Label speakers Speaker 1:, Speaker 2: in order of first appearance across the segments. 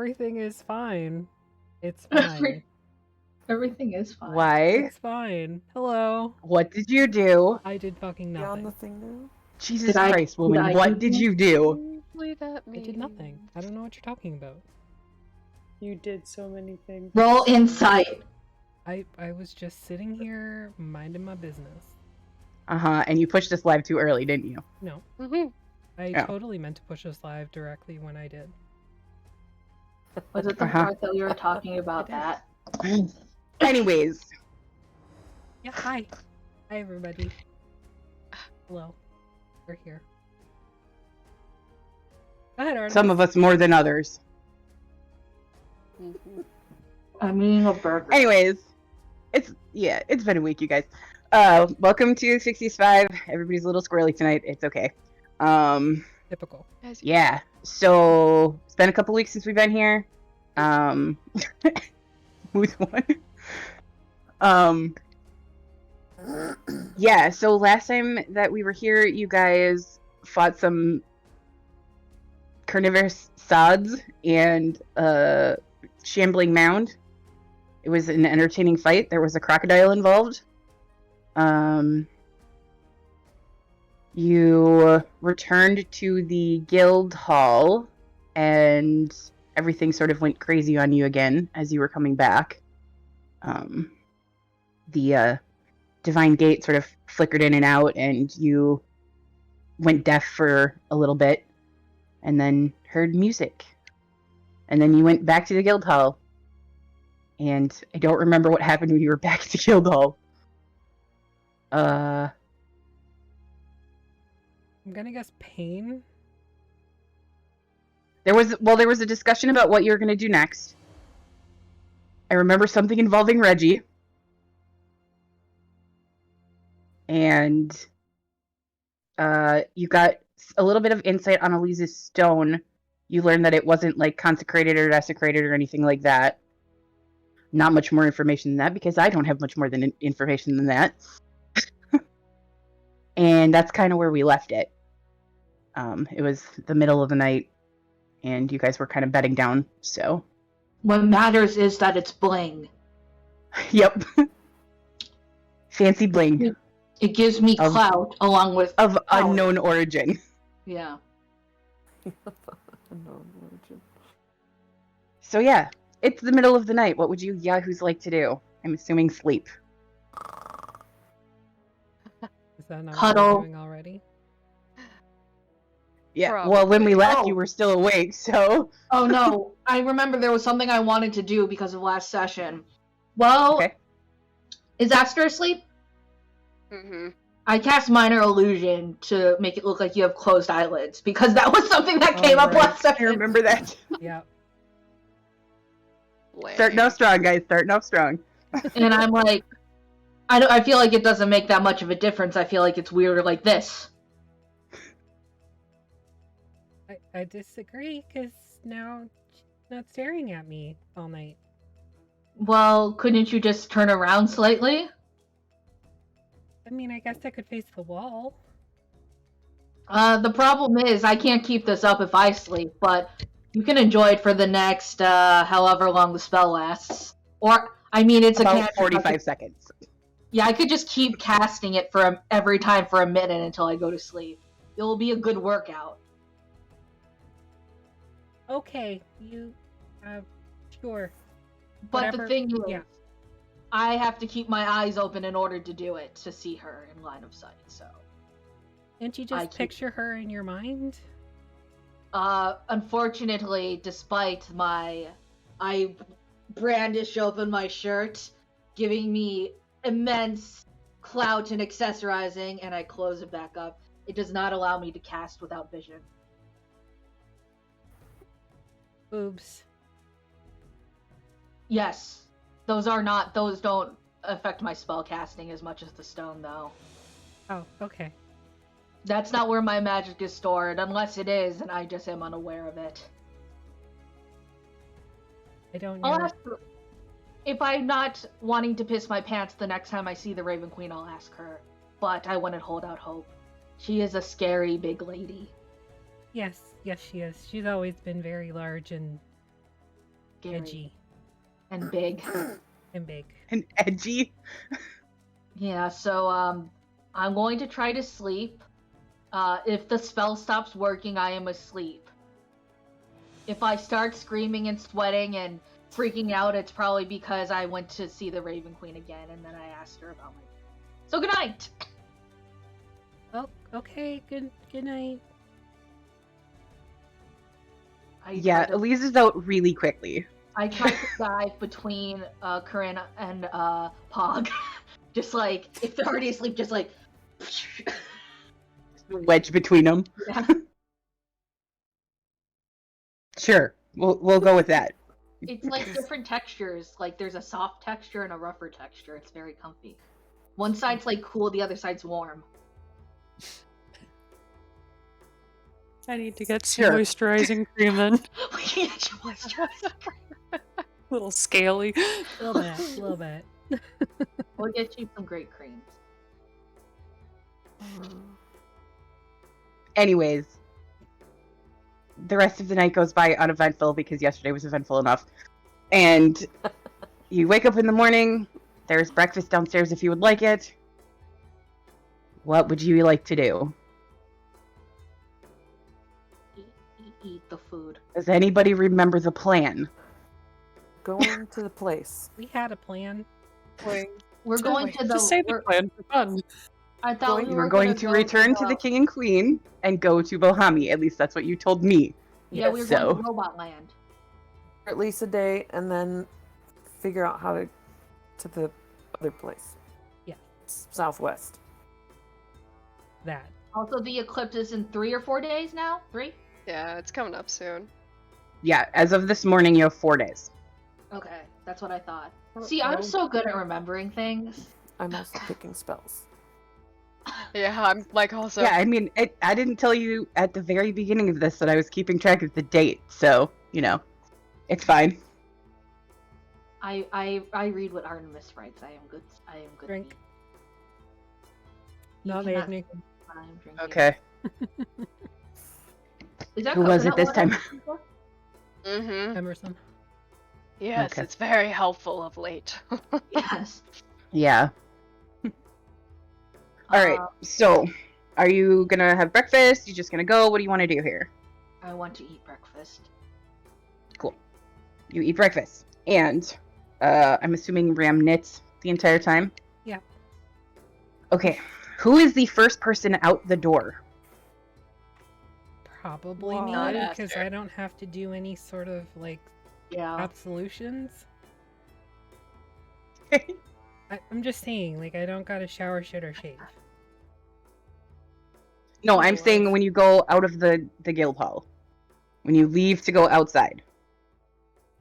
Speaker 1: Everything is fine. It's fine.
Speaker 2: Everything is fine.
Speaker 3: Why?
Speaker 1: It's fine. Hello.
Speaker 3: What did you do?
Speaker 1: I did fucking
Speaker 4: You on
Speaker 1: nothing.
Speaker 4: the thing now?
Speaker 3: Jesus Christ, woman,
Speaker 2: did I
Speaker 3: what
Speaker 2: do
Speaker 3: did you do?
Speaker 5: Leave at me.
Speaker 1: I did nothing. I don't know what you're talking about.
Speaker 6: You did so many things.
Speaker 2: Roll insight.
Speaker 1: I was just sitting here minding my business.
Speaker 3: Uh-huh, and you pushed us live too early, didn't you?
Speaker 1: No.
Speaker 5: Mm-hmm.
Speaker 1: I
Speaker 3: Yeah.
Speaker 1: totally meant to push us live directly when I did.
Speaker 2: Was it the part that we were talking about that?
Speaker 3: Anyways.
Speaker 1: Yeah, hi. Hi, everybody. Hello. We're here. Go ahead, Artemis.
Speaker 3: Some of us more than others.
Speaker 2: I'm eating a burger.
Speaker 3: Anyways, it's been a week, you guys. Welcome to Phixius 5. Everybody's a little squirrely tonight. It's okay.
Speaker 1: Typical.
Speaker 3: Yeah. So it's been a couple weeks since we've been here. Who's one? Yeah, so last time that we were here, you guys fought some carnivorous sods and a shambling mound. It was an entertaining fight. There was a crocodile involved. You returned to the guild hall, and everything sort of went crazy on you again as you were coming back. The divine gate sort of flickered in and out, and you went deaf for a little bit, and then heard music. And then you went back to the guild hall. And I don't remember what happened when you were back at the guild hall.
Speaker 1: I'm gonna guess pain.
Speaker 3: There was a discussion about what you were gonna do next. I remember something involving Reggie. And you got a little bit of insight on Elise's stone. You learned that it wasn't like consecrated or desecrated or anything like that. Not much more information than that, because I don't have much more than information than that. And that's kind of where we left it. It was the middle of the night, and you guys were kind of bedding down, so...
Speaker 2: What matters is that it's bling.
Speaker 3: Yep. Fancy bling.
Speaker 2: It gives me clout, along with...
Speaker 3: Of
Speaker 2: power.
Speaker 3: unknown origin.
Speaker 2: Yeah.
Speaker 4: Unknown origin.
Speaker 3: So yeah, it's the middle of the night. What would you yahoos like to do? I'm assuming sleep.
Speaker 1: Is that not
Speaker 2: Cuddle.
Speaker 1: what we're doing already?
Speaker 3: Yeah,
Speaker 5: Probably.
Speaker 3: well, when we left,
Speaker 2: Oh.
Speaker 3: you were still awake, so...
Speaker 2: Oh no, I remember there was something I wanted to do because of last session. Well,
Speaker 3: Okay.
Speaker 2: is Astral asleep?
Speaker 5: Mm-hmm.
Speaker 2: I cast Minor Illusion to make it look like you have closed eyelids, because that was something that came up
Speaker 1: right.
Speaker 2: last
Speaker 3: I
Speaker 2: session.
Speaker 3: remember that.
Speaker 1: Yeah.
Speaker 3: Starting off strong, guys. Starting off strong.
Speaker 2: And I'm like, I feel like it doesn't make that much of a difference. I feel like it's weirder like this.
Speaker 1: I disagree, because now she's not staring at me all night.
Speaker 2: Well, couldn't you just turn around slightly?
Speaker 1: I mean, I guess I could face the wall.
Speaker 2: The problem is I can't keep this up if I sleep, but you can enjoy it for the next, however long the spell lasts. Or, I mean, it's
Speaker 3: About
Speaker 2: a cantrip.
Speaker 3: 45 seconds.
Speaker 2: Yeah, I could just keep casting it for every time for a minute until I go to sleep. It will be a good workout.
Speaker 1: Okay, you, sure.
Speaker 2: But
Speaker 1: Whatever.
Speaker 2: the thing is,
Speaker 1: Yeah.
Speaker 2: I have to keep my eyes open in order to do it, to see her in line of sight, so...
Speaker 1: Can't you
Speaker 2: I
Speaker 1: just
Speaker 2: keep-
Speaker 1: picture her in your mind?
Speaker 2: Unfortunately, despite I brandish open my shirt, giving me immense clout and accessorizing, and I close it back up. It does not allow me to cast without vision.
Speaker 1: Oops.
Speaker 2: Yes, those don't affect my spell casting as much as the stone, though.
Speaker 1: Oh, okay.
Speaker 2: That's not where my magic is stored, unless it is, and I just am unaware of it.
Speaker 1: I don't know.
Speaker 2: I'll ask her. If I'm not wanting to piss my pants the next time I see the Raven Queen, I'll ask her. But I wouldn't hold out hope. She is a scary big lady.
Speaker 1: Yes, she is. She's always been very large and
Speaker 2: scary
Speaker 1: Edgy
Speaker 2: and big.
Speaker 1: and big.
Speaker 3: And edgy.
Speaker 2: Yeah, so I'm going to try to sleep. If the spell stops working, I am asleep. If I start screaming and sweating and freaking out, it's probably because I went to see the Raven Queen again, and then I asked her about my. So good night.
Speaker 1: Oh, okay. Good night.
Speaker 3: Yeah, Elise is out really quickly.
Speaker 2: I tried to dive between Corinne and Pog. Just like, if they're already asleep, just like.
Speaker 3: Wedge between them.
Speaker 2: Yeah.
Speaker 3: Sure, we'll go with that.
Speaker 2: It's like different textures. Like, there's a soft texture and a rougher texture. It's very comfy. One side's like cool, the other side's warm.
Speaker 6: I need to get some
Speaker 3: Sure.
Speaker 6: moisturizing cream in.
Speaker 2: We can get you moisturized.
Speaker 6: Little scaly.
Speaker 1: A little bit.
Speaker 2: We'll get you some great creams.
Speaker 3: Anyways, the rest of the night goes by uneventful because yesterday was eventful enough. And you wake up in the morning, there's breakfast downstairs if you would like it. What would you like to do?
Speaker 2: Eat the food.
Speaker 3: Does anybody remember the plan?
Speaker 4: Going to the place.
Speaker 1: We had a plan.
Speaker 2: We're going to the.
Speaker 6: Just say the
Speaker 2: we're-
Speaker 6: plan for fun.
Speaker 2: I thought we
Speaker 3: You
Speaker 2: were
Speaker 3: were going
Speaker 2: gonna
Speaker 3: to
Speaker 2: go
Speaker 3: return to the king and queen and go to Bohemi. At least that's what you told me.
Speaker 2: Yeah, we were
Speaker 3: So-
Speaker 2: going to Robot Land.
Speaker 4: For at least a day, and then figure out how to the other place.
Speaker 1: Yeah.
Speaker 4: Southwest.
Speaker 1: That.
Speaker 2: Also, the eclipse is in 3 or 4 days now. 3.
Speaker 5: Yeah, it's coming up soon.
Speaker 3: Yeah, as of this morning, you have 4 days.
Speaker 2: Okay, that's what I thought. See, I'm so good at remembering things.
Speaker 4: I'm also picking spells.
Speaker 5: Yeah, I'm like also.
Speaker 3: Yeah, I mean, I didn't tell you at the very beginning of this that I was keeping track of the date, so, you know, it's fine.
Speaker 2: I read what Artemis writes. I am good.
Speaker 1: Drink.
Speaker 2: thief.
Speaker 1: Not
Speaker 2: You cannot
Speaker 1: Agnic.
Speaker 2: see what I'm drinking.
Speaker 3: Okay.
Speaker 2: Is that
Speaker 3: Who was it
Speaker 2: coconut
Speaker 3: this
Speaker 2: water?
Speaker 3: time?
Speaker 5: Mm-hmm.
Speaker 1: Emerson.
Speaker 5: Yes,
Speaker 3: Okay.
Speaker 5: it's very helpful of late.
Speaker 2: Yes.
Speaker 3: Yeah. Alright, so, are you gonna have breakfast? You just gonna go? What do you want to do here?
Speaker 2: I want to eat breakfast.
Speaker 3: Cool. You eat breakfast. And, I'm assuming Ram knits the entire time?
Speaker 1: Yeah.
Speaker 3: Okay. Who is the first person out the door?
Speaker 1: Probably
Speaker 6: Wow.
Speaker 1: me,
Speaker 5: Not
Speaker 1: because
Speaker 5: Aster.
Speaker 1: I don't have to do any sort of like
Speaker 2: Yeah.
Speaker 1: absolutions. I'm just saying, like, I don't gotta shower, shit, or shave.
Speaker 3: No, I'm saying when you go out of the guild hall. When you leave to go outside.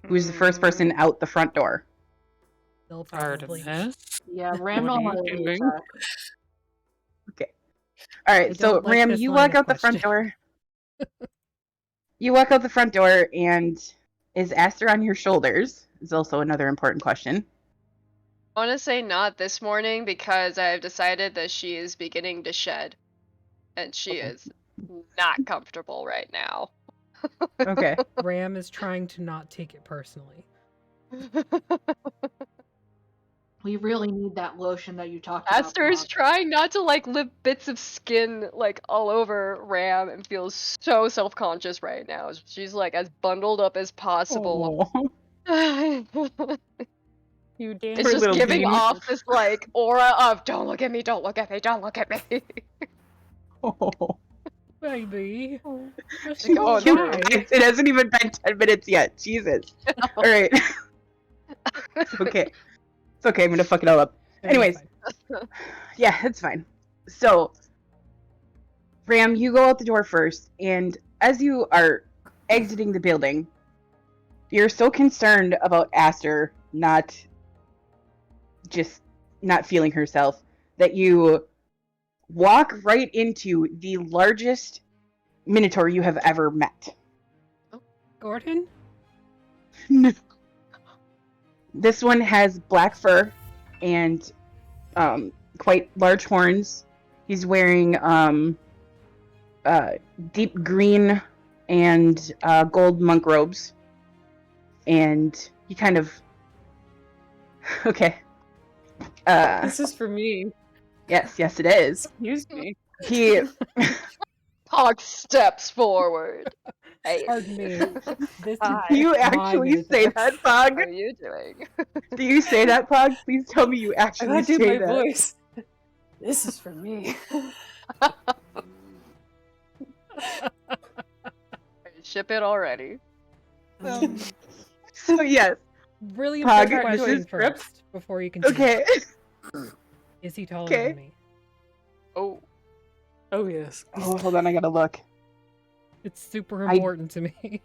Speaker 3: Who's the first person out the front door?
Speaker 1: They'll probably.
Speaker 6: Artemis.
Speaker 2: Yeah, Ram
Speaker 6: What are you
Speaker 2: normally leaves
Speaker 6: doing?
Speaker 2: us.
Speaker 3: Okay. Alright,
Speaker 1: I
Speaker 3: so
Speaker 1: don't like
Speaker 3: Ram,
Speaker 1: this
Speaker 3: you
Speaker 1: line
Speaker 3: walk
Speaker 1: of
Speaker 3: out the front
Speaker 1: question.
Speaker 3: door. You walk out the front door, and is Aster on your shoulders? Is also another important question.
Speaker 5: I want to say not this morning because I've decided that she is beginning to shed. And she
Speaker 3: Okay.
Speaker 5: is not comfortable right now.
Speaker 3: Okay.
Speaker 1: Ram is trying to not take it personally.
Speaker 2: We really need that lotion that you talked about.
Speaker 5: Aster is
Speaker 2: Bob.
Speaker 5: trying not to like lift bits of skin like all over Ram and feels so self-conscious right now. She's like as bundled up as possible.
Speaker 3: Oh.
Speaker 6: You damn
Speaker 5: It's just
Speaker 3: little
Speaker 5: giving
Speaker 3: bean.
Speaker 5: off this like aura of don't look at me, don't look at me, don't look at me.
Speaker 3: Oh.
Speaker 1: Baby. Just
Speaker 3: You
Speaker 5: Oh,
Speaker 3: cute
Speaker 5: no.
Speaker 3: guys. It hasn't even been 10 minutes yet. Jesus. Alright. It's okay. It's okay, I'm gonna fuck it all up. Anyways. Yeah, it's fine. So, Ram, you go out the door first, and as you are exiting the building, you're so concerned about Aster not feeling herself that you walk right into the largest minotaur you have ever met.
Speaker 1: Gordon?
Speaker 3: This one has black fur and quite large horns. He's wearing deep green and gold monk robes. and he kind of okay.
Speaker 6: This is for me.
Speaker 3: Yes, it is.
Speaker 6: Excuse me.
Speaker 3: He
Speaker 5: Pog steps forward. Hey,
Speaker 1: Pardon me. This is
Speaker 6: Hi.
Speaker 3: do you
Speaker 1: my
Speaker 3: actually say
Speaker 1: business.
Speaker 3: that,
Speaker 5: how
Speaker 3: Pog?
Speaker 5: are you doing?
Speaker 3: Do you say that, Pog? Please tell me you
Speaker 6: I
Speaker 3: actually
Speaker 6: gotta do
Speaker 3: say
Speaker 6: my
Speaker 3: that.
Speaker 6: voice. This is for me.
Speaker 5: Ship it already.
Speaker 3: So yes,
Speaker 1: Really
Speaker 3: Pog,
Speaker 1: important
Speaker 3: this
Speaker 1: question
Speaker 3: is
Speaker 1: first before you continue.
Speaker 3: okay.
Speaker 1: Is he taller
Speaker 3: Okay.
Speaker 1: than me?
Speaker 5: Oh,
Speaker 6: Oh yes.
Speaker 3: Oh, hold on, I gotta look.
Speaker 1: It's super
Speaker 3: I-
Speaker 1: important to me.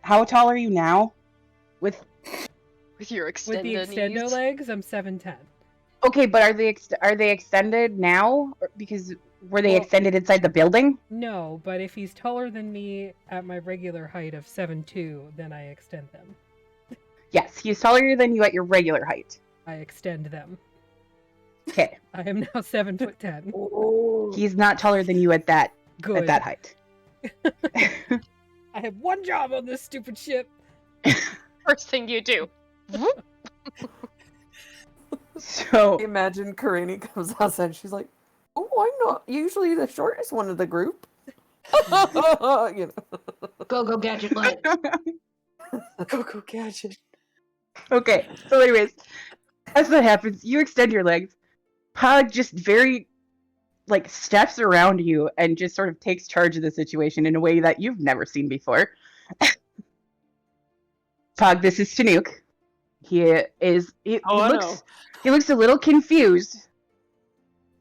Speaker 3: How tall are you now? With
Speaker 5: with your
Speaker 1: With the
Speaker 5: extended
Speaker 1: extendo
Speaker 5: knees.
Speaker 1: legs, I'm 7'10".
Speaker 3: okay, but are they extended now? Or, because were they
Speaker 1: Well-
Speaker 3: extended inside the building?
Speaker 1: No, but if he's taller than me at my regular height of 7'2", then I extend them.
Speaker 3: Yes, he's taller than you at your regular height.
Speaker 1: I extend them.
Speaker 3: Okay,
Speaker 1: I am now 7'10".
Speaker 6: Oh.
Speaker 3: he's not taller than you at that
Speaker 1: Good.
Speaker 3: height.
Speaker 1: I have one job on this stupid ship.
Speaker 5: First thing you do.
Speaker 3: So
Speaker 4: Imagine Karini comes outside. She's like, "Oh, I'm not usually the shortest one of the group." You know.
Speaker 2: Go gadget legs.
Speaker 6: Go gadget.
Speaker 3: okay, so anyways, as that happens, you extend your legs. Pog just very steps around you and just sort of takes charge of the situation in a way that you've never seen before. Pog, this is Chinook. He looks a little confused,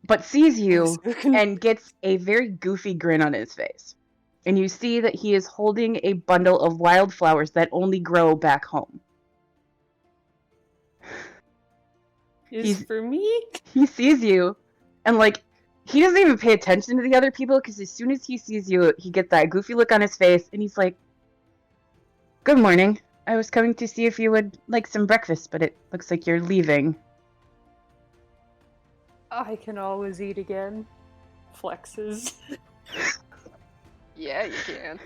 Speaker 3: but sees you and gets a very goofy grin on his face. And you see that he is holding a bundle of wildflowers that only grow back home.
Speaker 6: Is for me?
Speaker 3: He sees you, and he doesn't even pay attention to the other people, because as soon as he sees you, he gets that goofy look on his face, and he's like, "Good morning. I was coming to see if you would like some breakfast, but it looks like you're leaving."
Speaker 6: I can always eat again. Flexes.
Speaker 5: Yeah, you can.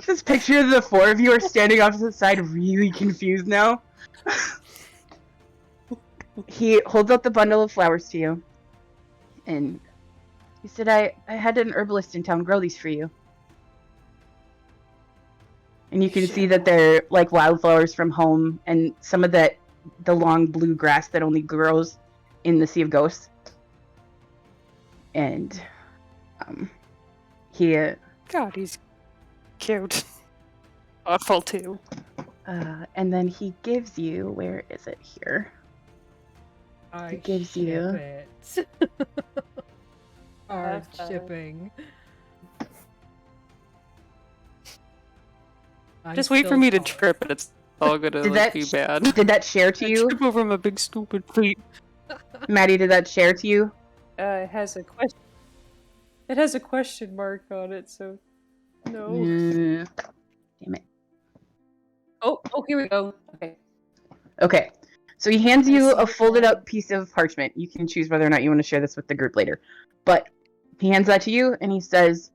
Speaker 3: This picture of the four of you are standing off to the side, really confused now. He holds out the bundle of flowers to you, and he said, I had an herbalist in town grow these for you. And you can see that they're like wildflowers from home, and some of the long blue grass that only grows in the Sea of Ghosts. And he
Speaker 6: God, he's cute. Awful too.
Speaker 3: and then he gives you, where is it here?
Speaker 1: I
Speaker 3: gives
Speaker 1: ship
Speaker 3: you-
Speaker 1: it. Hard
Speaker 6: High five.
Speaker 1: shipping. I'm
Speaker 6: Just wait for
Speaker 1: still
Speaker 6: me to
Speaker 1: taller.
Speaker 6: trip and it's all gonna
Speaker 3: Did
Speaker 6: like,
Speaker 3: that
Speaker 6: be
Speaker 3: sh-
Speaker 6: bad.
Speaker 3: Did that share to
Speaker 6: I
Speaker 3: you?
Speaker 6: trip over my big stupid feet.
Speaker 3: Maddie, did that share to you?
Speaker 6: It has a question. It has a question mark on it, so no.
Speaker 3: Mm, damn it.
Speaker 6: Oh, here we go. Okay.
Speaker 3: Okay. So he hands
Speaker 6: I
Speaker 3: you
Speaker 6: see
Speaker 3: a
Speaker 6: it
Speaker 3: folded
Speaker 6: now.
Speaker 3: up piece of parchment. You can choose whether or not you want to share this with the group later. But he hands that to you and he says,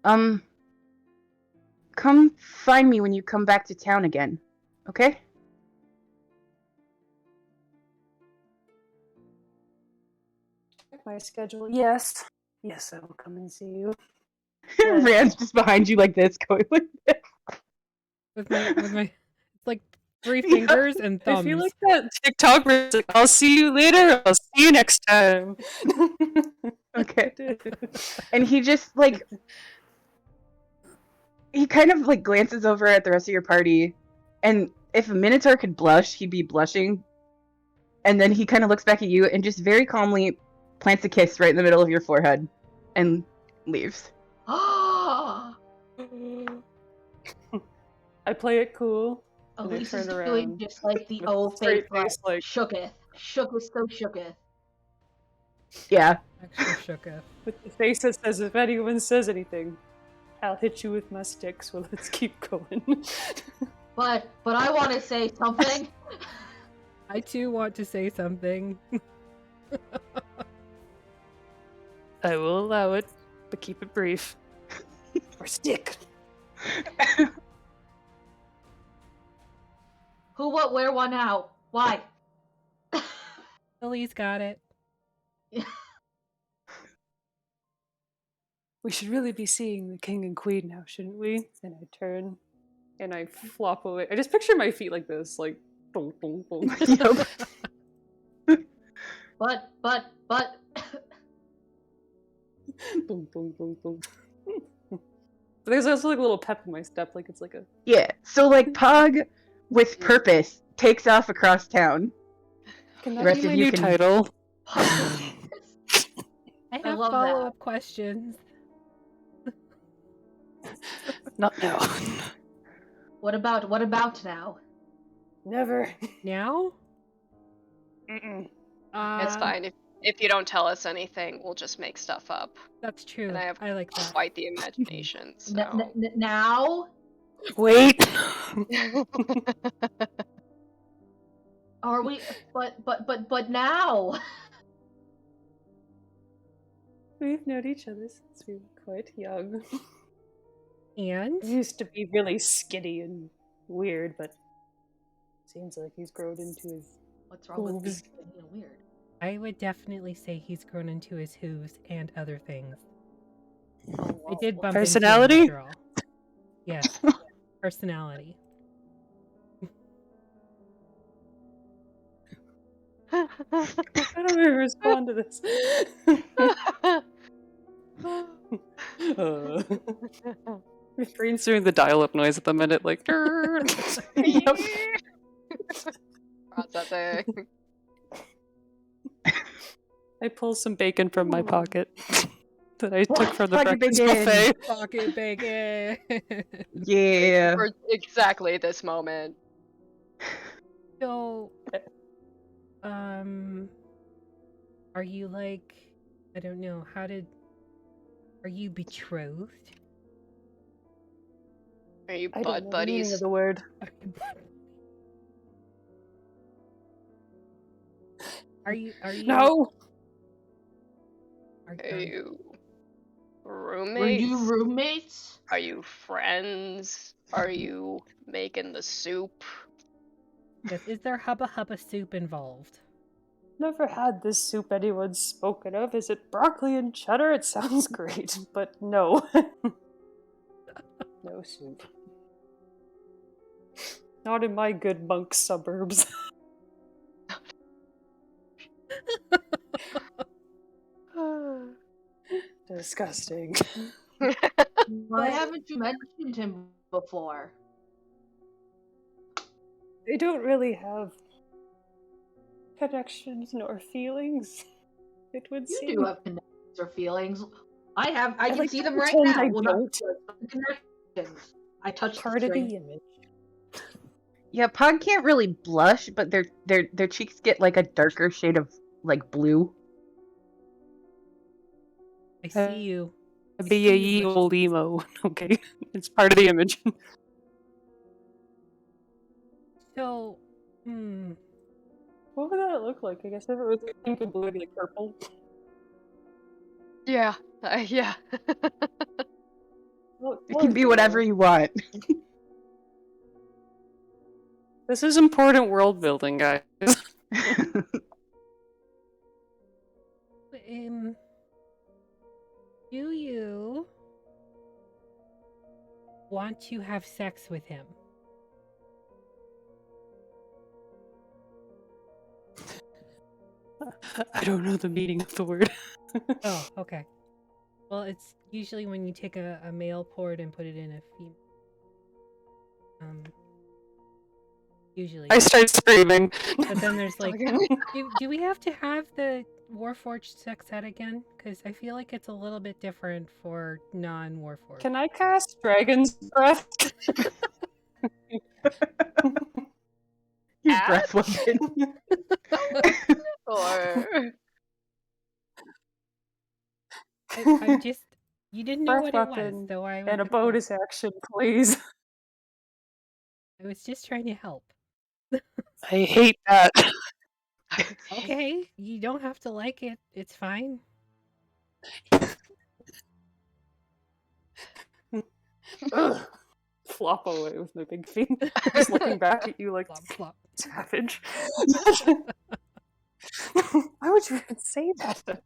Speaker 3: come find me when you come back to town again. Okay?
Speaker 6: Check my schedule. Yes. Yes, I will come and see you.
Speaker 3: Rand's just behind you like this, going like this.
Speaker 1: With my it's like 3
Speaker 3: Yeah.
Speaker 1: fingers and
Speaker 6: I
Speaker 1: thumbs.
Speaker 6: feel like that TikTok where it's like, I'll see you later. I'll see you next time.
Speaker 3: Okay. And he just he kind of glances over at the rest of your party, and if a Minotaur could blush, he'd be blushing. And then he kind of looks back at you and just very calmly plants a kiss right in the middle of your forehead and leaves.
Speaker 6: I play it cool. And I
Speaker 2: Elise
Speaker 6: turn
Speaker 2: is doing
Speaker 6: around
Speaker 2: just like the
Speaker 6: with
Speaker 2: old
Speaker 6: straight
Speaker 2: face,
Speaker 6: face, like-
Speaker 2: shooketh. Shooketh so shooketh.
Speaker 3: Yeah.
Speaker 1: Extra shooketh.
Speaker 6: With the face that says, if anyone says anything, I'll hit you with my stick, so let's keep going.
Speaker 2: But I want to say something.
Speaker 1: I too want to say something.
Speaker 6: I will allow it, but keep it brief. Or stick.
Speaker 2: Who, what, where, what, now? Why?
Speaker 1: Lily's got it.
Speaker 6: We should really be seeing the king and queen now, shouldn't we? And I turn and I flop away. I just picture my feet like this, like boom, boom, boom.
Speaker 3: Yep.
Speaker 2: But.
Speaker 6: Boom, boom, boom, boom. But there's also like a little pep in my step, like it's like a
Speaker 3: Yeah. So like Pog with purpose takes off across town.
Speaker 6: Can
Speaker 3: The
Speaker 6: that
Speaker 3: rest
Speaker 6: be
Speaker 3: of
Speaker 6: my
Speaker 3: you
Speaker 6: new
Speaker 3: can-
Speaker 6: title?
Speaker 1: I have
Speaker 2: love that.
Speaker 1: follow-up questions.
Speaker 6: Not now.
Speaker 2: What about now?
Speaker 6: Never.
Speaker 1: Now?
Speaker 6: Mm-mm.
Speaker 5: It's fine. If you don't tell us anything, we'll just make stuff up.
Speaker 1: That's true.
Speaker 5: And I have
Speaker 1: like that.
Speaker 5: quite the imagination, so.
Speaker 2: Now?
Speaker 6: Wait.
Speaker 2: Are we? But now?
Speaker 6: We've known each other since we were quite young.
Speaker 1: And?
Speaker 6: He used to be really skinny and weird, but seems like he's grown into his.
Speaker 2: What's wrong with
Speaker 6: Hooves.
Speaker 2: being weird?
Speaker 1: I would definitely say he's grown into his hooves and other things.
Speaker 2: Oh,
Speaker 1: I did bump
Speaker 6: Personality?
Speaker 1: into him after all. Yes. Personality.
Speaker 6: How do we respond to this? My brain's doing the dial-up noise at the minute, like.
Speaker 3: Yep.
Speaker 5: Processing.
Speaker 6: I pull some bacon from my pocket that I took from the
Speaker 3: Pocket
Speaker 6: breakfast
Speaker 3: bacon.
Speaker 6: buffet.
Speaker 1: Pocket bacon.
Speaker 3: Yeah.
Speaker 5: For exactly this moment.
Speaker 1: So, are you like, I don't know, are you betrothed?
Speaker 5: Are you
Speaker 6: I don't
Speaker 5: bud
Speaker 6: know the meaning
Speaker 5: buddies?
Speaker 6: of the word.
Speaker 1: Are you
Speaker 6: No.
Speaker 1: Are,
Speaker 5: Are you roommates?
Speaker 2: Were you roommates?
Speaker 5: Are you friends? Are you making the soup?
Speaker 1: yes, is there hubba hubba soup involved?
Speaker 6: Never had this soup anyone's spoken of. Is it broccoli and cheddar? It sounds great, but no. No soup. Not in my good monk suburbs. Disgusting.
Speaker 2: Why haven't you mentioned him before?
Speaker 6: They don't really have connections nor feelings. It would
Speaker 2: You
Speaker 6: seem.
Speaker 2: do have connections or feelings. I can
Speaker 6: like
Speaker 2: see
Speaker 6: to
Speaker 2: them right
Speaker 6: pretend
Speaker 2: now.
Speaker 6: I
Speaker 2: Well, not
Speaker 6: don't.
Speaker 2: connections. I touched
Speaker 6: Part
Speaker 2: the
Speaker 6: of the
Speaker 2: string.
Speaker 6: image.
Speaker 3: Yeah, Pog can't really blush, but their cheeks get like a darker shade of like blue.
Speaker 1: I see you.
Speaker 6: Be a ye old emo. Okay, it's part of the image.
Speaker 1: So,
Speaker 6: What would that look like? I guess if it was like pink and blue, it'd be like purple.
Speaker 5: Yeah. Yeah.
Speaker 3: It can be whatever you want.
Speaker 6: This is important world building, guys.
Speaker 1: do you want to have sex with him?
Speaker 6: I don't know the meaning of the word.
Speaker 1: Oh, okay. Well, it's usually when you take a male port and put it in a female. Usually.
Speaker 6: I start screaming.
Speaker 1: But then there's like, do we have to have the Warforged sex ed again? Because I feel like it's a little bit different for non-Warforged.
Speaker 6: Can I cast Dragon's Breath?
Speaker 3: Use breath weapon.
Speaker 5: Or
Speaker 1: I'm just, you didn't know
Speaker 6: Breath
Speaker 1: what it
Speaker 6: weapon
Speaker 1: was, so I
Speaker 6: and
Speaker 1: went
Speaker 6: a
Speaker 1: with
Speaker 6: bonus action, please.
Speaker 1: I was just trying to help.
Speaker 6: I hate that.
Speaker 1: Okay, you don't have to like it. It's fine.
Speaker 6: Ugh. flop away with my big feet, just looking back at you like
Speaker 1: Flop, flop.
Speaker 6: savage. Why would you even say that?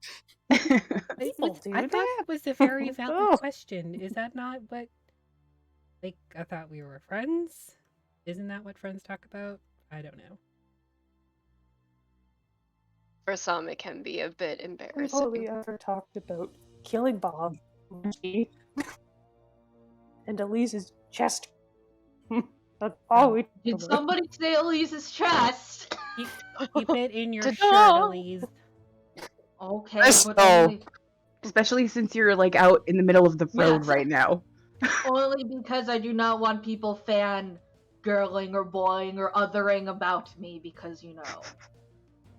Speaker 6: People do
Speaker 1: I thought
Speaker 6: that.
Speaker 1: it was a very valid
Speaker 6: Oh.
Speaker 1: question. Is that not what? Like, I thought we were friends. Isn't that what friends talk about? I don't know.
Speaker 5: For some, it can be a bit
Speaker 6: We've
Speaker 5: embarrassing.
Speaker 6: only ever talked about killing Bob, Reggie, and Elise's chest. That's all we
Speaker 2: Did
Speaker 6: talked about.
Speaker 2: somebody say Elise's chest?
Speaker 1: Keep it in your shirt,
Speaker 5: Ta-da!
Speaker 1: Elise.
Speaker 2: Okay,
Speaker 4: Yes,
Speaker 2: but
Speaker 4: no.
Speaker 3: Especially since you're like out in the middle of the road
Speaker 2: Yes.
Speaker 3: right now.
Speaker 2: only because I do not want people fangirling or boying or othering about me because, you know,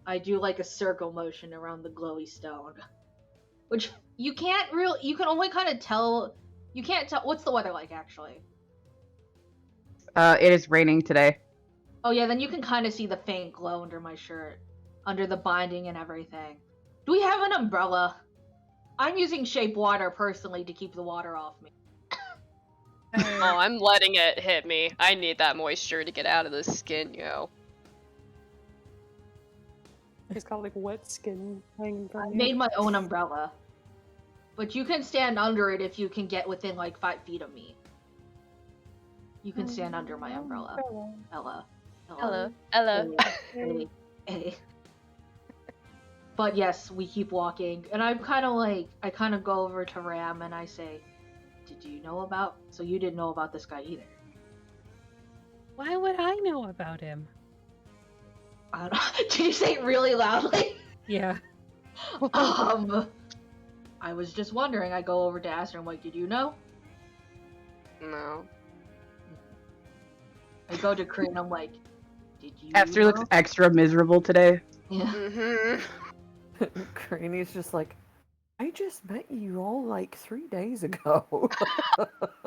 Speaker 2: I do like a circle motion around the glowy stone. Which you can't you can only kind of tell, you can't tell, what's the weather like actually?
Speaker 3: It is raining today.
Speaker 2: Oh yeah, then you can kind of see the faint glow under my shirt, under the binding and everything. Do we have an umbrella? I'm using shape water personally to keep the water off me.
Speaker 5: Oh, I'm letting it hit me. I need that moisture to get out of the skin, yo.
Speaker 6: He's got like wet skin hanging
Speaker 2: I
Speaker 6: from you.
Speaker 2: made my own umbrella. But you can stand under it if you can get within like 5 feet of me. You can stand under my umbrella. Ella.
Speaker 5: Hello. Hello.
Speaker 2: Hey. But yes, we keep walking, and I'm kind of like, I kind of go over to Ram and I say, did you know about, so you didn't know about this guy either?
Speaker 1: Why would I know about him?
Speaker 2: I don't know. Did you say it really loudly?
Speaker 1: Yeah.
Speaker 2: I was just wondering, I go over to Astral, I'm like, did you know?
Speaker 5: No.
Speaker 2: I go to Kryn, I'm like, did you
Speaker 3: Esther
Speaker 2: know?
Speaker 3: looks extra miserable today.
Speaker 2: Yeah.
Speaker 5: Mm-hmm.
Speaker 4: Cranny's just like, I just met you all like 3 days ago.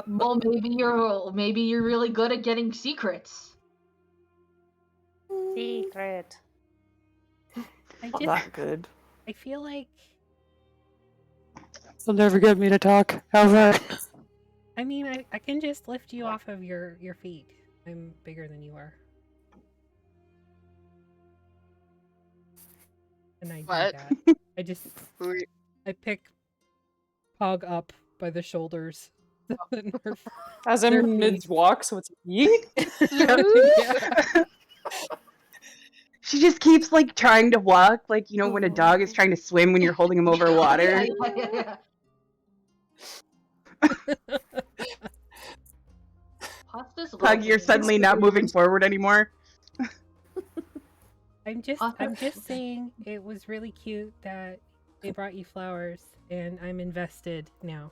Speaker 2: Well, maybe you're really good at getting secrets.
Speaker 6: Secret.
Speaker 1: I
Speaker 4: Not
Speaker 1: just,
Speaker 4: that good.
Speaker 1: I feel like,
Speaker 6: You'll never get me to talk, ever.
Speaker 1: I mean, I can just lift you off of your feet. I'm bigger than you are. And I do
Speaker 5: What?
Speaker 1: that. I just,
Speaker 5: Wait.
Speaker 1: I pick Pog up by the shoulders. And her-
Speaker 6: As I'm
Speaker 1: Their
Speaker 6: in mid
Speaker 1: feet.
Speaker 6: walk, so it's yeet.
Speaker 1: Yeah.
Speaker 3: She just keeps like trying to walk, like you know when a dog is trying to swim when you're holding him over water.
Speaker 2: Yeah. Pasta's
Speaker 3: Pug, you're
Speaker 2: lovely.
Speaker 3: suddenly not moving forward anymore.
Speaker 1: I'm just saying it was really cute that they brought you flowers, and I'm invested now.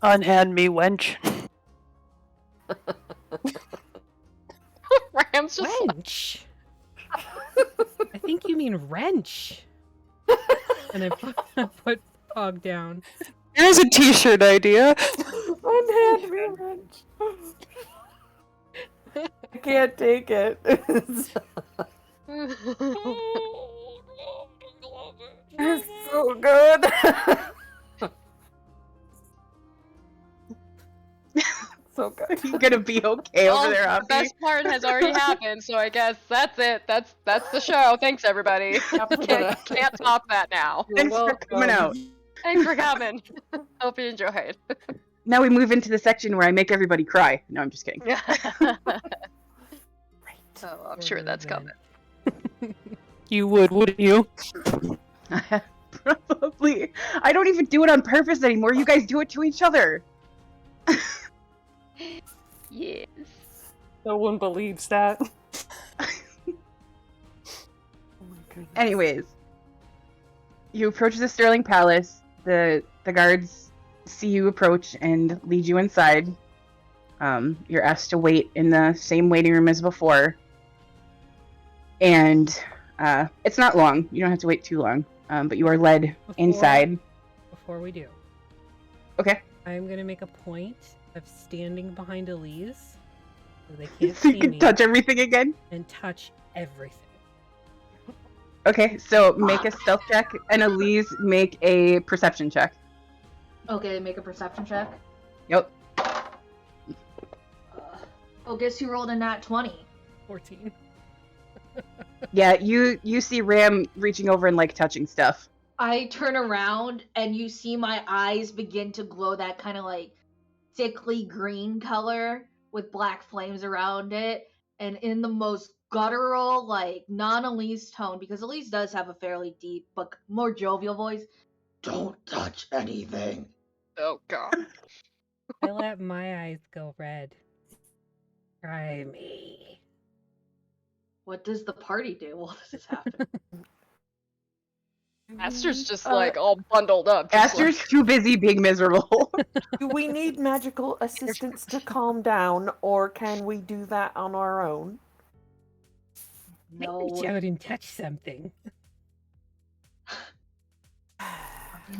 Speaker 6: Unhand me, wench.
Speaker 5: Ram's just like,
Speaker 1: Wrench. I think you mean wrench. And I put Pog down.
Speaker 6: Here's a t-shirt idea. Unhand me, wench.
Speaker 4: I can't take it. It's so good. So good.
Speaker 3: You're gonna be okay over
Speaker 5: well,
Speaker 3: there,
Speaker 5: the
Speaker 3: Hoppy.
Speaker 5: best part has already happened, so I guess that's it. That's the show. Thanks, everybody. Can't top that now.
Speaker 3: Thanks for coming out.
Speaker 5: Thanks for coming. Hope you enjoyed.
Speaker 3: Now we move into the section where I make everybody cry. No, I'm just kidding.
Speaker 5: Oh, I'm sure that's coming.
Speaker 6: You would, wouldn't you?
Speaker 3: Probably. I don't even do it on purpose anymore. You guys do it to each other.
Speaker 5: Yes.
Speaker 6: No one believes that.
Speaker 4: Oh my goodness.
Speaker 3: Anyways, you approach the Sterling Palace. The guards see you approach and lead you inside. You're asked to wait in the same waiting room as before. And it's not long. You don't have to wait too long. But you are led inside.
Speaker 1: Before we do,
Speaker 3: Okay.
Speaker 1: I'm gonna make a point of standing behind Elise, so they can't
Speaker 3: So you
Speaker 1: see
Speaker 3: can
Speaker 1: me,
Speaker 3: touch everything again?
Speaker 1: and touch everything.
Speaker 3: Okay, so make a stealth check, and Elise make a perception check.
Speaker 2: Okay, make a perception check.
Speaker 3: Yep.
Speaker 2: Oh, guess who rolled a nat 20?
Speaker 1: 14.
Speaker 3: Yeah, you see Ram reaching over and like touching stuff.
Speaker 2: I turn around and you see my eyes begin to glow that kind of like sickly green color with black flames around it. And in the most guttural, like non-Elise tone, because Elise does have a fairly deep but more jovial voice. Don't touch anything.
Speaker 5: Oh god.
Speaker 1: I let my eyes go red. Try me.
Speaker 2: What does the party do while this is happening?
Speaker 5: Aster's just like all bundled up. just
Speaker 3: Aster's
Speaker 5: like-
Speaker 3: too busy being miserable.
Speaker 4: Do we need magical assistance to calm down, or can we do that on our own?
Speaker 2: No.
Speaker 1: Reach out and touch something.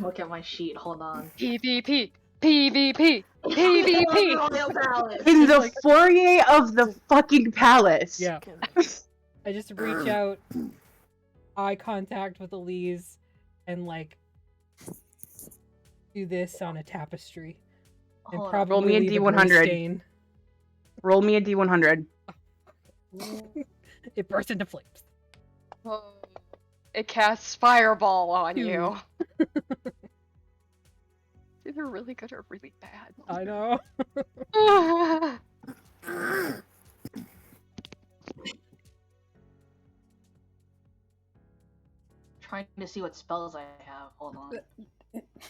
Speaker 2: Look at my sheet. Hold on.
Speaker 5: PvP. PvP. PvP.
Speaker 2: Royal Palace.
Speaker 3: In the
Speaker 1: like-
Speaker 3: foyer of the fucking palace.
Speaker 1: Yeah. I just reach out, eye contact with Elise, and like do this on a tapestry. And
Speaker 2: Hold on.
Speaker 1: probably
Speaker 3: Roll me a
Speaker 1: leave
Speaker 3: D100.
Speaker 1: grease stain.
Speaker 3: Roll me a D100.
Speaker 1: It bursts into flames.
Speaker 5: Oh, it casts fireball on
Speaker 1: Phew.
Speaker 5: you. It's either really good or really bad.
Speaker 1: I know.
Speaker 2: Trying to see what spells I have. Hold on.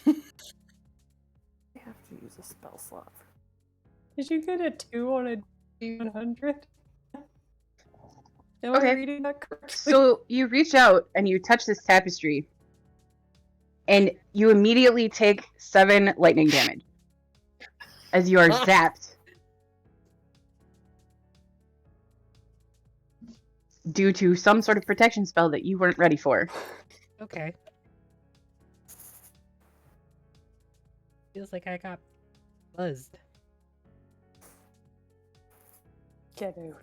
Speaker 4: I have to use a spell slot.
Speaker 6: Did you get a 2 on a D100? Am
Speaker 3: Okay.
Speaker 6: I reading that correctly?
Speaker 3: So you reach out and you touch this tapestry, and you immediately take 7 lightning damage as you are zapped due to some sort of protection spell that you weren't ready for.
Speaker 1: Okay. Feels like I got buzzed.
Speaker 6: Get out.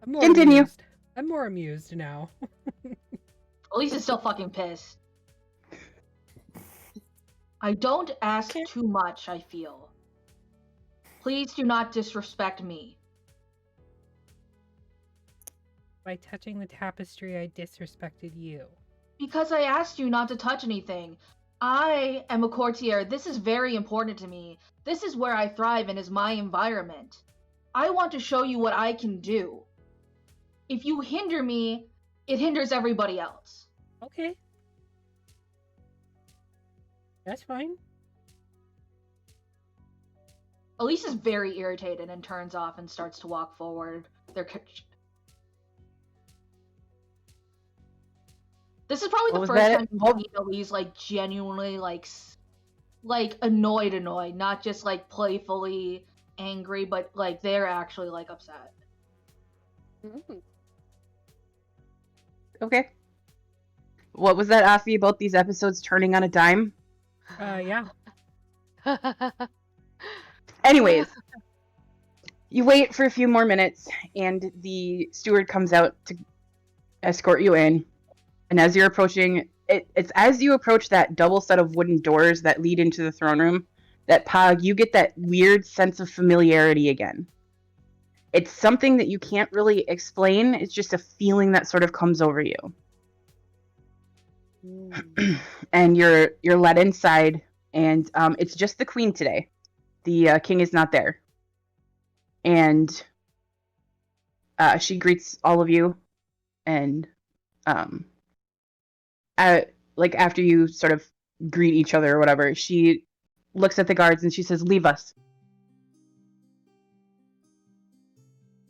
Speaker 1: I'm more
Speaker 3: Continue.
Speaker 1: amused. I'm more amused now.
Speaker 2: Elise is still fucking pissed. I don't ask too much, I feel. Please do not disrespect me.
Speaker 1: By touching the tapestry, I disrespected you.
Speaker 2: Because I asked you not to touch anything. I am a courtier. This is very important to me. This is where I thrive and is my environment. I want to show you what I can do. If you hinder me, it hinders everybody else.
Speaker 1: Okay. That's fine.
Speaker 2: Elise is very irritated and turns off and starts to walk forward. This is probably
Speaker 3: What
Speaker 2: the
Speaker 3: was
Speaker 2: first
Speaker 3: that?
Speaker 2: time you've seen Elise like genuinely like annoyed, not just like playfully angry, but like they're actually like upset.
Speaker 5: Mm.
Speaker 3: Okay. What was that, Afi, about these episodes turning on a dime?
Speaker 1: Yeah.
Speaker 3: Anyways, you wait for a few more minutes, and the steward comes out to escort you in. And as you're approaching, it's as you approach that double set of wooden doors that lead into the throne room, that Pog, you get that weird sense of familiarity again. It's something that you can't really explain. It's just a feeling that sort of comes over you. And you're led inside, and it's just the queen today. The king is not there. And she greets all of you, and like after you sort of greet each other or whatever, she looks at the guards and she says, "Leave us."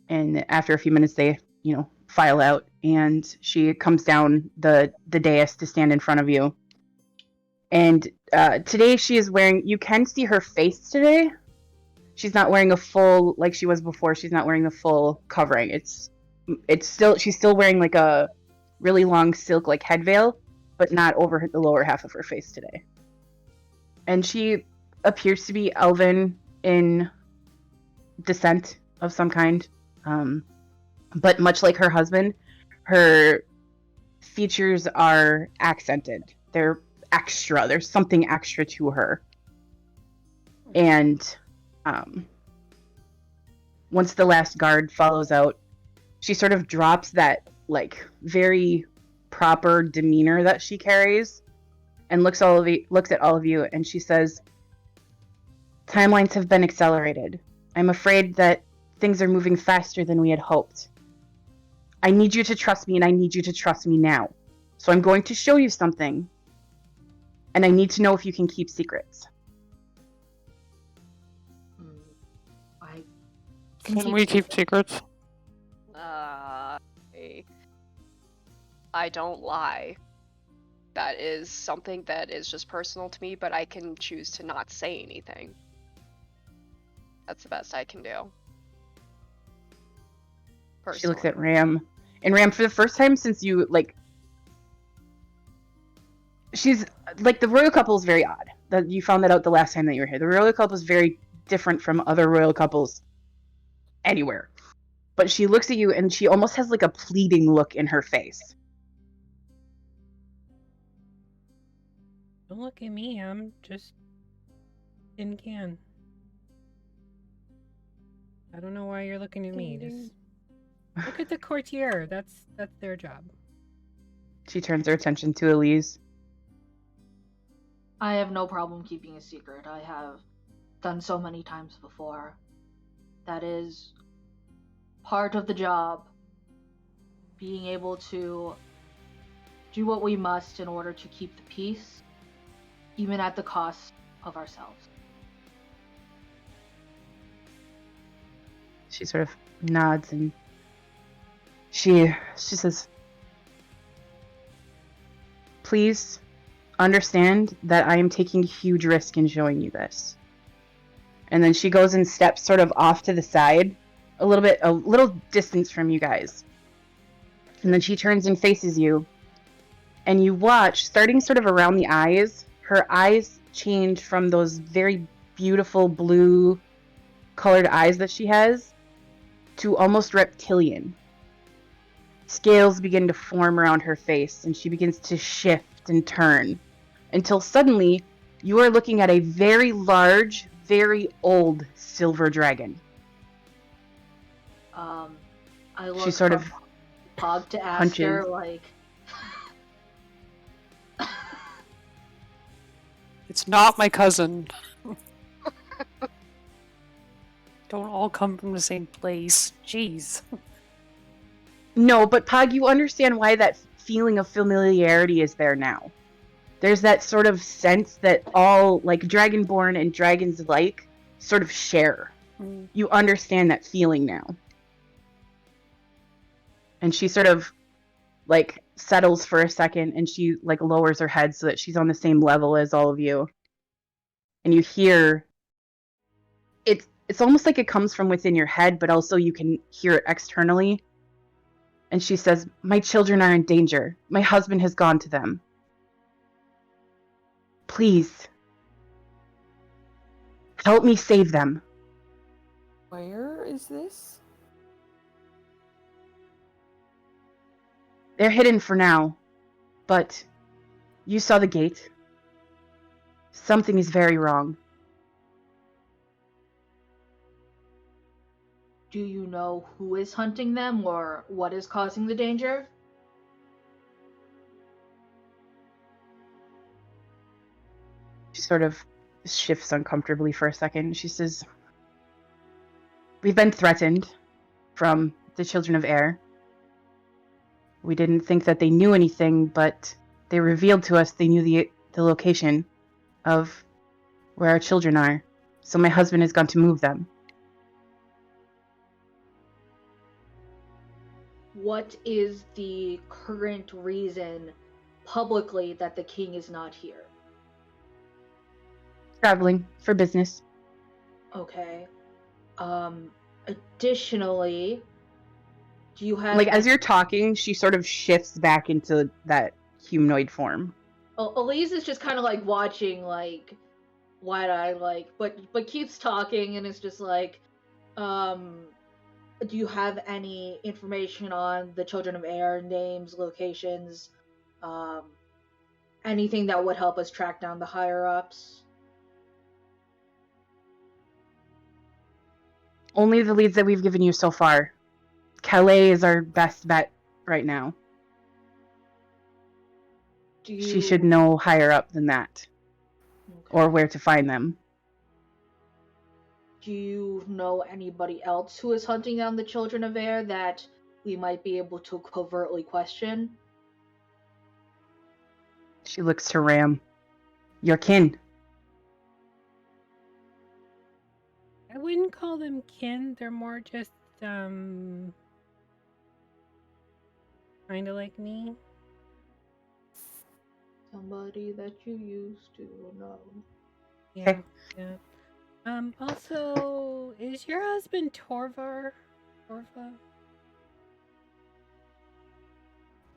Speaker 3: And after a few minutes, they, file out, and she comes down the dais to stand in front of you. And today she is wearing, you can see her face today. She's not wearing a full, like she was before, she's not wearing the full covering. She's still wearing like a really long silk like head veil, but not over the lower half of her face today. And she appears to be elven in descent of some kind. But much like her husband, her features are accented. They're extra. There's something extra to her. And Once the last guard follows out, she sort of drops that like very proper demeanor that she carries and looks at all of you, and she says, timelines have been accelerated. I'm afraid that things are moving faster than we had hoped. I need you to trust me, and I need you to trust me now. So I'm going to show you something, and I need to know if you can keep secrets.
Speaker 2: I
Speaker 6: Can we keep secrets?
Speaker 5: I don't lie. That is something that is just personal to me, but I can choose to not say anything. That's the best I can do. Personally.
Speaker 3: She looks at Ram. And Ram, for the first time since you, like... She's... Like, the royal couple is very odd. You found that out the last time that you were here. The royal couple is very different from other royal couples anywhere. But she looks at you, and she almost has, like, a pleading look in her face.
Speaker 1: Don't look at me, I'm just in can. I don't know why you're looking at me. Just look at the courtier. That's their job.
Speaker 3: She turns her attention to Elise.
Speaker 2: I have no problem keeping a secret. I have done so many times before. That is part of the job. Being able to do what we must in order to keep the peace, even at the cost of ourselves.
Speaker 3: She sort of nods and she says, please understand that I am taking a huge risk in showing you this. And then she goes and steps sort of off to the side, a little distance from you guys. And then she turns and faces you. And you watch, starting sort of around the eyes, her eyes change from those very beautiful blue colored eyes that she has to almost reptilian. Scales begin to form around her face, and she begins to shift and turn, until suddenly you are looking at a very large, very old silver dragon.
Speaker 2: I look
Speaker 3: She sort of
Speaker 2: from Pog to
Speaker 3: punches.
Speaker 2: Aster, like...
Speaker 6: It's not my cousin. Don't all come from the same place. Jeez.
Speaker 3: No, but Pog, you understand why that feeling of familiarity is there now. There's that sort of sense that all, like, Dragonborn and dragons alike sort of share.
Speaker 6: Mm.
Speaker 3: You understand that feeling now. And she sort of, like, settles for a second, and she, like, lowers her head so that she's on the same level as all of you. And you hear... It's almost like it comes from within your head, but also you can hear it externally. And she says, my children are in danger. My husband has gone to them. Please. Help me save them.
Speaker 4: Where is this?
Speaker 3: They're hidden for now. But you saw the gate. Something is very wrong.
Speaker 2: Do you know who is hunting them or what is causing the danger?
Speaker 3: She sort of shifts uncomfortably for a second. She says, we've been threatened from the Children of Air. We didn't think that they knew anything, but they revealed to us they knew the location of where our children are. So my husband has gone to move them.
Speaker 2: What is the current reason publicly that the king is not here?
Speaker 3: Traveling for business.
Speaker 2: Okay. Additionally, do you have...
Speaker 3: Like, as you're talking, she sort of shifts back into that humanoid form.
Speaker 2: Elise is just kind of, like, watching, like, wide-eyed, like, but keeps talking, and it's just like, do you have any information on the Children of Air, names, locations, anything that would help us track down the higher-ups?
Speaker 3: only the leads that we've given you so far. Calais is our best bet right now. She should know higher up than that.
Speaker 2: Okay.
Speaker 3: Or where to find them.
Speaker 2: Do you know anybody else who is hunting down the children of air that we might be able to covertly question?
Speaker 3: She looks to Ram. Your kin.
Speaker 1: I wouldn't call them kin. They're more just, kind of like me.
Speaker 2: Somebody that you used to know.
Speaker 1: Yeah. Also, is your husband Torva?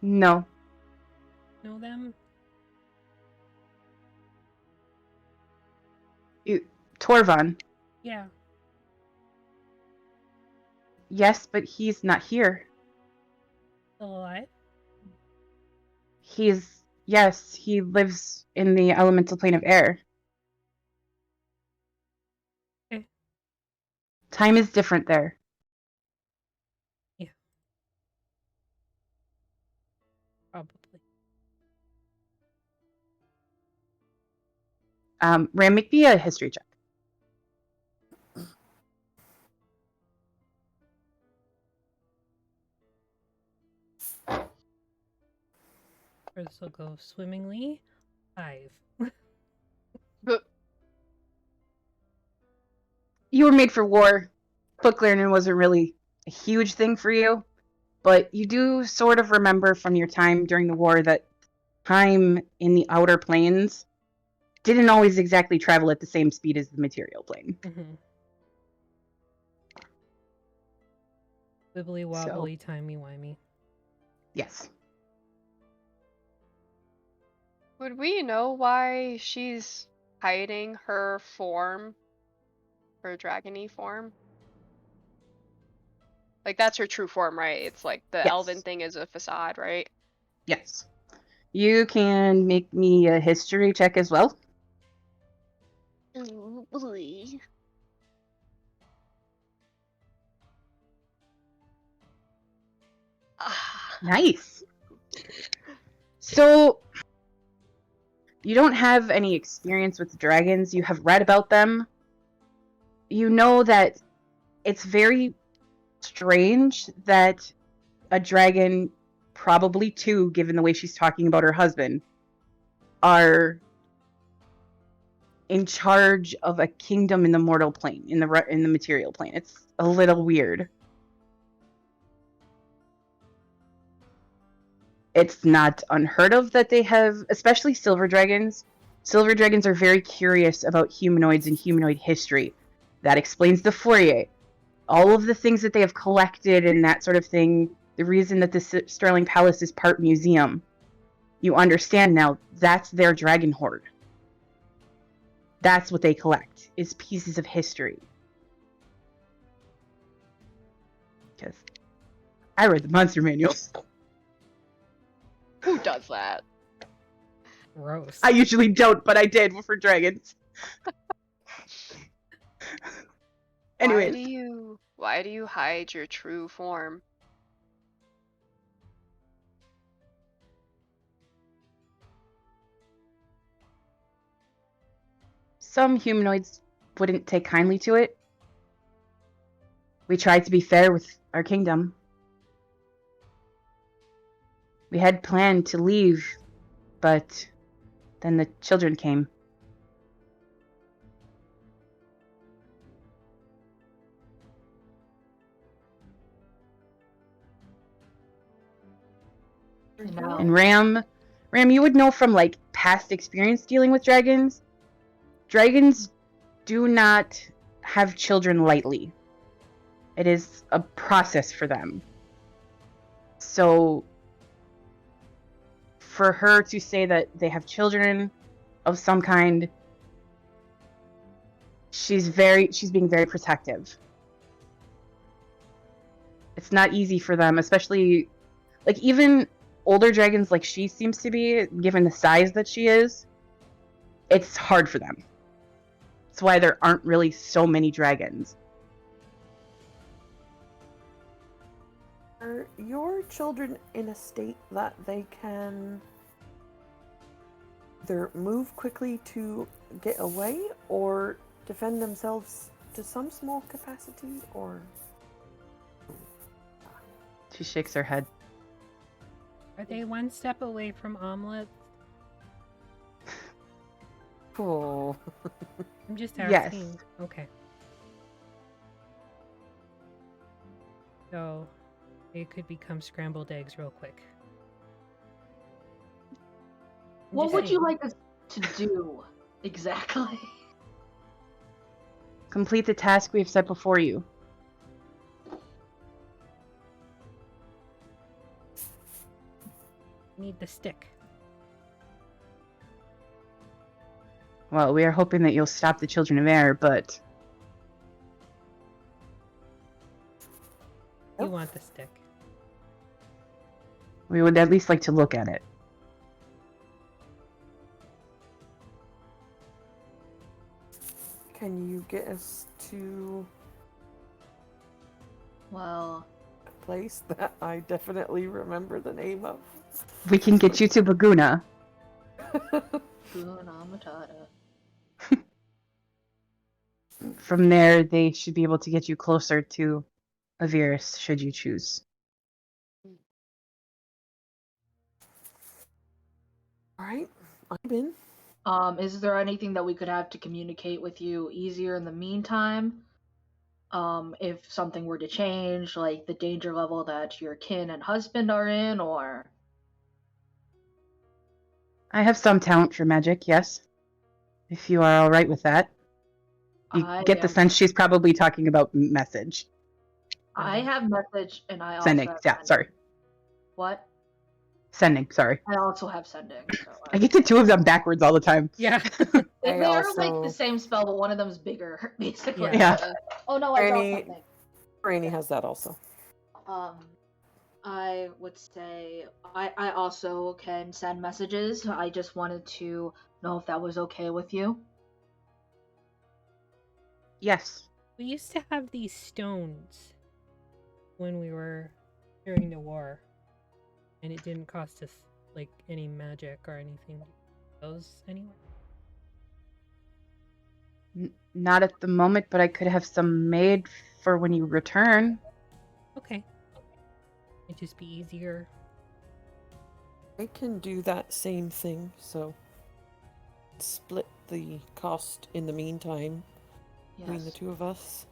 Speaker 3: No.
Speaker 1: Know them?
Speaker 3: Torvan.
Speaker 1: Yeah.
Speaker 3: Yes, but he's not here.
Speaker 1: Still alive?
Speaker 3: Yes, he lives in the elemental plane of air.
Speaker 1: Okay.
Speaker 3: Time is different there.
Speaker 1: Yeah. Probably.
Speaker 3: Ram, make me a history check.
Speaker 1: This will go swimmingly. 5.
Speaker 5: But
Speaker 3: You were made for war. Book learning wasn't really a huge thing for you, but you do sort of remember from your time during the war that time in the outer planes didn't always exactly travel at the same speed as the material plane.
Speaker 1: Mm-hmm. Wibbly wobbly, timey-wimey.
Speaker 3: Yes.
Speaker 5: would we know why she's hiding her form? Her dragony form? Like, that's her true form, right? It's like the
Speaker 3: Yes.
Speaker 5: elven thing is a facade, right?
Speaker 3: Yes. You can make me a history check as well.
Speaker 5: Oh, boy.
Speaker 3: Nice. So, you don't have any experience with dragons. You have read about them. You know that it's very strange that a dragon, probably two, given the way she's talking about her husband, are in charge of a kingdom in the mortal plane, in the material plane. It's a little weird. It's not unheard of that they have, especially silver dragons. Silver dragons are very curious about humanoids and humanoid history. That explains the Fourier. All of the things that they have collected and that sort of thing, the reason that the Sterling Palace is part museum. You understand now, that's their dragon hoard. That's what they collect, is pieces of history. Because I read the monster manuals.
Speaker 5: Who does that?
Speaker 1: Gross.
Speaker 3: I usually don't, but I did for dragons. Anyways.
Speaker 5: Why do you hide your true form?
Speaker 3: Some humanoids wouldn't take kindly to it. We tried to be fair with our kingdom. We had planned to leave, but then the children came.
Speaker 2: No.
Speaker 3: And Ram, you would know from like past experience dealing with dragons. Dragons do not have children lightly. It is a process for them. So for her to say that they have children of some kind, she's being very protective. It's not easy for them, especially like even older dragons like she seems to be, given the size that she is. It's hard for them. That's why there aren't really so many dragons.
Speaker 4: Are your children in a state that they can either move quickly to get away or defend themselves to some small capacity, or?
Speaker 3: She shakes her head.
Speaker 1: Are they one step away from omelets?
Speaker 4: Oh.
Speaker 1: I'm just
Speaker 3: Yes.
Speaker 1: asking. Okay. So, it could become scrambled eggs real quick. I'm
Speaker 2: What
Speaker 1: just
Speaker 2: would you
Speaker 1: saying.
Speaker 2: like us to do exactly?
Speaker 3: Complete the task we have set before you.
Speaker 1: Need the stick.
Speaker 3: Well, we are hoping that you'll stop the Children of Air, but
Speaker 1: You want the stick.
Speaker 3: we would at least like to look at it.
Speaker 4: Can you get us to
Speaker 2: Well,
Speaker 4: a place that I definitely remember the name of?
Speaker 3: We can get you to Baguna.
Speaker 2: Hakuna Matata.
Speaker 3: From there, they should be able to get you closer to Avirus, should you choose.
Speaker 4: Alright, I'm in.
Speaker 2: Is there anything that we could have to communicate with you easier in the meantime? If something were to change, like the danger level that your kin and husband are in, or...
Speaker 3: I have some talent for magic, yes. If you are alright with that. You
Speaker 2: I
Speaker 3: get the
Speaker 2: am-
Speaker 3: sense she's probably talking about message.
Speaker 2: I have message, and I also
Speaker 3: Sending,
Speaker 2: have
Speaker 3: yeah,
Speaker 2: sending.
Speaker 3: sorry.
Speaker 2: What?
Speaker 3: Sending, sorry.
Speaker 2: I also have sending. So
Speaker 3: I get the two of them backwards all the time.
Speaker 1: Yeah.
Speaker 2: They
Speaker 4: I
Speaker 2: are like the
Speaker 4: also-
Speaker 2: same spell, but one of them's bigger, basically.
Speaker 3: Yeah.
Speaker 2: Oh no, I
Speaker 4: Granny-
Speaker 2: draw something.
Speaker 4: Granny has that also.
Speaker 2: I would say I also can send messages. I just wanted to know if that was okay with you.
Speaker 3: Yes.
Speaker 1: We used to have these stones when we were during the war, and it didn't cost us like any magic or anything. Those anywhere?
Speaker 3: Not at the moment, but I could have some made for when you return.
Speaker 1: Okay. It'd just be easier.
Speaker 4: I can do that same thing, so split the cost in the meantime between the
Speaker 2: Yes.
Speaker 4: two of us.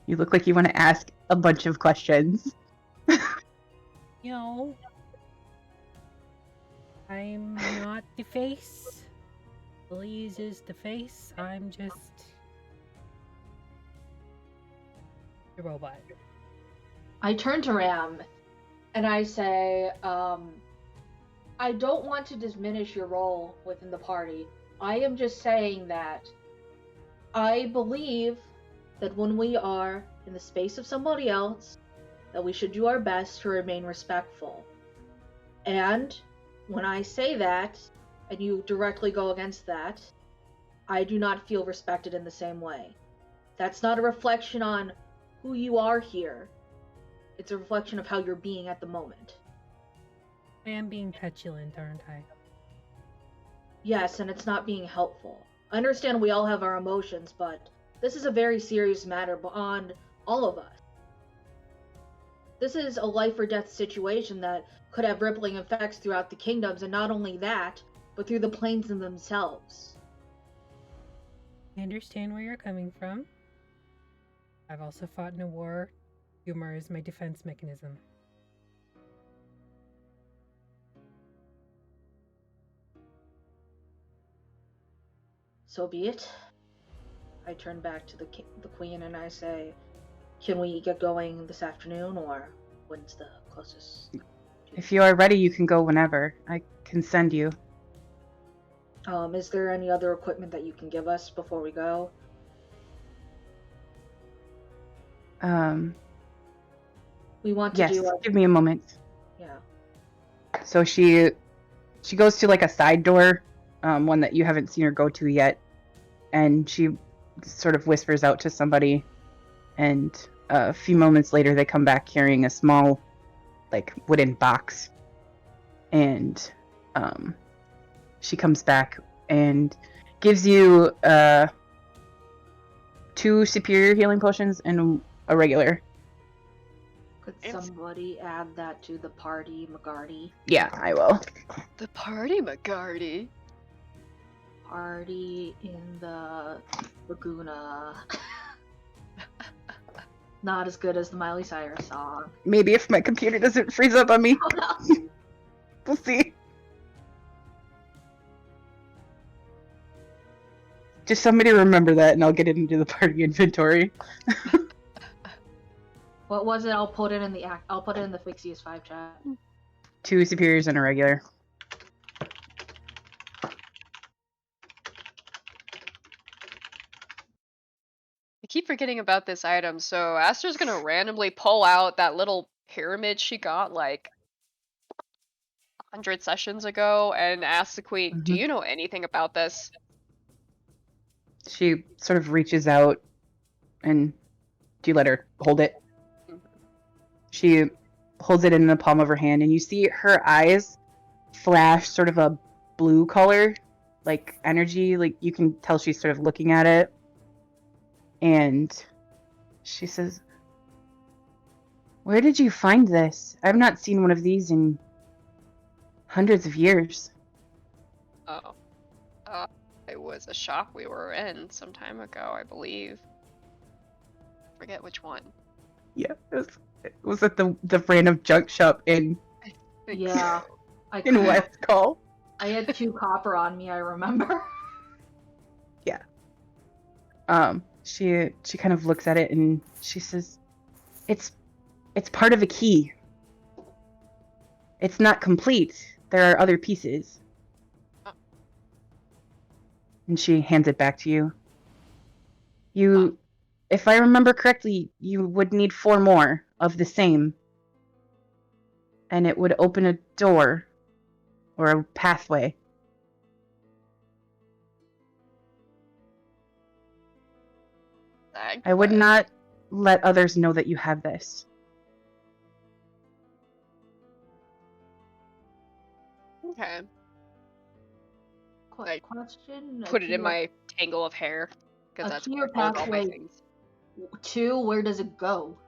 Speaker 3: You look like you want to ask a bunch of questions.
Speaker 1: You know, I'm not the face. Elise is the face. I'm just the robot.
Speaker 2: I turn to Ram and I say, I don't want to diminish your role within the party. I am just saying that I believe that when we are in the space of somebody else, that we should do our best to remain respectful. And when I say that, and you directly go against that, I do not feel respected in the same way. That's not a reflection on who you are here. It's a reflection of how you're being at the moment.
Speaker 1: I am being petulant, aren't I?
Speaker 2: Yes, and it's not being helpful. I understand we all have our emotions, but this is a very serious matter beyond all of us. This is a life or death situation that could have rippling effects throughout the kingdoms, and not only that, but through the planes in themselves.
Speaker 1: I understand where you're coming from. I've also fought in a war. Humor is my defense mechanism.
Speaker 2: So be it. I turn back to the queen and I say, can we get going this afternoon, or when's the closest?
Speaker 3: If you are ready, you can go whenever. I can send you.
Speaker 2: Is there any other equipment that you can give us before we go? We want to
Speaker 3: Yes,
Speaker 2: do
Speaker 3: give me a moment.
Speaker 2: yeah.
Speaker 3: So she goes to like a side door one that you haven't seen her go to yet, and she sort of whispers out to somebody, and a few moments later they come back carrying a small, like, wooden box, and she comes back and gives you 2 superior healing potions and a regular.
Speaker 2: Could somebody add that to the party, McGarty?
Speaker 3: Yeah, I will.
Speaker 5: The party, McGarty.
Speaker 2: Party in the Baguna. Not as good as the Miley Cyrus song.
Speaker 3: Maybe if my computer doesn't freeze up on me.
Speaker 2: Oh, no.
Speaker 3: We'll see. Just somebody remember that, and I'll get it into the party inventory.
Speaker 2: What was it? I'll put it in the Phixius 5 chat.
Speaker 3: 2 superiors and a regular.
Speaker 5: I keep forgetting about this item. So Aster's gonna randomly pull out that little pyramid she got like 100 sessions ago and ask the queen, "Do you know anything about this?"
Speaker 3: She sort of reaches out, and do you let her hold it? She holds it in the palm of her hand, and you see her eyes flash sort of a blue color, like energy, like you can tell she's sort of looking at it. And she says, "Where did you find this? I've not seen one of these in hundreds of years."
Speaker 5: Oh. It was a shop we were in some time ago, I believe. Forget which one.
Speaker 3: Yeah, it was at the random junk shop in
Speaker 2: Yeah.
Speaker 3: in West Call.
Speaker 2: I had 2 copper on me, I remember.
Speaker 3: Yeah. She kind of looks at it and she says, It's part of a key. It's not complete. There are other pieces." And she hands it back to you. If I remember correctly, you would need 4 more of the same. And it would open a door or a pathway. I would not let others know that you have this.
Speaker 5: Okay.
Speaker 2: Question.
Speaker 5: Put it in my tangle of hair because that's where I hold all my things.
Speaker 2: 2, where does it go?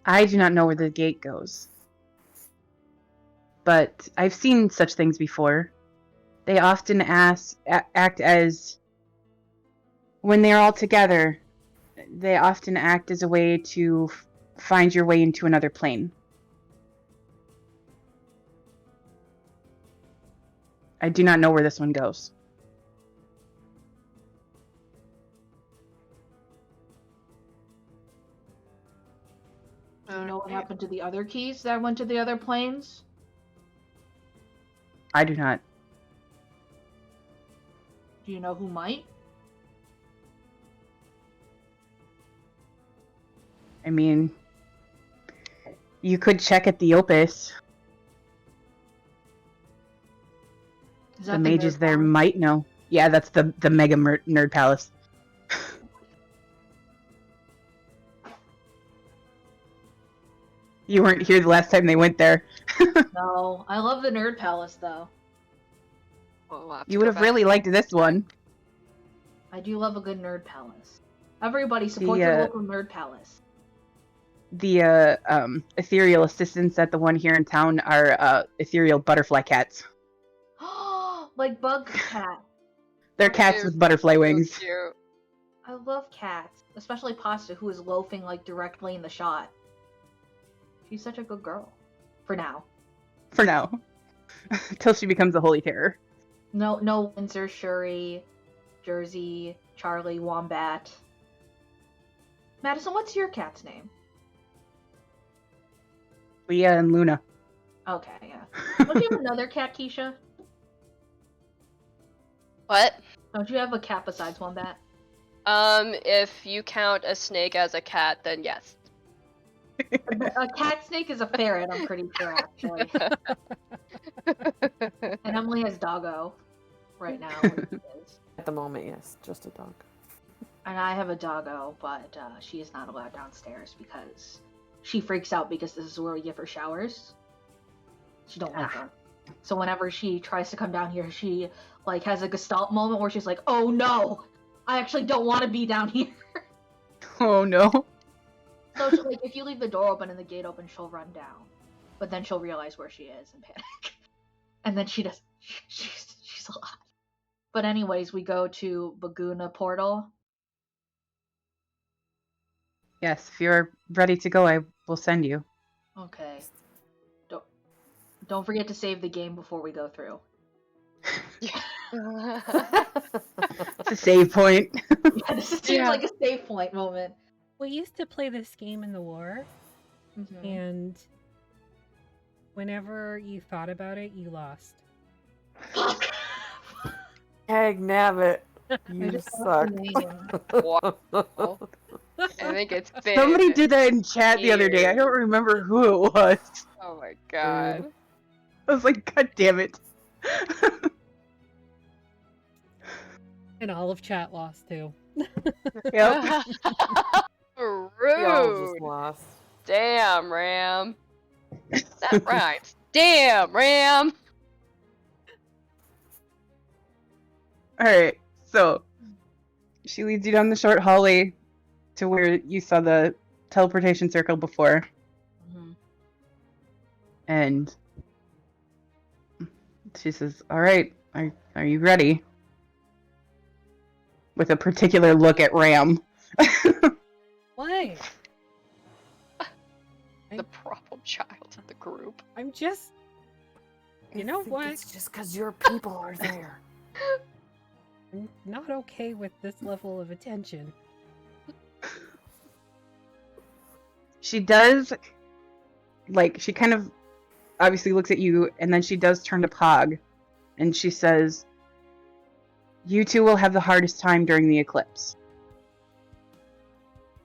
Speaker 3: I do not know where the gate goes. But I've seen such things before. They often act as, when they're all together, they often act as a way to find your way into another plane. I do not know where this one goes.
Speaker 2: Do you know what happened to the other keys that went to the other planes?
Speaker 3: I do not.
Speaker 2: Do you know who might?
Speaker 3: I mean, you could check at the Opus. The mages there might know. Yeah, that's the mega nerd palace. You weren't here the last time they went there.
Speaker 2: No, I love the nerd palace though.
Speaker 5: Well, we'll
Speaker 3: You would have really liked this one.
Speaker 2: I do love a good nerd palace. Everybody support your local nerd palace.
Speaker 3: The ethereal assistants at the one here in town are ethereal butterfly cats.
Speaker 2: Like bug cat.
Speaker 3: They're cats with butterfly wings.
Speaker 5: So cute.
Speaker 2: I love cats, especially Pasta, who is loafing like directly in the shot. She's such a good girl. For now.
Speaker 3: For now. Till she becomes a holy terror.
Speaker 2: No Windsor, Shuri, Jersey, Charlie, Wombat. Madison, what's your cat's name?
Speaker 3: Leah and Luna.
Speaker 2: Okay, yeah. Don't you have another cat, Keisha?
Speaker 5: What?
Speaker 2: Don't you have a cat besides Wombat?
Speaker 5: If you count a snake as a cat, then yes.
Speaker 2: A cat snake is a ferret, I'm pretty sure, actually. And Emily has doggo right now. Where she is.
Speaker 4: At the moment, yes, just a dog.
Speaker 2: And I have a doggo, but she is not allowed downstairs because she freaks out because this is where we give her showers. She don't like them. So whenever she tries to come down here, she like has a gestalt moment where she's like, "Oh no, I actually don't want to be down here."
Speaker 3: Oh no.
Speaker 2: So she, like, if you leave the door open and the gate open, she'll run down, but then she'll realize where she is and panic, and then she does. She's alive. But anyways, we go to Baguna portal.
Speaker 3: Yes, if you're ready to go, I will send you.
Speaker 2: Okay. Don't forget to save the game before we go through.
Speaker 3: It's a save point.
Speaker 2: Yeah, this seems like a save point moment.
Speaker 1: We used to play this game in the war, and whenever you thought about it, you lost.
Speaker 4: Hag nabbit. You suck.
Speaker 5: Wow. I think it's been
Speaker 3: Somebody did that in chat the other day. I don't remember who it was.
Speaker 5: Oh my god.
Speaker 3: I was like, God damn it.
Speaker 1: And all of chat lost too.
Speaker 3: Yep.
Speaker 4: We all
Speaker 5: Rude.
Speaker 4: just lost.
Speaker 5: Damn, Ram. That rhymes. Damn, Ram.
Speaker 3: Alright, so she leads you down the short hallway to where you saw the teleportation circle before. And she says, "Alright, are you ready?" With a particular look at Ram.
Speaker 1: Why?
Speaker 5: The problem child of the group.
Speaker 1: I'm just... You know what?
Speaker 4: It's just because your people are there.
Speaker 1: I'm not okay with this level of attention.
Speaker 3: She does, like, she kind of obviously looks at you, and then she does turn to Pog, and she says, "You two will have the hardest time during the eclipse.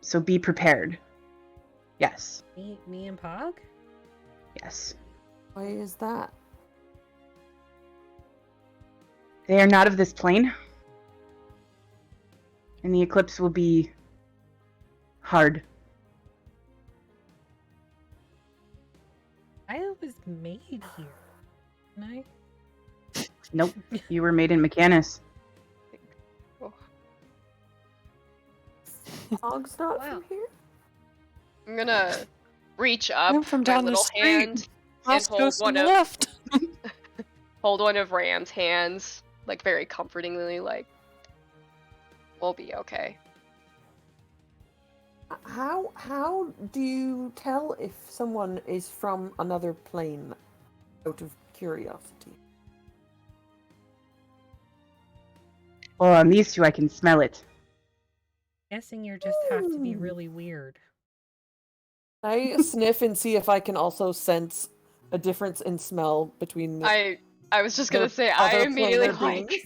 Speaker 3: So be prepared." Yes.
Speaker 1: Me and Pog?
Speaker 3: Yes.
Speaker 4: Why is that?
Speaker 3: They are not of this plane. And the eclipse will be hard.
Speaker 1: I was made here. Can I?
Speaker 3: Nope. You were made in Mechanus.
Speaker 4: Dog's not
Speaker 1: Wow.
Speaker 4: from here?
Speaker 5: I'm gonna reach up
Speaker 6: I'm from
Speaker 5: my
Speaker 6: down the
Speaker 5: little
Speaker 6: street.
Speaker 5: hand and
Speaker 6: Costco's on the left.
Speaker 5: hold one of Ram's hands, like very comfortingly, like, we'll be okay.
Speaker 4: How do you tell if someone is from another plane? Out of curiosity.
Speaker 3: Well, on these two, I can smell it.
Speaker 1: Guessing you just have to be really weird.
Speaker 4: I sniff and see if I can also sense a difference in smell between the
Speaker 5: I was just gonna
Speaker 4: the
Speaker 5: say, I
Speaker 4: other
Speaker 5: immediately
Speaker 4: planar
Speaker 5: like
Speaker 4: beings.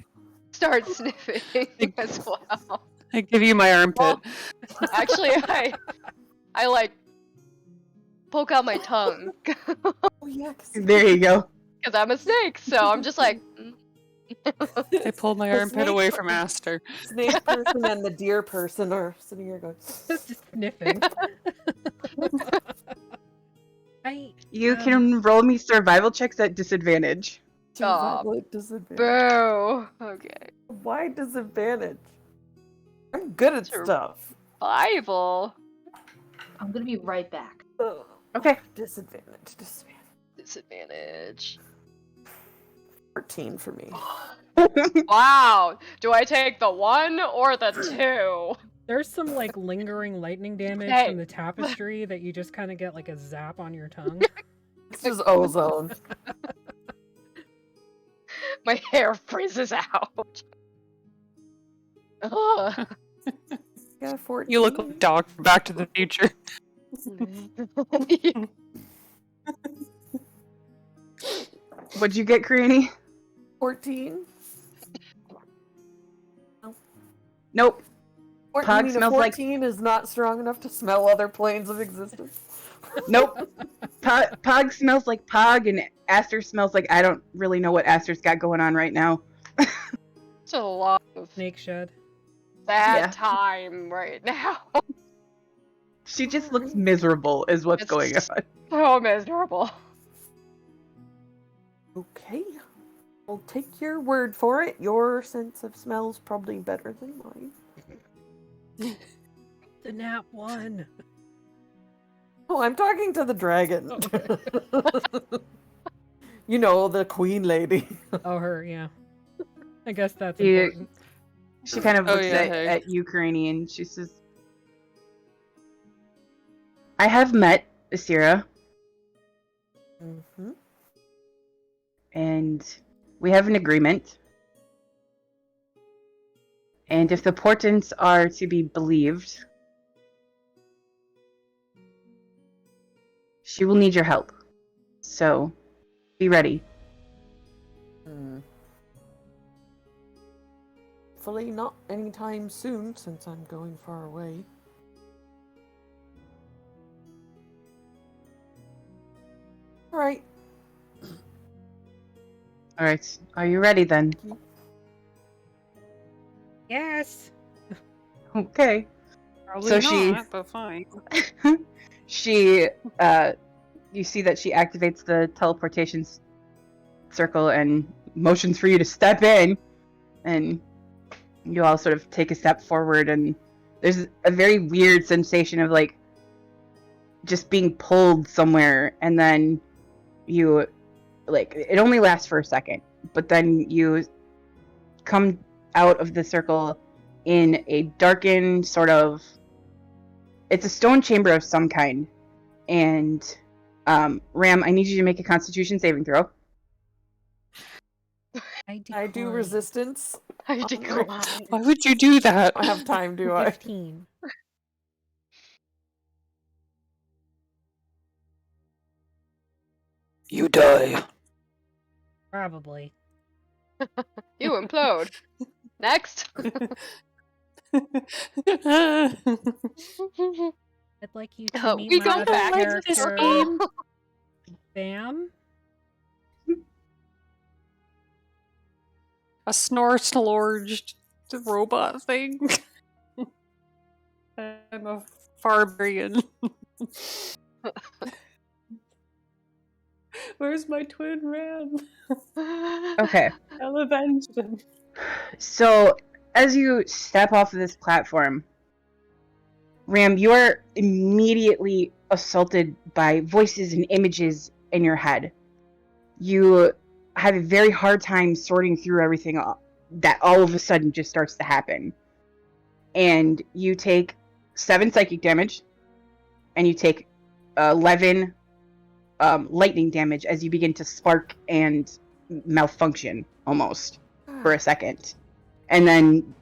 Speaker 5: start sniffing as well.
Speaker 6: I give you my armpit.
Speaker 5: Actually, I like poke out my tongue
Speaker 4: Oh yeah, 'cause
Speaker 3: There you go.
Speaker 5: because I'm a snake, so I'm just like,
Speaker 6: I pulled my
Speaker 4: The
Speaker 6: armpit away
Speaker 4: snake-
Speaker 6: from Aster.
Speaker 4: snake person and the deer person are sitting here going.
Speaker 1: Just sniffing.
Speaker 3: You can roll me survival checks at disadvantage.
Speaker 4: Survival at disadvantage.
Speaker 5: boo. Okay,
Speaker 4: Why disadvantage? I'm good at
Speaker 5: Sure.
Speaker 4: stuff.
Speaker 5: Bible
Speaker 2: I'm gonna be right back.
Speaker 4: Ugh.
Speaker 3: Okay.
Speaker 4: Disadvantage.
Speaker 5: disadvantage.
Speaker 4: 14 for me.
Speaker 5: Wow, do I take the 1 or the 2?
Speaker 1: There's some like lingering lightning damage
Speaker 5: Hey.
Speaker 1: from the tapestry that you just kind of get like a zap on your tongue.
Speaker 4: This is ozone.
Speaker 5: My hair freezes out. Ugh.
Speaker 4: Yeah, 14.
Speaker 6: You look like Doc from Back to the Future.
Speaker 3: What'd you get, Cranny?
Speaker 4: 14.
Speaker 3: Nope.
Speaker 4: Or,
Speaker 3: Pog
Speaker 4: you mean
Speaker 3: smells
Speaker 4: a
Speaker 3: like-
Speaker 4: 14 is not strong enough to smell other planes of existence.
Speaker 3: Nope. Pog smells like Pog, and Aster smells like I don't really know what Aster's got going on right now.
Speaker 5: It's a lot of
Speaker 1: Snake shed.
Speaker 5: bad
Speaker 3: Yeah.
Speaker 5: time right now.
Speaker 3: She just looks miserable, is what's
Speaker 5: It's
Speaker 3: going on.
Speaker 5: so miserable.
Speaker 4: Okay. I'll take your word for it. Your sense of smell's probably better than mine.
Speaker 1: The nat 1.
Speaker 4: Oh, I'm talking to the dragon. You know, the queen lady.
Speaker 1: Oh, her, yeah. I guess that's
Speaker 3: Yeah.
Speaker 1: important.
Speaker 3: She kind of
Speaker 6: Oh,
Speaker 3: looks
Speaker 6: yeah, hey.
Speaker 3: at Ukraine and she says, I have met Asira,
Speaker 4: Mm-hmm.
Speaker 3: and we have an agreement. And if the portents are to be believed, she will need your help. So, be ready.
Speaker 4: Hopefully not anytime soon, since I'm going far away. Alright.
Speaker 3: Alright, are you ready then?
Speaker 1: Yes!
Speaker 3: Okay.
Speaker 6: Probably
Speaker 3: So
Speaker 6: not,
Speaker 3: she-
Speaker 6: but fine.
Speaker 3: She, you see that she activates the teleportation circle and motions for you to step in, and you all sort of take a step forward, and there's a very weird sensation of like just being pulled somewhere, and then you like it only lasts for a second, but then you come out of the circle in a darkened sort of, it's a stone chamber of some kind, and Ram, I need you to make a Constitution saving throw.
Speaker 4: I do resistance.
Speaker 5: I decline.
Speaker 6: Why would you do that?
Speaker 4: I have time, do I?
Speaker 1: 15.
Speaker 6: You die.
Speaker 1: Probably.
Speaker 5: You implode. Next.
Speaker 1: I'd like you to meet
Speaker 5: We
Speaker 1: my
Speaker 5: go
Speaker 1: other
Speaker 5: back
Speaker 6: to this
Speaker 1: character,
Speaker 6: game.
Speaker 1: Bam.
Speaker 6: A snore-slorged robot thing. I'm a barbarian. Where's my twin Ram?
Speaker 3: Okay.
Speaker 6: I'll avenge them.
Speaker 3: So, as you step off of this platform, Ram, you are immediately assaulted by voices and images in your head. You have a very hard time sorting through everything that all of a sudden just starts to happen. And you take 7 psychic damage, and you take 11 lightning damage as you begin to spark and malfunction almost for a second. And then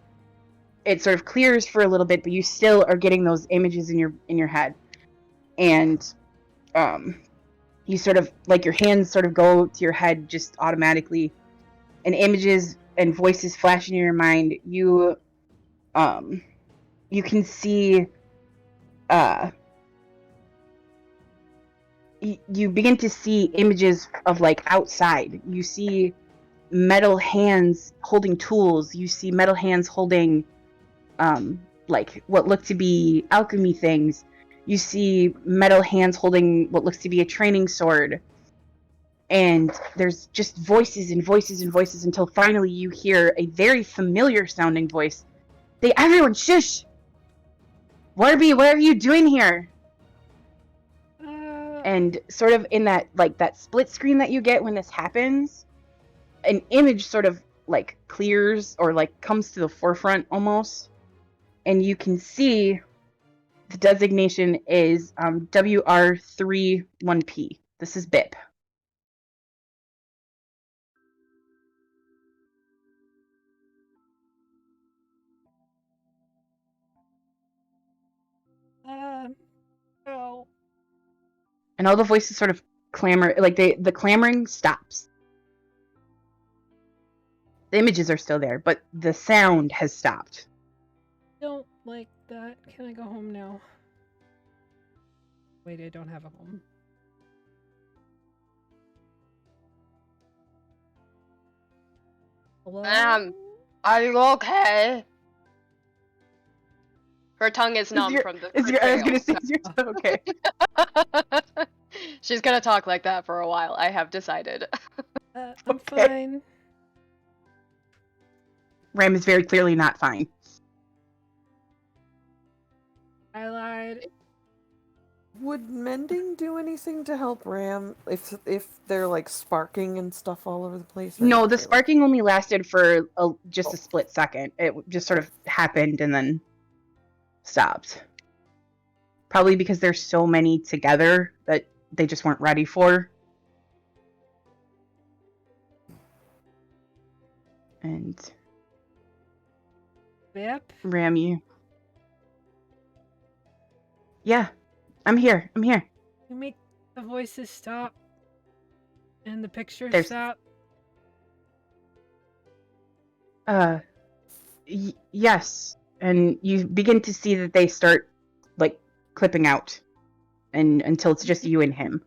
Speaker 3: it sort of clears for a little bit, but you still are getting those images in your head. And you sort of, like, your hands sort of go to your head just automatically, and images and voices flash in your mind. You can see you begin to see images of, like, outside. You see metal hands holding tools. You see metal hands holding like what look to be alchemy things. You see metal hands holding what looks to be a training sword. And there's just voices and voices and voices until finally you hear a very familiar sounding voice say, "Everyone, shush! Warby, what are you doing here?" And sort of in that, like, that split screen that you get when this happens, an image sort of, like, clears or, like, comes to the forefront almost. And you can see the designation is WR31P. This is BIP.
Speaker 1: Oh.
Speaker 3: And all the voices sort of clamor, like, the clamoring stops. The images are still there, but the sound has stopped.
Speaker 1: Don't like that. Can I go home now? Wait, I don't have a home. Hello?
Speaker 5: Are you okay? Her tongue is numb from the
Speaker 3: I was gonna say,
Speaker 5: betrayal.
Speaker 3: is your okay?
Speaker 5: She's gonna talk like that for a while, I have decided.
Speaker 1: I'm
Speaker 3: Okay.
Speaker 1: fine.
Speaker 3: Ram is very clearly not fine.
Speaker 1: I lied.
Speaker 4: Would mending do anything to help Ram if they're like sparking and stuff all over the place? Or
Speaker 3: No,
Speaker 4: not
Speaker 3: the
Speaker 4: really?
Speaker 3: sparking only lasted for just a split second. It just sort of happened and then stopped. Probably because there's so many together that they just weren't ready for. And
Speaker 1: Bip?
Speaker 3: Ram, you. Yeah, I'm here. You
Speaker 1: make the voices stop. And the pictures
Speaker 3: There's-
Speaker 1: stop.
Speaker 3: Yes. And you begin to see that they start, like, clipping out. And until it's just you and him.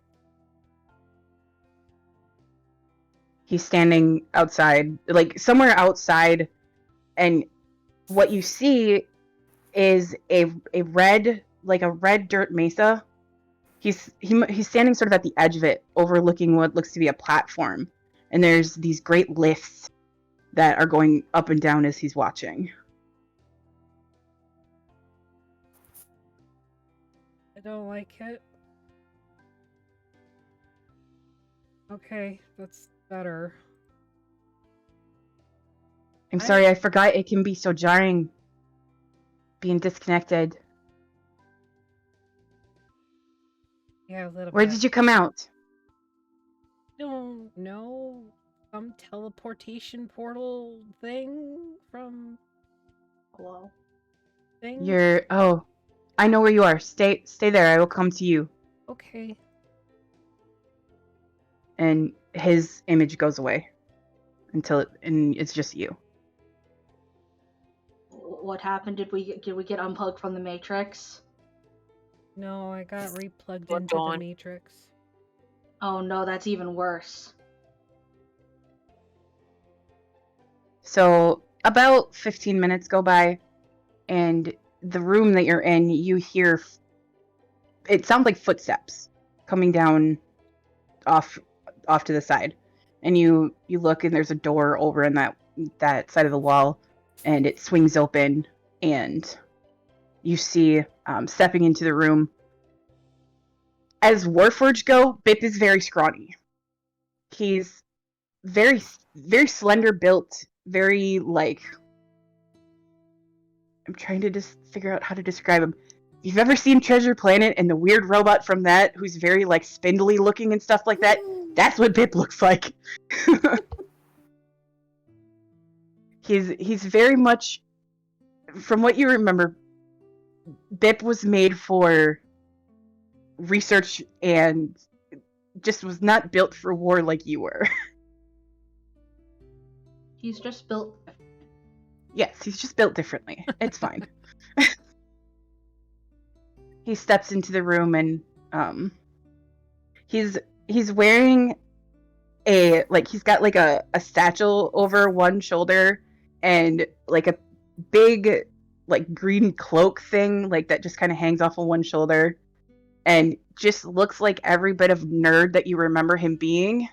Speaker 3: He's standing outside, like, somewhere outside, and what you see is a red dirt mesa. He's standing sort of at the edge of it, overlooking what looks to be a platform. And there's these great lifts that are going up and down as he's watching.
Speaker 1: I don't like it. Okay, that's better.
Speaker 3: I'm sorry, I forgot it can be so jarring being disconnected.
Speaker 1: Yeah, a little
Speaker 3: Where
Speaker 1: bit.
Speaker 3: did you come out?
Speaker 1: Don't know. Some teleportation portal thing from
Speaker 2: Hello.
Speaker 1: thing?
Speaker 3: Oh, I know where you are. Stay there. I will come to you.
Speaker 1: Okay.
Speaker 3: And his image goes away and it's just you.
Speaker 2: What happened? Did we get unplugged from the Matrix?
Speaker 1: No, I got replugged
Speaker 6: We're
Speaker 1: into
Speaker 6: gone.
Speaker 1: the Matrix.
Speaker 2: Oh no, that's even worse.
Speaker 3: So about 15 minutes go by, and the room that you're in, you hear. It sounds like footsteps coming down off to the side, and you look, and there's a door over in that side of the wall, and it swings open, and you see stepping into the room. As Warforged go, Bip is very scrawny. He's very, very slender built, very, like... I'm trying to just figure out how to describe him. If you've ever seen Treasure Planet and the weird robot from that, who's very, like, spindly looking and stuff like that, that's what Bip looks like. He's very much... From what you remember, Bip was made for research and just was not built for war like you were.
Speaker 2: He's just built.
Speaker 3: Yes, he's just built differently. It's fine. He steps into the room and he's wearing he's got like a satchel over one shoulder and like a big like green cloak thing like that just kind of hangs off of one shoulder and just looks like every bit of nerd that you remember him being.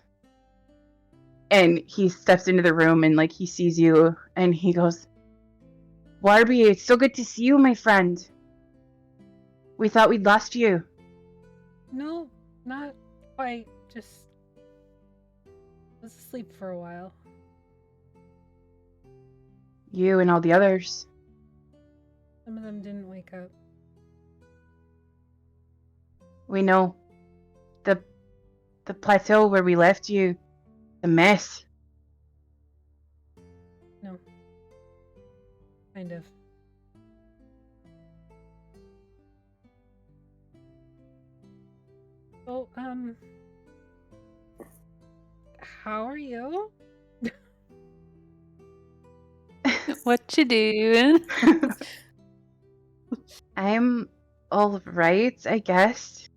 Speaker 3: And he steps into the room and like he sees you and he goes, "Warby, it's so good to see you, my friend. We thought we'd lost you."
Speaker 1: No, not quite. Just was asleep for a while.
Speaker 3: You and all the others.
Speaker 1: Some of them didn't wake up.
Speaker 3: We know. The plateau where we left you, the mess.
Speaker 1: No. Kind of. Oh, how are you?
Speaker 6: What you doing?
Speaker 3: I'm all right, I guess.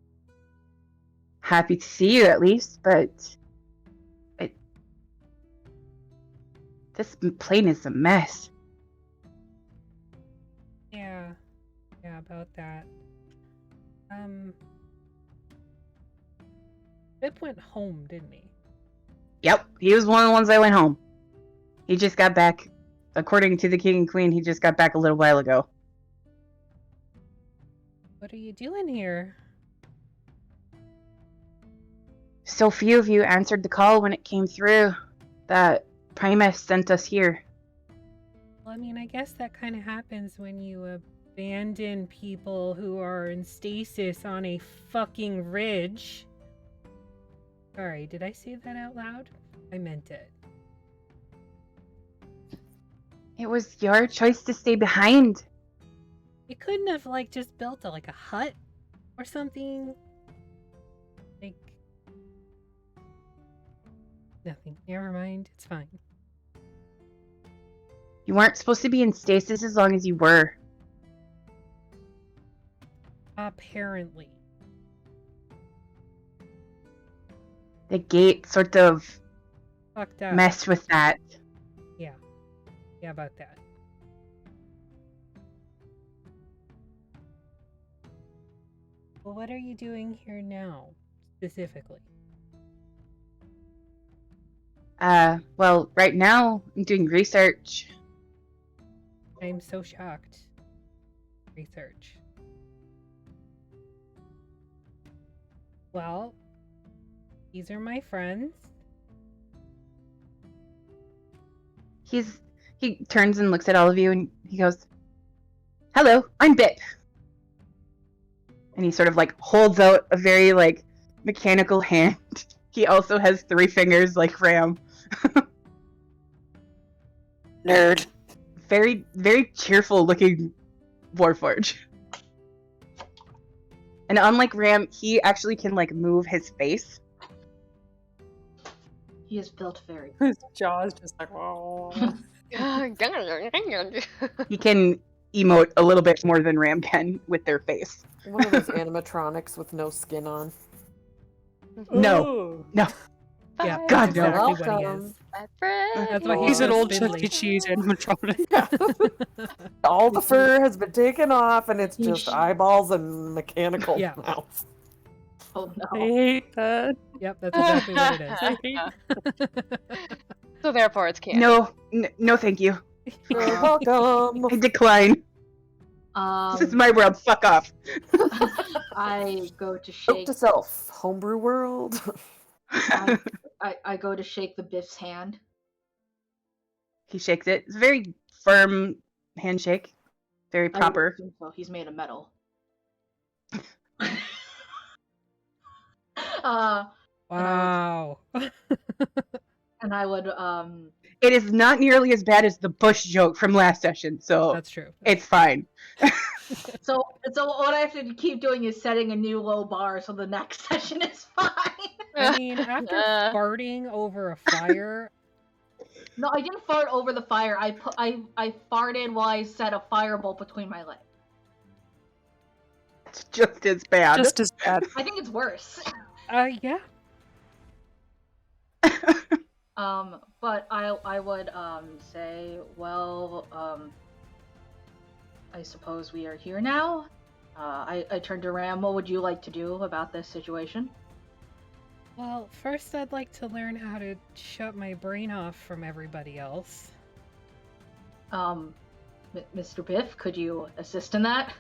Speaker 3: happy to see you at least, but this plane is a mess.
Speaker 1: Yeah, about that. Bip went home, didn't he?
Speaker 3: Yep, he was one of the ones that went home. He just got back. According to the king and queen, he just got back a little while ago.
Speaker 1: What are you doing here?
Speaker 3: So few of you answered the call when it came through that Primus sent us here.
Speaker 1: Well, I mean, I guess that kind of happens when you abandon people who are in stasis on a fucking ridge. Sorry, did I say that out loud? I meant it.
Speaker 3: It was your choice to stay behind.
Speaker 1: You couldn't have, like, just built a hut or something? Like... Nothing. Never mind. It's fine.
Speaker 3: You weren't supposed to be in stasis as long as you were.
Speaker 1: Apparently.
Speaker 3: The gate sort of
Speaker 1: Fucked up.
Speaker 3: messed with that.
Speaker 1: Yeah, about that. Well, what are you doing here now, specifically?
Speaker 3: Well, right now, I'm doing research.
Speaker 1: I'm so shocked. Research. Well, these are my friends.
Speaker 3: He turns and looks at all of you and he goes, "Hello, I'm Bip." And he sort of holds out a very mechanical hand. He also has 3 fingers like Ram.
Speaker 4: Nerd.
Speaker 3: Very, very cheerful looking Warforged. And unlike Ram, he actually can move his face.
Speaker 2: He is built very.
Speaker 6: His jaw's just like, oh.
Speaker 3: He can emote a little bit more than Ram can with their face.
Speaker 4: One of those animatronics with no skin on.
Speaker 3: No.
Speaker 6: Ooh.
Speaker 3: No.
Speaker 1: Yeah,
Speaker 5: Bye.
Speaker 1: that's
Speaker 3: God, no.
Speaker 1: exactly what he
Speaker 4: Welcome.
Speaker 1: is.
Speaker 5: My friend.
Speaker 1: That's why
Speaker 6: He's an
Speaker 1: so
Speaker 6: old
Speaker 1: spindly.
Speaker 6: Chuck E. Cheese animatronic.
Speaker 4: All the fur has been taken off, and it's just
Speaker 2: Yeesh.
Speaker 4: eyeballs and mechanical
Speaker 1: Yeah.
Speaker 4: mouth.
Speaker 2: Oh
Speaker 6: I
Speaker 2: no.
Speaker 6: hate that.
Speaker 1: Yep, that's exactly what it
Speaker 6: I hate
Speaker 5: So therefore, it's canon.
Speaker 3: No, thank you.
Speaker 4: You're welcome.
Speaker 3: I decline. This is my world. Fuck off.
Speaker 2: I go to
Speaker 4: Note
Speaker 2: shake.
Speaker 4: to self. Homebrew world.
Speaker 2: I go to shake the Biff's hand.
Speaker 3: He shakes it. It's a very firm handshake. Very
Speaker 2: I would
Speaker 3: proper.
Speaker 2: assume so. He's made of metal.
Speaker 1: Wow.
Speaker 2: And I would
Speaker 3: It is not nearly as bad as the Bush joke from last session, so
Speaker 1: That's true.
Speaker 3: it's fine.
Speaker 2: so what I have to keep doing is setting a new low bar so the next session is fine.
Speaker 1: I mean, after farting over a fire,
Speaker 2: No, I didn't fart over the fire. I farted while I set a firebolt between my legs.
Speaker 3: It's just as bad.
Speaker 6: just as bad.
Speaker 2: I think it's worse.
Speaker 1: yeah.
Speaker 2: But I would say, well, I suppose we are here now. I turn to Ram. What would you like to do about this situation?
Speaker 1: Well, first I'd like to learn how to shut my brain off from everybody else.
Speaker 2: Mr. Biff, could you assist in that?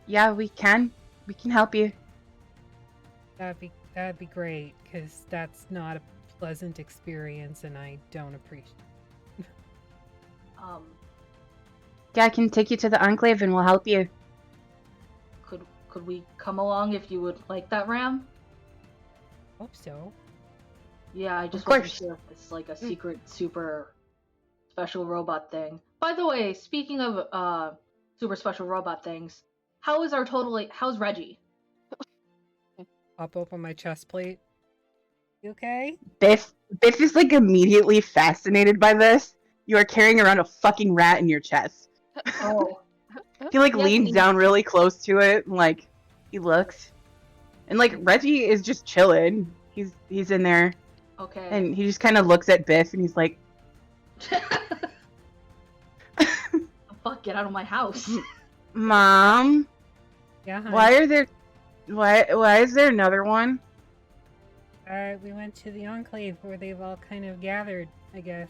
Speaker 3: Yeah, we can. We can help you.
Speaker 1: That'd be great, because that's not a pleasant experience, and I don't appreciate it.
Speaker 3: Yeah, I can take you to the Enclave and we'll help you.
Speaker 2: Could we come along if you would like that, Ram?
Speaker 1: Hope so.
Speaker 2: Yeah, I just
Speaker 3: Of
Speaker 2: wasn't
Speaker 3: course.
Speaker 2: sure if it's like a secret, super special robot thing. By the way, speaking of super special robot things, how's Reggie?
Speaker 1: Pop open my chest plate. You okay?
Speaker 3: Biff is immediately fascinated by this. You are carrying around a fucking rat in your chest.
Speaker 2: Oh,
Speaker 3: He
Speaker 2: Yeah,
Speaker 3: leans
Speaker 2: he-
Speaker 3: down really close to it and he looks. And like Reggie is just chilling. He's in there,
Speaker 2: Okay.
Speaker 3: and he just kind of looks at Biff, and he's like,
Speaker 2: Fuck, get out of my house.
Speaker 3: "Mom,
Speaker 1: Yeah, honey.
Speaker 3: why is there another one?"
Speaker 1: We went to the Enclave where they've all kind of gathered, I guess.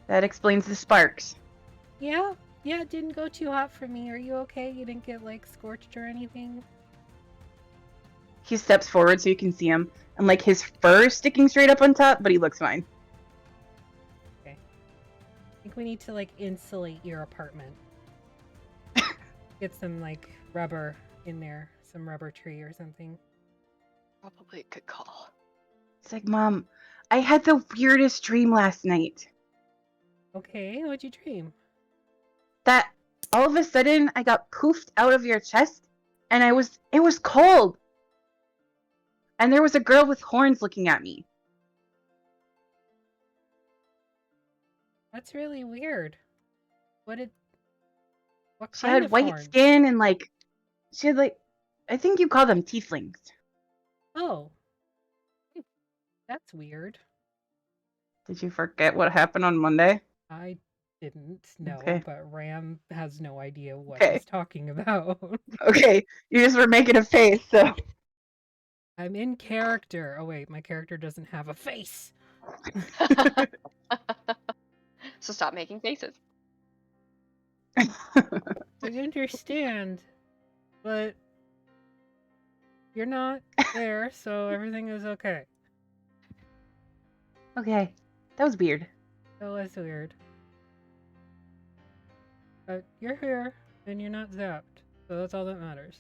Speaker 3: That explains the sparks.
Speaker 1: Yeah, it didn't go too hot for me. Are you okay? You didn't get, like, scorched or anything?
Speaker 3: He steps forward so you can see him, and like his fur sticking straight up on top, but he looks fine.
Speaker 1: I think we need to, like, insulate your apartment. Get some, like, rubber in there. Some rubber tree or something.
Speaker 5: Probably a good call.
Speaker 3: It's like, Mom, I had the weirdest dream last night.
Speaker 1: Okay, what'd you dream?
Speaker 3: That all of a sudden I got poofed out of your chest, and it was cold. And there was a girl with horns looking at me.
Speaker 1: That's really weird. What
Speaker 3: She
Speaker 1: kind
Speaker 3: had
Speaker 1: of
Speaker 3: white
Speaker 1: horn?
Speaker 3: skin and like, she had like, I think you call them tieflings.
Speaker 1: Oh. That's weird.
Speaker 3: Did you forget what happened on Monday?
Speaker 1: I didn't know,
Speaker 3: Okay.
Speaker 1: but Ram has no idea what
Speaker 3: Okay.
Speaker 1: he's talking about.
Speaker 3: Okay, you just were making a face, so.
Speaker 1: I'm in character. Oh wait, my character doesn't have a face.
Speaker 5: So stop making faces.
Speaker 1: I understand, but you're not there, so everything is okay.
Speaker 3: Okay, that was weird.
Speaker 1: That was weird. But you're here, and you're not zapped, so that's all that matters.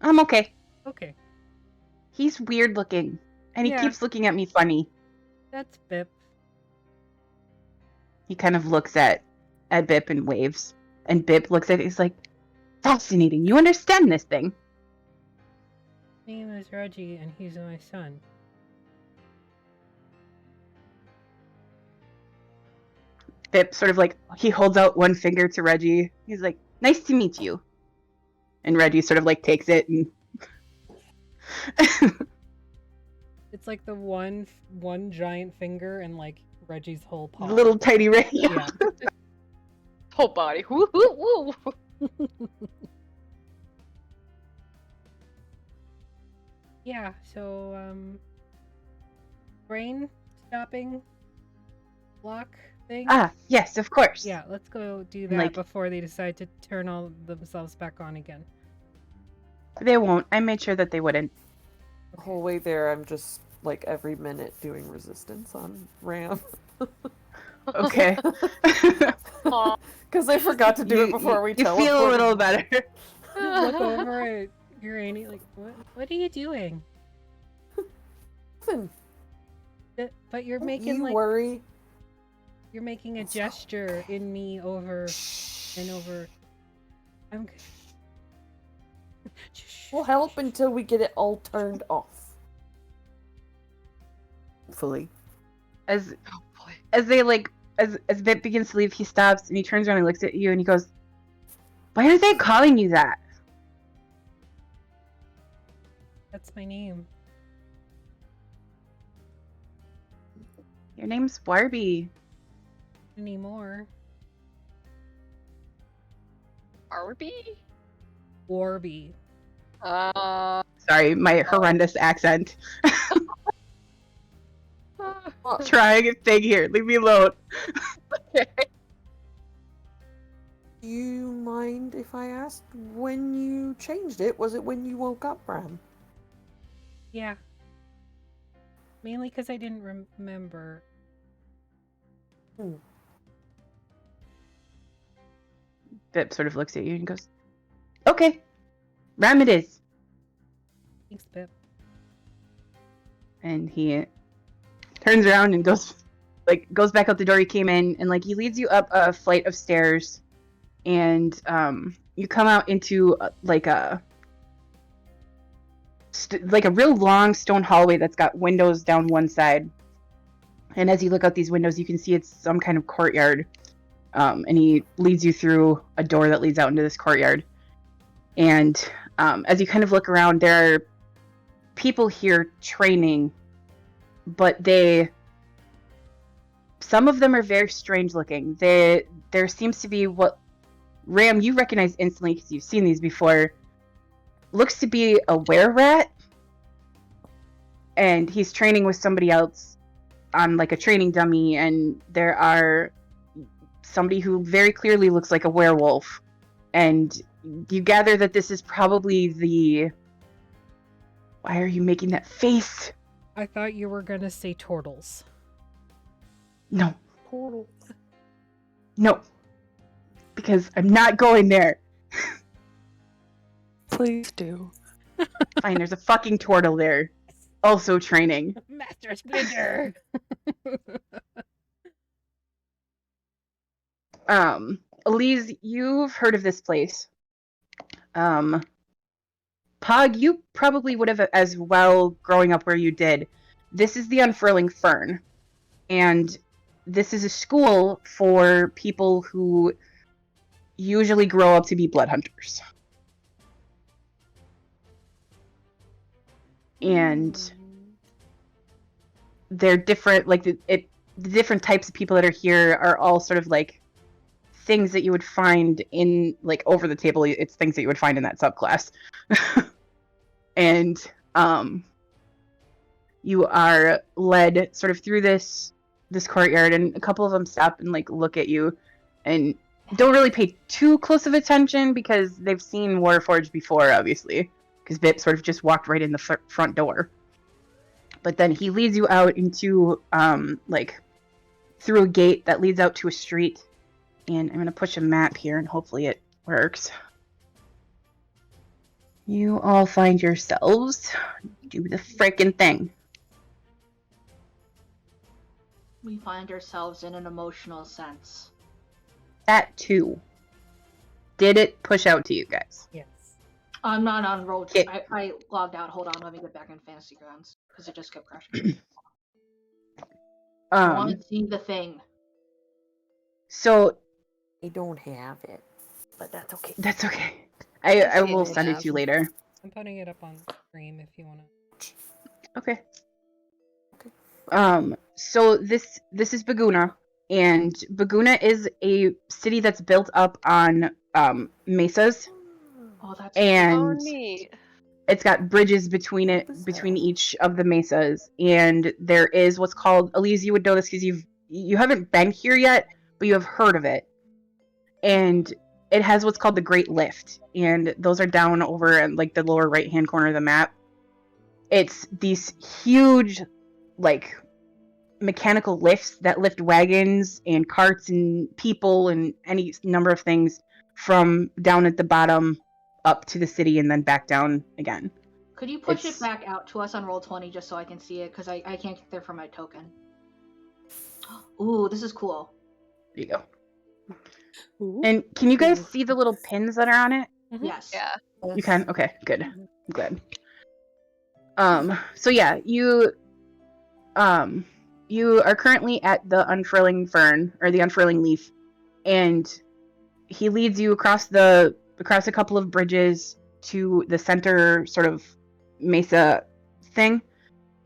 Speaker 3: I'm okay.
Speaker 1: Okay,
Speaker 3: He's weird looking, and he
Speaker 1: Yeah.
Speaker 3: keeps looking at me funny.
Speaker 1: that's Bip.
Speaker 3: He kind of looks at Bip and waves, and Bip looks at it. He's like, "Fascinating. You understand this thing."
Speaker 1: His name is Reggie, and he's my son.
Speaker 3: Bip sort of like, he holds out one finger to Reggie. He's like, "Nice to meet you." And Reggie sort of like takes it and
Speaker 1: It's like the one giant finger and like Reggie's whole paw.
Speaker 3: little tiny Reggie.
Speaker 1: Yeah.
Speaker 5: Whole body. Woo woo woo.
Speaker 1: Yeah, so brain stopping block thing.
Speaker 3: Ah, yes, of course.
Speaker 1: Yeah, let's go do that
Speaker 3: Like-
Speaker 1: before they decide to turn all themselves back on again.
Speaker 3: They won't. I made sure that they wouldn't.
Speaker 4: The whole way there, I'm just like every minute doing resistance on Ram.
Speaker 3: Okay.
Speaker 5: Aw.
Speaker 4: Because I forgot to do it before we
Speaker 3: You
Speaker 4: teleported.
Speaker 3: feel a little better.
Speaker 1: Look over at Granny like, what are you doing?
Speaker 4: Listen,
Speaker 1: But you're
Speaker 4: don't
Speaker 1: making
Speaker 4: you
Speaker 1: like
Speaker 4: worry.
Speaker 1: you're making a gesture in me over and over. I'm.
Speaker 4: We'll help until we get it all turned off. Hopefully.
Speaker 3: As
Speaker 5: Oh boy.
Speaker 3: as they like as Bip begins to leave, he stops and he turns around and looks at you and he goes, "Why are they calling you that?"
Speaker 1: That's my name.
Speaker 3: Your name's Warby.
Speaker 1: Anymore.
Speaker 5: Arby?
Speaker 1: Warby.
Speaker 3: Sorry, my horrendous accent. Trying a thing here. Leave me alone.
Speaker 5: Okay.
Speaker 4: Do you mind if I asked when you changed it? Was it when you woke up, Ram?
Speaker 1: Yeah. Mainly because I didn't remember.
Speaker 3: Bip sort of looks at you and goes, "Okay, Ram it is."
Speaker 1: Thanks, Bip.
Speaker 3: And he turns around and goes back out the door he came in, and like he leads you up a flight of stairs, and you come out into like a real long stone hallway that's got windows down one side. And as you look out these windows, you can see it's some kind of courtyard. And he leads you through a door that leads out into this courtyard. And as you kind of look around, there are people here training, but some of them are very strange looking. There seems to be what, Ram, you recognize instantly because you've seen these before, looks to be a were-rat, and he's training with somebody else on like a training dummy, and there are somebody who very clearly looks like a werewolf, and you gather that this is probably the... Why are you making that face?
Speaker 1: I thought you were gonna say turtles.
Speaker 3: No.
Speaker 6: Portal.
Speaker 3: No. Because I'm not going there.
Speaker 6: Please do.
Speaker 3: Fine, there's a fucking turtle there. Also training.
Speaker 1: Master Splinter!
Speaker 3: Elise, you've heard of this place. Pog, you probably would have as well growing up where you did. This is the Unfurling Fern. And this is a school for people who usually grow up to be blood hunters. And they're different, like the different types of people that are here are all sort of like things that you would find in, like, over the table. It's things that you would find in that subclass. And you are led sort of through this courtyard, and a couple of them stop and like look at you and don't really pay too close of attention because they've seen Warforged before, obviously, because Bip sort of just walked right in the front door. But then he leads you out into like through a gate that leads out to a street, and I'm gonna push a map here and hopefully it works. You all find yourselves. Do the frickin' thing.
Speaker 2: We find ourselves in an emotional sense.
Speaker 3: That too. Did it push out to you guys?
Speaker 1: Yes.
Speaker 2: I'm not on roll. I logged out. Hold on, let me get back in Fantasy Grounds because it just kept crashing. I want to see the thing.
Speaker 3: So
Speaker 4: I don't have it, but that's okay.
Speaker 3: that's okay. I will send it to you later.
Speaker 1: I'm putting it up on stream if you want to.
Speaker 3: Okay. So this is Baguna, and Baguna is a city that's built up on mesas,
Speaker 2: Oh, that's
Speaker 3: and
Speaker 5: neat.
Speaker 3: it's got bridges between each of the mesas, and there is what's called, Elise, you would know this because you haven't been here yet, but you have heard of it, and it has what's called the Great Lift, and those are down over in like the lower right hand corner of the map. It's these huge, like, mechanical lifts that lift wagons and carts and people and any number of things from down at the bottom up to the city and then back down again.
Speaker 2: Could you push it back out to us on Roll20 just so I can see it? Because I can't get there for my token. Ooh, this is cool.
Speaker 3: There you go.
Speaker 6: Ooh.
Speaker 3: And can you guys see the little pins that are on it?
Speaker 1: Mm-hmm.
Speaker 2: Yes.
Speaker 5: Yeah.
Speaker 3: You can? Okay, good. I'm glad. So yeah, you are currently at the Unfurling Fern, or the Unfurling Leaf, and he leads you across a couple of bridges to the center sort of mesa thing,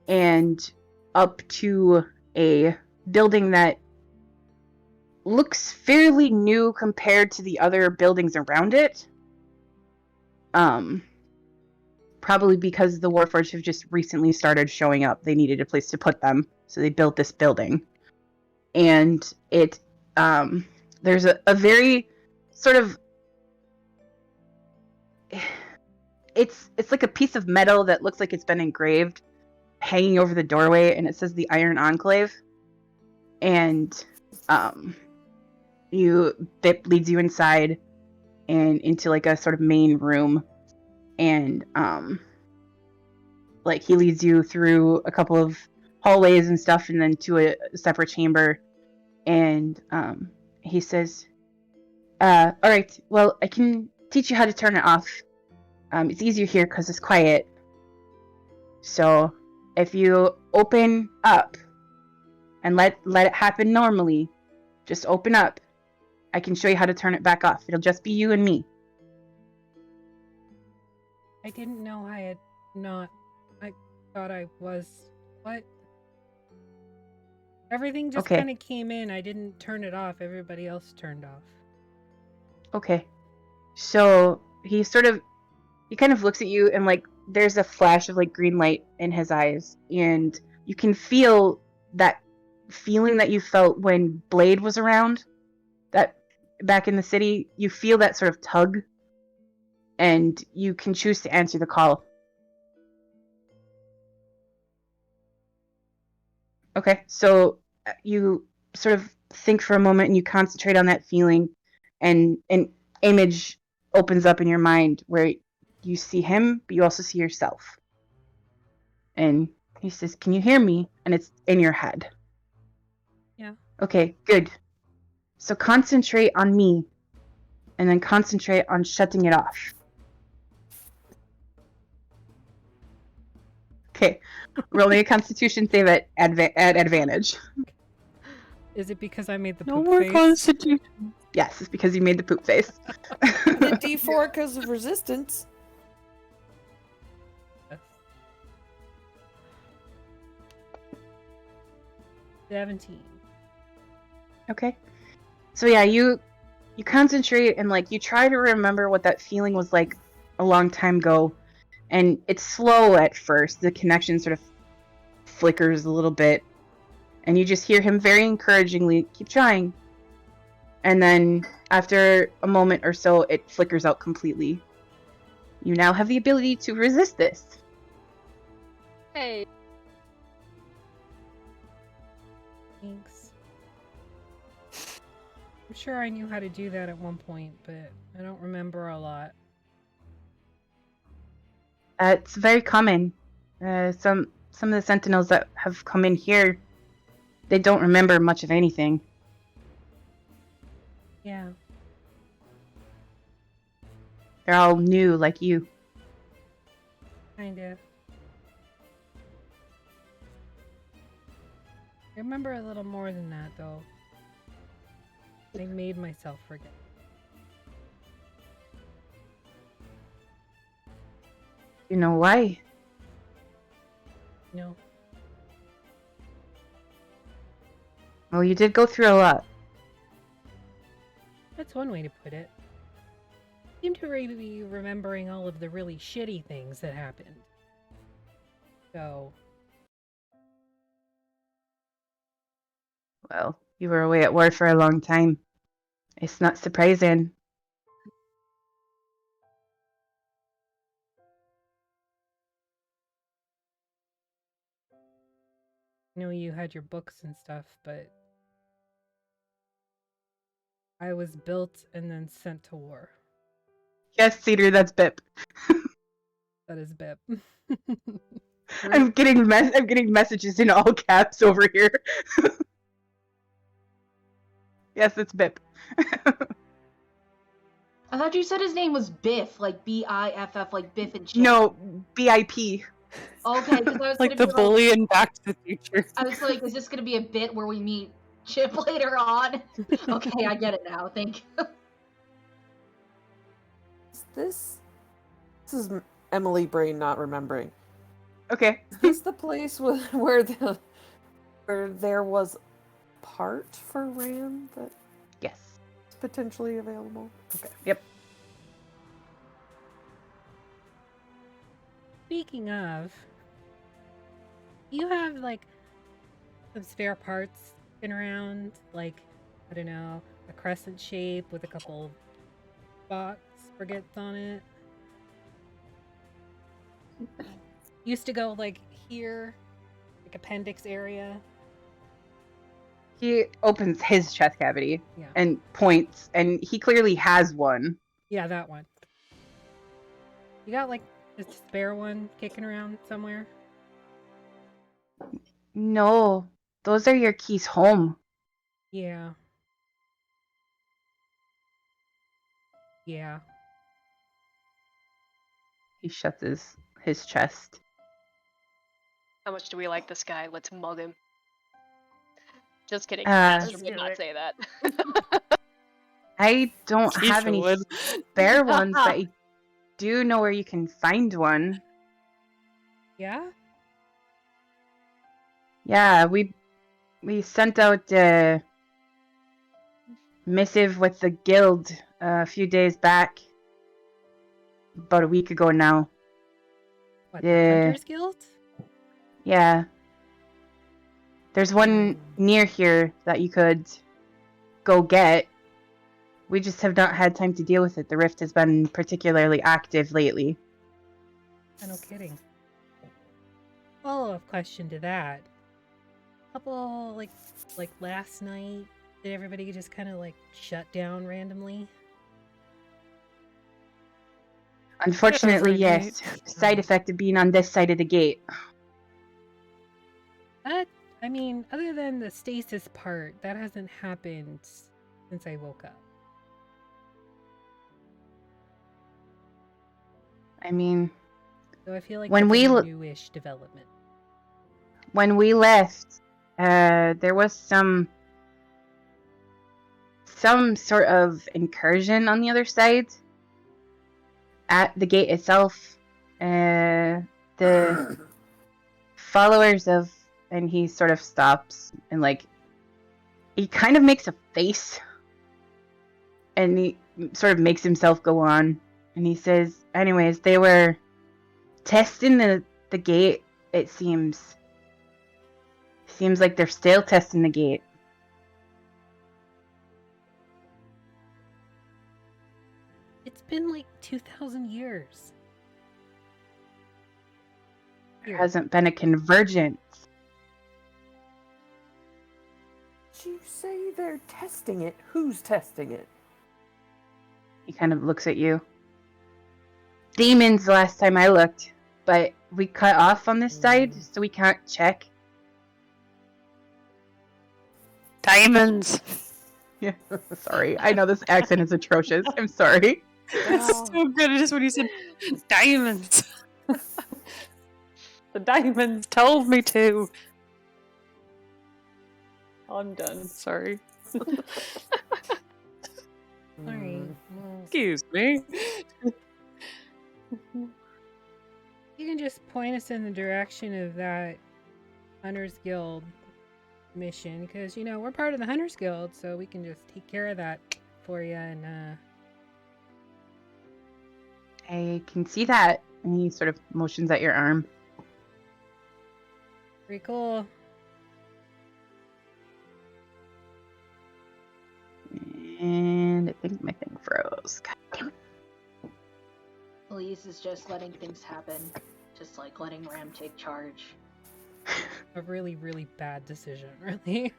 Speaker 3: and up to a building that looks fairly new compared to the other buildings around it. Probably because the Warforged have just recently started showing up. They needed a place to put them, so they built this building. And it, there's a very sort of, it's like a piece of metal that looks like it's been engraved hanging over the doorway, and it says the Iron Enclave. And Bip leads you inside and into like a sort of main room, and like he leads you through a couple of hallways and stuff, and then to a separate chamber, and he says, all right, well, I can teach you how to turn it off. It's easier here because it's quiet. So if you open up and let it happen normally, just open up, I can show you how to turn it back off. It'll just be you and me.
Speaker 1: I didn't know I had not. I thought I was. What? Everything just
Speaker 3: Okay.
Speaker 1: kind of came in. I didn't turn it off. Everybody else turned off.
Speaker 3: Okay. So he kind of looks at you and like there's a flash of like green light in his eyes, and you can feel that feeling that you felt when Blade was around, that back in the city. You feel that sort of tug, and you can choose to answer the call. Okay, so you sort of think for a moment and you concentrate on that feeling, and an image opens up in your mind where you see him, but you also see yourself. And he says, "Can you hear me?" And it's in your head.
Speaker 1: Yeah.
Speaker 3: Okay, good. So concentrate on me, and then concentrate on shutting it off. Okay, roll me a Constitution save at advantage.
Speaker 1: Is it because I made the
Speaker 4: No
Speaker 1: poop
Speaker 4: more
Speaker 1: face?
Speaker 4: constitution.
Speaker 3: Yes, it's because you made the poop face.
Speaker 4: And a D4 because of resistance.
Speaker 1: Yes. 17.
Speaker 3: Okay. So yeah, you concentrate and like you try to remember what that feeling was like a long time ago, and it's slow at first. The connection sort of flickers a little bit, and you just hear him very encouragingly, "Keep trying." And then after a moment or so, it flickers out completely. You now have the ability to resist this.
Speaker 5: Hey.
Speaker 1: Thanks. I'm sure I knew how to do that at one point, but I don't remember a lot.
Speaker 3: It's very common. Some of the sentinels that have come in here, they don't remember much of anything.
Speaker 1: Yeah.
Speaker 3: They're all new like you.
Speaker 1: Kind of. I remember a little more than that, though. I made myself forget.
Speaker 3: You know why?
Speaker 1: No.
Speaker 3: Well, you did go through a lot.
Speaker 1: That's one way to put it. Seem to really be remembering all of the really shitty things that happened. So,
Speaker 3: Well, you were away at war for a long time. It's not surprising.
Speaker 1: I know you had your books and stuff, but I was built and then sent to war.
Speaker 3: Yes, Cedar, that's Bip.
Speaker 1: That is Bip.
Speaker 3: I'm getting messages in all caps over here. Yes, it's Bip.
Speaker 2: I thought you said his name was Biff, like Biff, like Biff and Chip.
Speaker 3: No, BIP.
Speaker 2: Okay, because I was
Speaker 4: Like
Speaker 2: gonna
Speaker 4: the
Speaker 2: be
Speaker 4: bully in Back to the Future.
Speaker 2: I was like, is this gonna be a bit where we meet Chip later on? Okay, I get it now. Thank you.
Speaker 4: This is Emily Brain not remembering.
Speaker 3: Okay.
Speaker 4: Is this the place where there was part for RAM that's
Speaker 3: Yes.
Speaker 4: potentially available? Okay.
Speaker 3: Yep.
Speaker 1: Speaking of, you have like some spare parts in around, like, I don't know, a crescent shape with a couple spots, frigates on it. Used to go like here, like appendix area.
Speaker 3: He opens his chest cavity
Speaker 1: Yeah.
Speaker 3: and points, and he clearly has one.
Speaker 1: Yeah, that one. You got like a spare one kicking around somewhere?
Speaker 3: No, those are your keys home.
Speaker 1: Yeah. Yeah.
Speaker 3: He shuts his chest.
Speaker 5: How much do we like this guy? Let's mug him. Just kidding.
Speaker 3: Uh,
Speaker 5: Astral
Speaker 1: Let's
Speaker 5: would
Speaker 1: do
Speaker 5: not
Speaker 1: it.
Speaker 5: say that.
Speaker 3: I don't have any
Speaker 4: would.
Speaker 3: spare ones that do know where you can find one.
Speaker 1: Yeah?
Speaker 3: Yeah, we sent out a missive with the guild a few days back. About a week ago now.
Speaker 1: What, the
Speaker 3: Yeah.
Speaker 1: Hunters Guild?
Speaker 3: Yeah. There's one near here that you could go get. We just have not had time to deal with it. The rift has been particularly active lately.
Speaker 1: No kidding. Follow-up question to that. Couple, like last night, did everybody just kind of like shut down randomly?
Speaker 3: Unfortunately, yes. Side effect of being on this side of the gate.
Speaker 1: That, I mean, other than the stasis part, that hasn't happened since I woke up.
Speaker 3: I mean,
Speaker 1: So I feel like
Speaker 3: when
Speaker 1: that's
Speaker 3: we
Speaker 1: a newish development.
Speaker 3: when we left, there was some sort of incursion on the other side. At the gate itself, the followers of, and he sort of stops and like, he kind of makes a face, and he sort of makes himself go on, and he says, anyways, they were testing the gate, it seems. Seems like they're still testing the gate.
Speaker 1: It's been like 2,000 years.
Speaker 3: There hasn't been a convergence.
Speaker 4: You say they're testing it. Who's testing it?
Speaker 3: He kind of looks at you. Demons last time I looked, but we cut off on this side, so we can't check.
Speaker 6: Diamonds.
Speaker 3: Yeah, sorry. I know this accent is atrocious. I'm sorry.
Speaker 6: It's so good. Just when you said diamonds. The diamonds told me to. I'm done. Sorry.
Speaker 1: Sorry. Well,
Speaker 6: Excuse me.
Speaker 1: you can just point us in the direction of that Hunters Guild mission, because, you know, we're part of the Hunters Guild, so we can just take care of that for you, and,
Speaker 3: I can see that. And he sort of motions at your arm.
Speaker 1: pretty cool.
Speaker 3: And I think my thing froze. God damn it.
Speaker 2: Elise is just letting things happen. Just like letting Ram take charge.
Speaker 1: A really, really bad decision, really.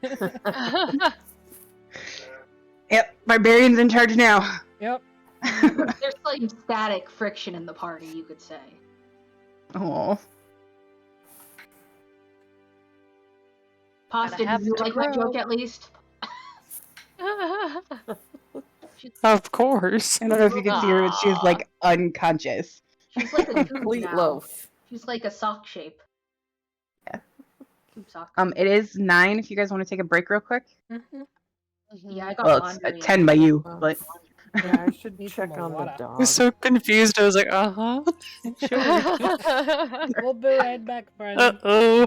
Speaker 3: Yep, Barbarian's in charge now.
Speaker 1: Yep.
Speaker 2: There's like static friction in the party, you could say.
Speaker 3: Oh.
Speaker 2: Pasta,
Speaker 5: have
Speaker 2: did you
Speaker 5: to
Speaker 2: like my
Speaker 5: grow.
Speaker 2: joke at least?
Speaker 6: Of course.
Speaker 3: I don't know if you can see her, but she's like unconscious.
Speaker 2: She's like a
Speaker 4: Complete
Speaker 2: now.
Speaker 4: loaf.
Speaker 2: She's like a sock shape.
Speaker 3: Yeah.
Speaker 2: Cube sock.
Speaker 3: It is 9 if you guys want to take a break real quick.
Speaker 1: Mhm.
Speaker 2: Yeah, I got
Speaker 3: Well, it's
Speaker 2: laundry.
Speaker 3: 10 by you, but
Speaker 4: Yeah, I should
Speaker 1: Need
Speaker 4: check
Speaker 1: some
Speaker 4: on the
Speaker 1: water.
Speaker 6: I
Speaker 4: dog.
Speaker 6: was so confused. I was like, uh-huh. Sure.
Speaker 1: We'll be right back, friends.
Speaker 6: Uh-oh.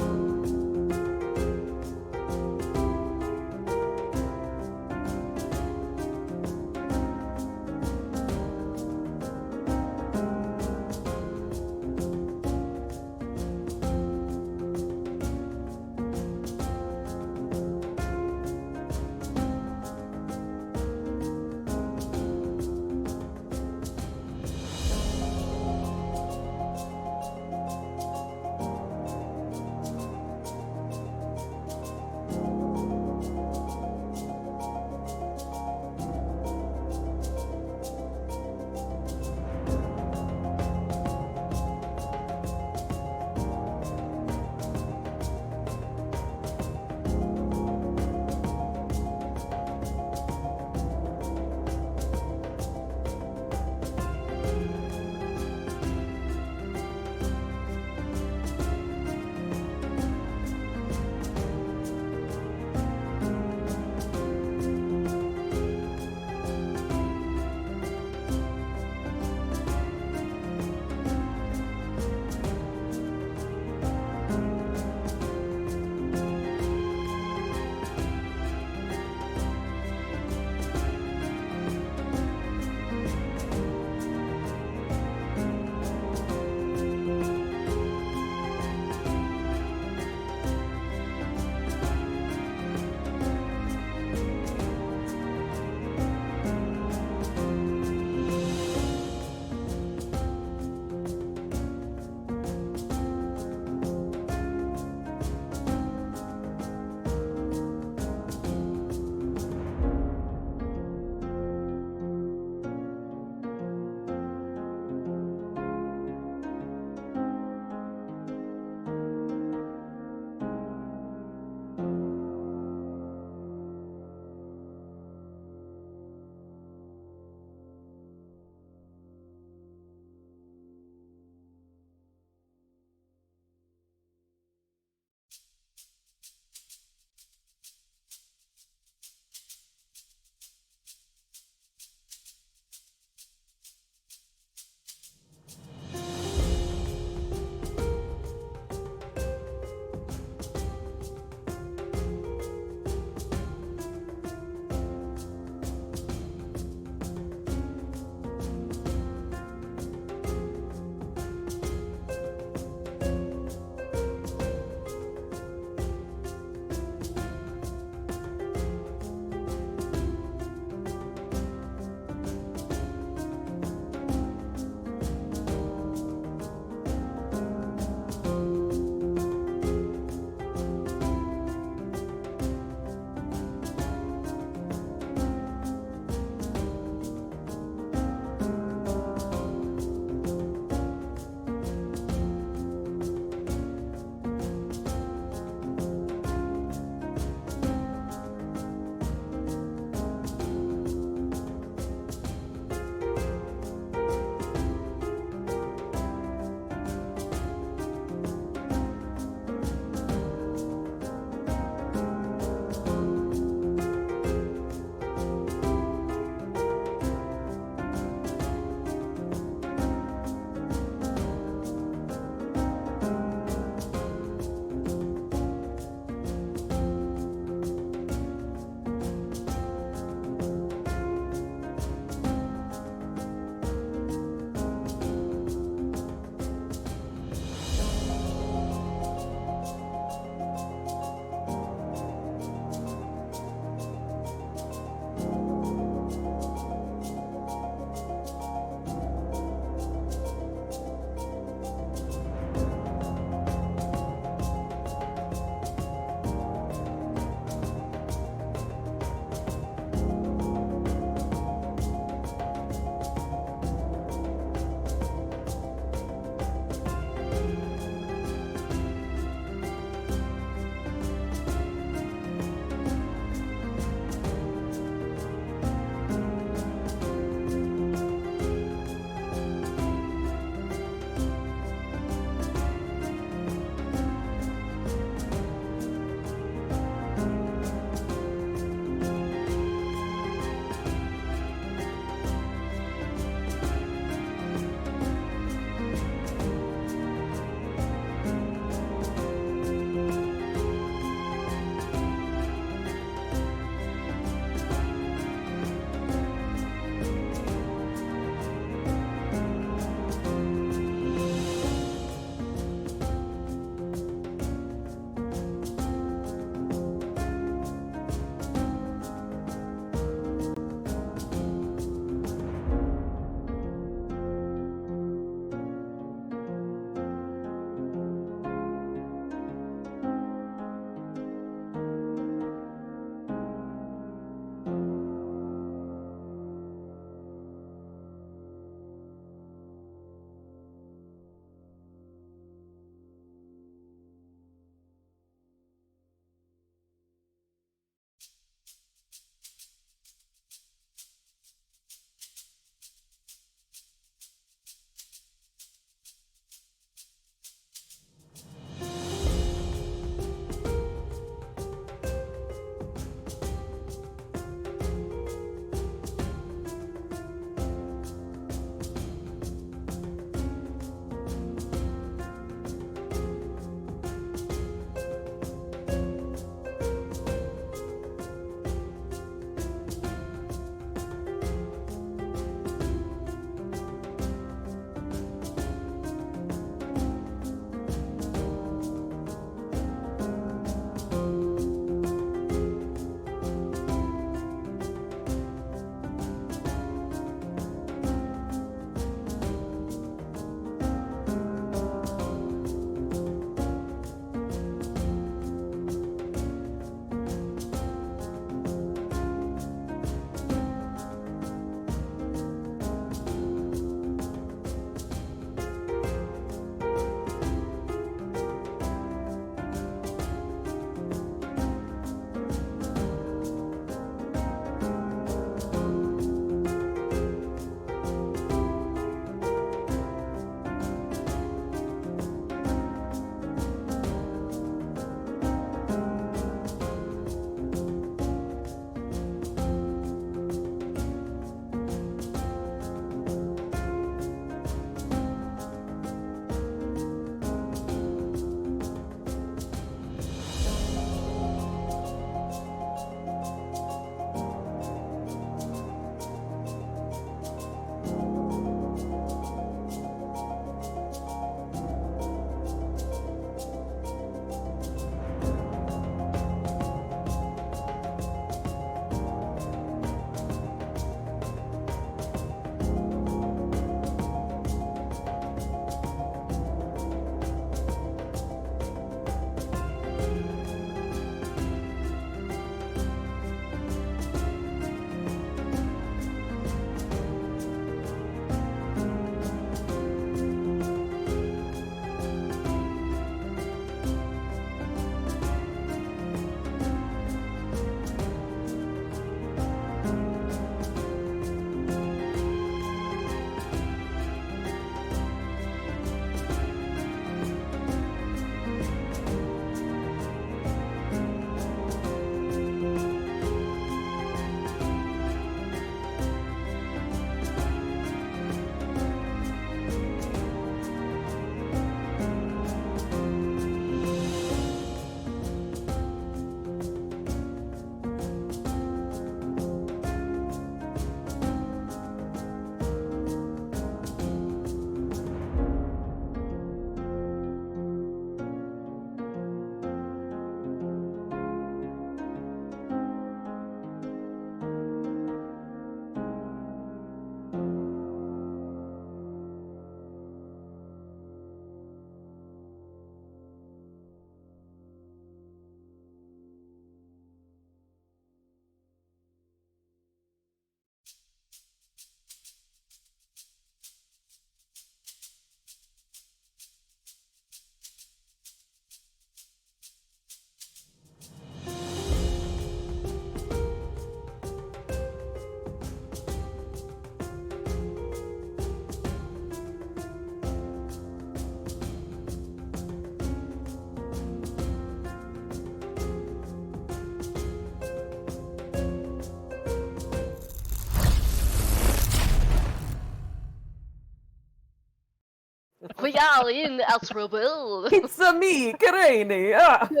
Speaker 5: y'all in the Astral world.
Speaker 4: It's a me, Granny.
Speaker 1: Perfect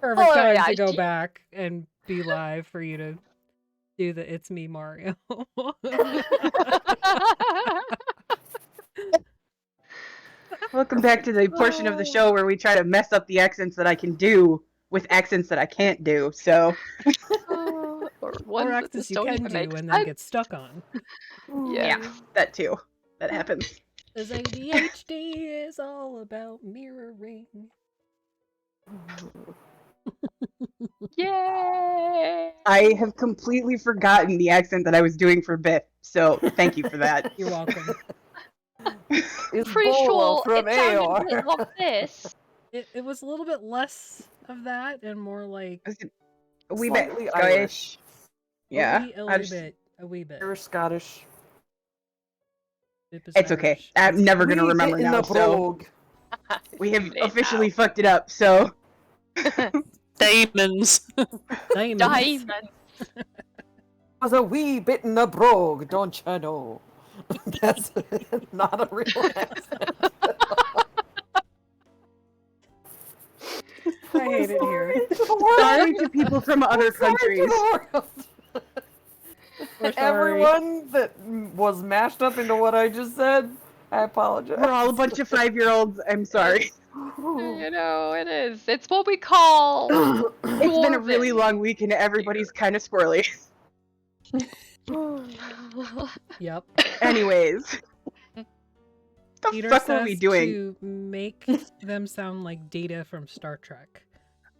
Speaker 5: Oh,
Speaker 1: time
Speaker 5: yeah,
Speaker 1: to go
Speaker 5: shit.
Speaker 1: back and be live for you to do the "It's me, Mario."
Speaker 3: Welcome back to the portion of the show where we try to mess up the accents that I can do with accents that I can't do. So
Speaker 5: or ones
Speaker 1: Or
Speaker 5: that
Speaker 1: accents
Speaker 5: just
Speaker 1: you
Speaker 5: don't
Speaker 1: can
Speaker 5: even
Speaker 1: do
Speaker 5: make
Speaker 1: and then
Speaker 5: sense.
Speaker 1: get stuck on.
Speaker 5: Yeah.
Speaker 3: that too. That happens.
Speaker 1: Because ADHD is all about mirroring.
Speaker 5: Yay!
Speaker 3: I have completely forgotten the accent that I was doing for Biff, so thank you for that.
Speaker 1: You're welcome.
Speaker 4: It's
Speaker 5: Pretty
Speaker 4: Bola
Speaker 5: sure
Speaker 4: from
Speaker 5: it sounded a
Speaker 4: AR.
Speaker 5: bit like this.
Speaker 1: It was a little bit less of that and more like
Speaker 3: A wee bit
Speaker 4: Slightly
Speaker 3: Scottish. Yeah.
Speaker 1: a
Speaker 3: I
Speaker 1: wee
Speaker 3: just-
Speaker 1: bit. A wee bit.
Speaker 4: You're Scottish.
Speaker 1: Bit is
Speaker 3: It's okay.
Speaker 1: Irish.
Speaker 3: I'm never gonna
Speaker 4: Wee
Speaker 3: remember
Speaker 4: bit in
Speaker 3: now,
Speaker 4: the
Speaker 3: so
Speaker 4: brogue.
Speaker 3: we have
Speaker 5: Too late
Speaker 3: officially
Speaker 5: now.
Speaker 3: fucked it up, so
Speaker 6: Diamonds.
Speaker 1: Diamonds.
Speaker 5: Diamond.
Speaker 4: Was a wee bit in the brogue, don't you know? That's not a real accent.
Speaker 1: I hate it here.
Speaker 3: sorry to people from other
Speaker 4: Sorry to
Speaker 3: countries.
Speaker 4: the world.
Speaker 1: We're sorry.
Speaker 4: Everyone that was mashed up into what I just said, I apologize.
Speaker 3: We're all a bunch of 5-year-olds. I'm sorry.
Speaker 5: You know, it is. It's what we call.
Speaker 3: It's been a really
Speaker 5: Dwarven.
Speaker 3: long week and everybody's kind of squirrely.
Speaker 1: Yep.
Speaker 3: Anyways. The
Speaker 1: Peter
Speaker 3: fuck were we
Speaker 1: says
Speaker 3: doing?
Speaker 1: to make them sound like Data from Star Trek.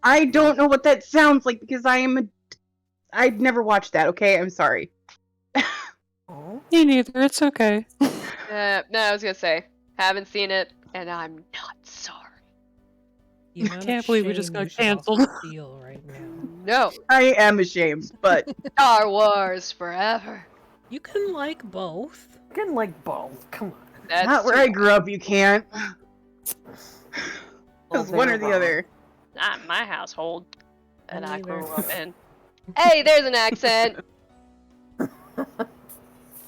Speaker 3: I don't know what that sounds like because I've never watched that, okay? I'm sorry.
Speaker 4: Oh.
Speaker 6: Me neither. It's okay.
Speaker 5: No, I was gonna say, haven't seen it, and I'm not sorry.
Speaker 1: The amount of
Speaker 6: Can't believe we just
Speaker 1: shame
Speaker 6: got
Speaker 1: you should also
Speaker 6: canceled.
Speaker 1: feel right now.
Speaker 5: No,
Speaker 3: I am ashamed, but
Speaker 5: Star Wars forever.
Speaker 1: You can like both.
Speaker 4: Getting like both. Come on.
Speaker 5: That's
Speaker 3: not where I grew up, you can't.
Speaker 4: Well,
Speaker 3: It's one or
Speaker 4: they're
Speaker 3: the other.
Speaker 5: not in my household that I
Speaker 1: Neither.
Speaker 5: grew up in. Hey, there's an accent.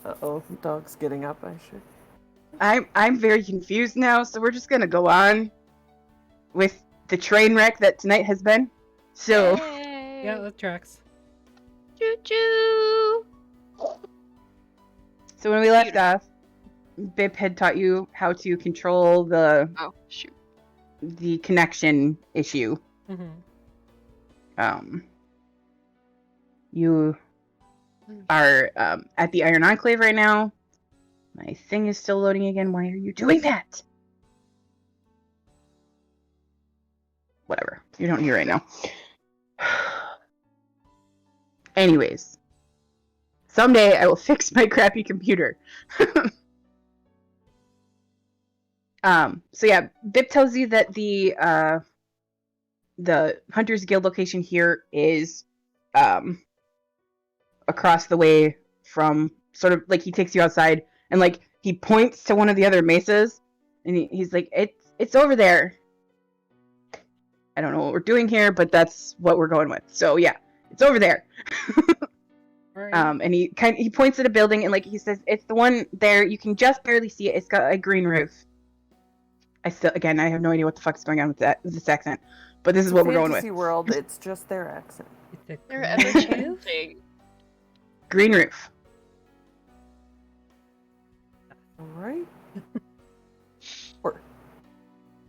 Speaker 4: Uh-oh, dog's getting up, I should.
Speaker 3: I'm very confused now, so we're just gonna go on with the train wreck that tonight has been. So
Speaker 5: Yay.
Speaker 1: Yeah, that tracks.
Speaker 5: Choo choo.
Speaker 3: so when we left off, Bip had taught you how to control the
Speaker 5: Oh shoot.
Speaker 3: connection issue.
Speaker 1: Mm-hmm.
Speaker 3: You are at the Iron Enclave right now. My thing is still loading again. Why are you doing that? Whatever. You don't hear right now. Anyways. Someday I will fix my crappy computer. So yeah, Bip tells you that the Hunters Guild location here is across the way from, sort of like, he takes you outside and like he points to one of the other mesas and he's like, it's over there. I don't know what we're doing here, but that's what we're going with. So yeah, it's over there.
Speaker 1: All right.
Speaker 3: And he points at a building and like he says, it's the one there. You can just barely see it. It's got a green roof. I have no idea what the fuck's going on with this accent, but this is what we're going with.
Speaker 4: Fantasy world, it's just their accent.
Speaker 1: It's a
Speaker 5: They're
Speaker 1: green
Speaker 5: ever
Speaker 1: roof.
Speaker 5: changing.
Speaker 3: Green roof.
Speaker 4: Alright. Or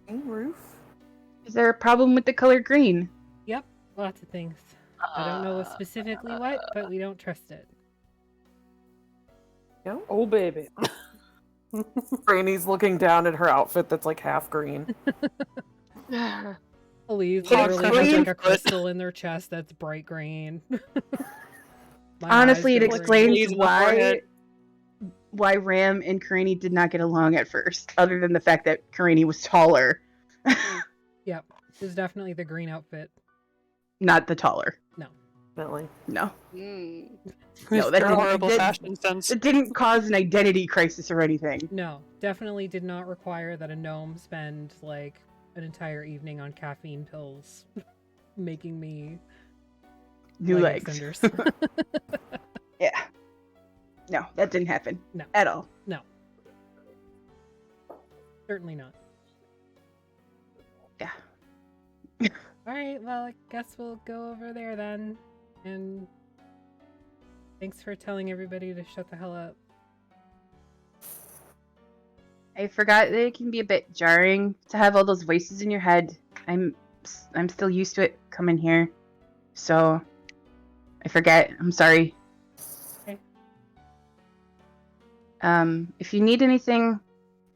Speaker 4: green roof?
Speaker 3: Is there a problem with the color green?
Speaker 1: Yep, lots of things. I don't know specifically what, but we don't trust it.
Speaker 4: No?
Speaker 6: Oh, baby.
Speaker 4: Granny's looking down at her outfit that's like half green.
Speaker 1: Believe
Speaker 3: It's
Speaker 1: literally has
Speaker 3: green,
Speaker 1: like a
Speaker 3: but-
Speaker 1: crystal in their chest that's bright green. My
Speaker 3: Honestly,
Speaker 1: eyes
Speaker 3: it
Speaker 1: go
Speaker 3: explains
Speaker 1: green.
Speaker 6: Leaves in the forehead.
Speaker 3: why Ram and Karini did not get along at first, other than the fact that Karini was taller,
Speaker 1: Yep, it's definitely the green outfit.
Speaker 3: not the taller.
Speaker 4: Definitely.
Speaker 3: No,
Speaker 5: Mm.
Speaker 3: No, that
Speaker 6: Your
Speaker 3: didn't-
Speaker 6: horrible
Speaker 3: that-
Speaker 6: fashion sense.
Speaker 3: it didn't cause an identity crisis or anything.
Speaker 1: No, definitely did not require that a gnome spend like an entire evening on caffeine pills, making me
Speaker 3: New
Speaker 1: leg
Speaker 3: legs.
Speaker 1: extenders.
Speaker 3: Yeah. No, that didn't happen.
Speaker 1: No.
Speaker 3: At all.
Speaker 1: No. Certainly not.
Speaker 3: Yeah.
Speaker 1: Alright, well, I guess we'll go over there then. And thanks for telling everybody to shut the hell up.
Speaker 3: I forgot that it can be a bit jarring to have all those voices in your head. I'm still used to it coming here. So I forget. I'm sorry.
Speaker 1: Okay.
Speaker 3: If you need anything,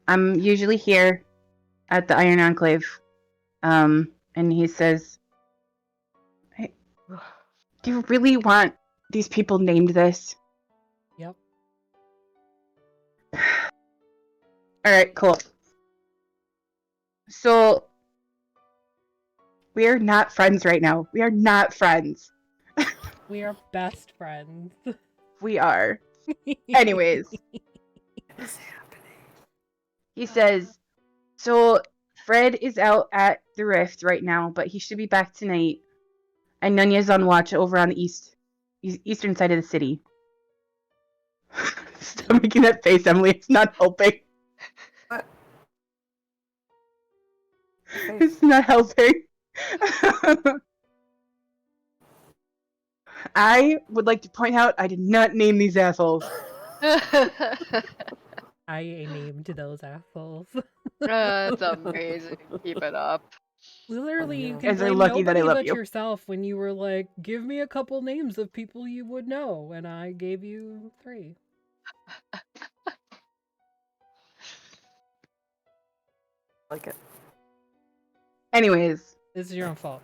Speaker 3: I'm usually here at the Iron Enclave. And he says, hey, do you really want these people named this?
Speaker 1: Yep.
Speaker 3: Alright, cool. So, we are not friends right now. We are not friends.
Speaker 1: We are best friends.
Speaker 3: We are. Anyways.
Speaker 4: What is happening?
Speaker 3: He says, so Fred is out at the Rift right now, but he should be back tonight. And Nunya's on watch over on the eastern side of the city. Stop making that face, Emily. It's not helping.
Speaker 4: What?
Speaker 3: It's not helping. I would like to point out I did not name these assholes.
Speaker 1: I named those assholes.
Speaker 5: That's amazing. Keep it up.
Speaker 1: Literally, you
Speaker 4: You
Speaker 1: can
Speaker 3: guys are
Speaker 1: blame
Speaker 3: lucky that I
Speaker 1: nobody
Speaker 3: love
Speaker 1: but
Speaker 3: you.
Speaker 1: yourself when you were like, give me a couple names of people you would know, and I gave you 3.
Speaker 4: Like it.
Speaker 3: Anyways,
Speaker 1: This is your own fault.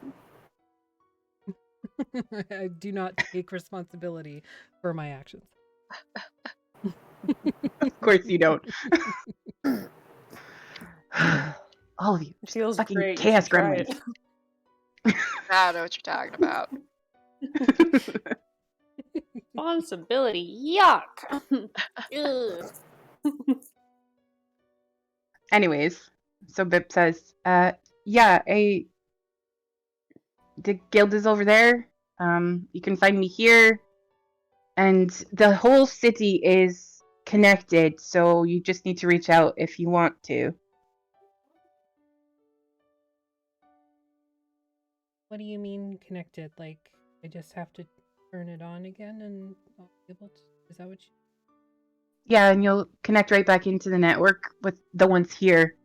Speaker 1: I do not take responsibility for my actions.
Speaker 3: of course you don't. All of you.
Speaker 6: It feels
Speaker 3: Fucking
Speaker 6: great. You
Speaker 3: chaos
Speaker 6: should try
Speaker 3: gremlins.
Speaker 5: I don't know what you're talking about.
Speaker 6: Responsibility. Yuck. Ugh.
Speaker 3: Anyways, so Bip says, yeah, the guild is over there. You can find me here. And the whole city is connected, so you just need to reach out if you want to.
Speaker 1: What do you mean connected? Like, I just have to turn it on again and I'll be able to... Is that what you...
Speaker 3: Yeah, and you'll connect right back into the network with the ones here.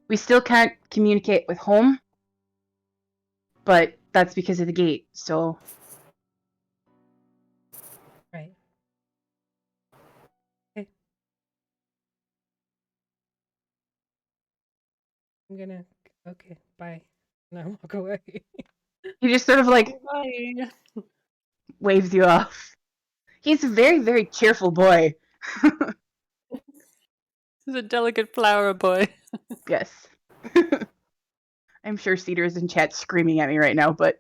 Speaker 3: We still can't communicate with home, but that's because of the gate, so...
Speaker 1: Right. Okay. I'm gonna... Okay, bye. And I walk away.
Speaker 3: He just sort of, like,
Speaker 6: Bye.
Speaker 3: waves you off. He's a very, very cheerful boy.
Speaker 6: This is a delicate flower boy.
Speaker 3: Yes. I'm sure Cedar is in chat screaming at me right now, but...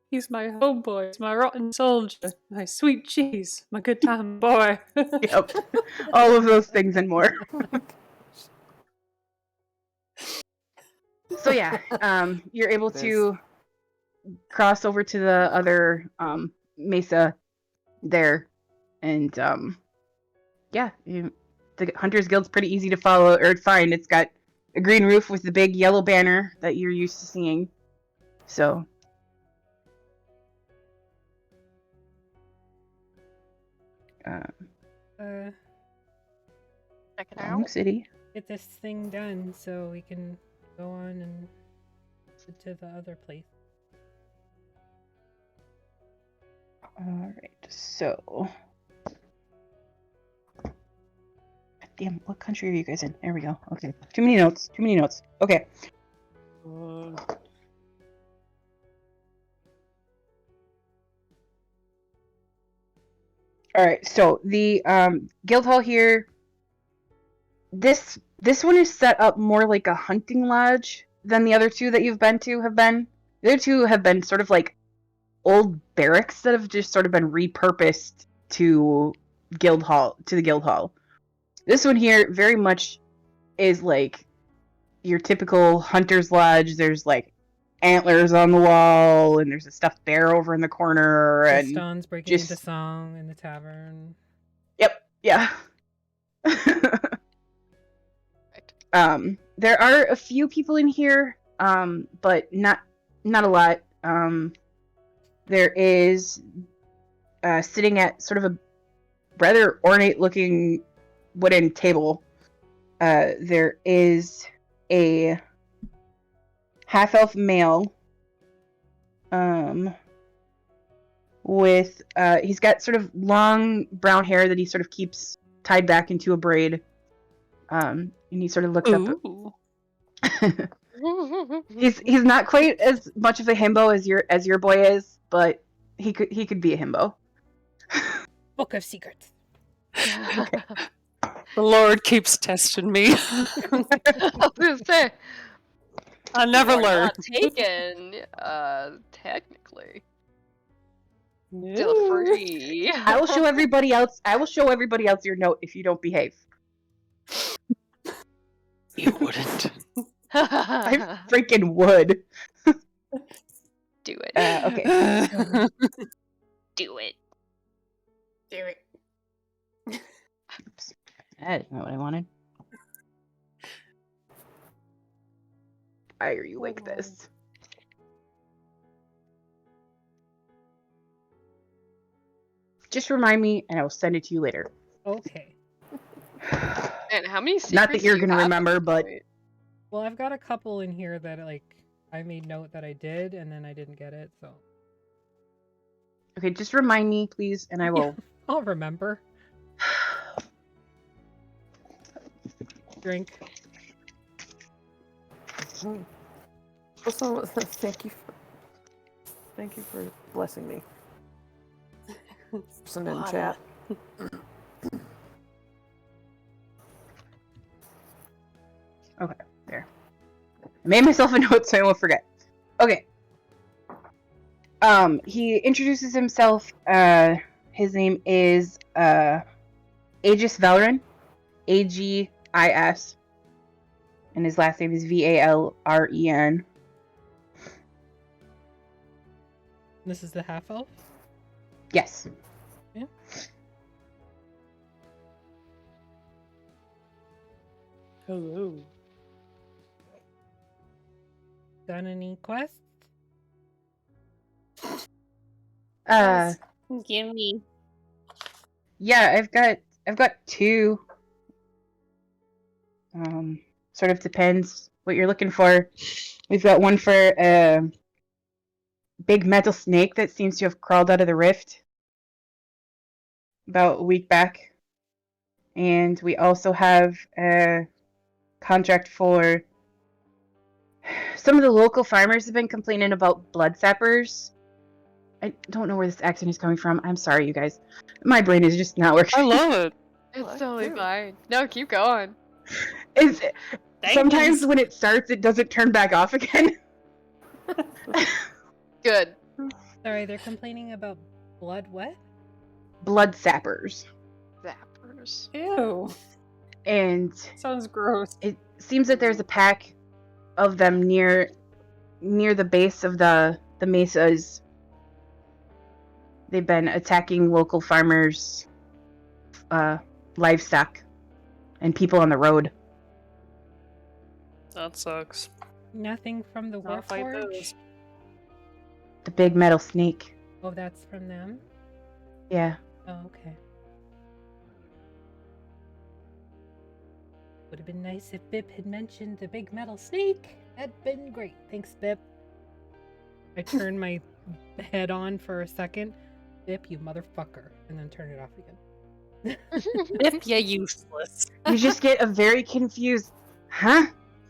Speaker 6: He's my homeboy. He's my rotten soldier. My sweet cheese. My good time boy.
Speaker 3: Yep. All of those things and more. So yeah, you're able to cross over to the other mesa there, and yeah, the Hunters Guild's pretty easy to follow or find. It's got a green roof with the big yellow banner that you're used to seeing. So
Speaker 5: Check it
Speaker 3: Long
Speaker 5: out.
Speaker 3: City.
Speaker 1: Get this thing done so we can go on and head to the other place.
Speaker 3: Alright, so... Damn, what country are you guys in? There we go. Okay. Too many notes. Too many notes. Okay. Alright, so the guild hall here, this one is set up more like a hunting lodge than the other two that you've been to have been. The other two have been sort of like old barracks that have just sort of been repurposed to the guild hall. This one here very much is like your typical hunter's lodge. There's like antlers on the wall, and there's a stuffed bear over in the corner, and
Speaker 1: Gaston's breaking into
Speaker 3: just...
Speaker 1: song in the tavern.
Speaker 3: Yep, yeah. There are a few people in here, but not a lot. There is sitting at sort of a rather ornate-looking wooden table. There is a half-elf male. With he's got sort of long brown hair that he sort of keeps tied back into a braid. And he sort of looks
Speaker 6: Ooh.
Speaker 3: up. He's not quite as much of a himbo as your boy is, but he could be a himbo.
Speaker 1: Book of Secrets.
Speaker 3: Okay.
Speaker 6: The Lord keeps testing me.
Speaker 5: I was gonna say,
Speaker 6: I never
Speaker 5: you are
Speaker 6: learn.
Speaker 5: not taken, technically.
Speaker 6: No.
Speaker 5: Still free.
Speaker 3: I will show everybody else your note if you don't behave.
Speaker 6: You wouldn't.
Speaker 3: I freaking would.
Speaker 5: Do it.
Speaker 3: Okay.
Speaker 5: Do it.
Speaker 1: Do it.
Speaker 3: Oops. That is not what I wanted. Why are you like this? Just remind me, and I will send it to you later.
Speaker 1: Okay.
Speaker 5: And how many secrets
Speaker 3: Not that you're
Speaker 5: do you
Speaker 3: gonna
Speaker 5: have at
Speaker 3: remember,
Speaker 5: this
Speaker 3: but
Speaker 5: point?
Speaker 1: Well, I've got a couple in here that like I made note that I did, and then I didn't get it, so
Speaker 3: okay, just remind me, please, and I will.
Speaker 1: I'll remember. Drink.
Speaker 4: Also, thank you for blessing me. Person in chat.
Speaker 3: Okay, there. I made myself a note so I won't forget. Okay. He introduces himself. His name is Aegis Valren. Agis. And his last name is Valren.
Speaker 1: This is the half elf.
Speaker 3: Yes.
Speaker 1: Yeah.
Speaker 6: Hello.
Speaker 1: Done any quests?
Speaker 6: Give me.
Speaker 3: Yeah, I've got two. Sort of depends what you're looking for. We've got one for a big metal snake that seems to have crawled out of the rift about a week back. And we also have a contract for some of the local farmers have been complaining about blood sappers. I don't know where this accent is coming from. I'm sorry, you guys. My brain is just not working.
Speaker 6: I love it.
Speaker 5: It's
Speaker 4: What?
Speaker 5: totally
Speaker 4: Dude.
Speaker 5: fine. No, keep going.
Speaker 3: Sometimes when it starts, it doesn't turn back off again.
Speaker 5: Good.
Speaker 1: Sorry, they're complaining about blood. What?
Speaker 3: Blood sappers.
Speaker 5: Zappers.
Speaker 6: Ew.
Speaker 3: And
Speaker 6: Sounds gross.
Speaker 3: it seems that there's a pack of them near the base of the mesas. They've been attacking local farmers, livestock, and people on the road.
Speaker 6: That sucks.
Speaker 1: Nothing from the
Speaker 6: Not fight
Speaker 1: Warforged?
Speaker 6: those.
Speaker 3: The big metal snake.
Speaker 1: Oh, that's from them?
Speaker 3: Yeah.
Speaker 1: Oh, okay. Would have been nice if Bip had mentioned the big metal snake. That'd been great. Thanks, Bip. I turned my head on for a second. Bip, you motherfucker. And then turn it off again.
Speaker 6: If you're useless.
Speaker 3: You just get a very confused, huh?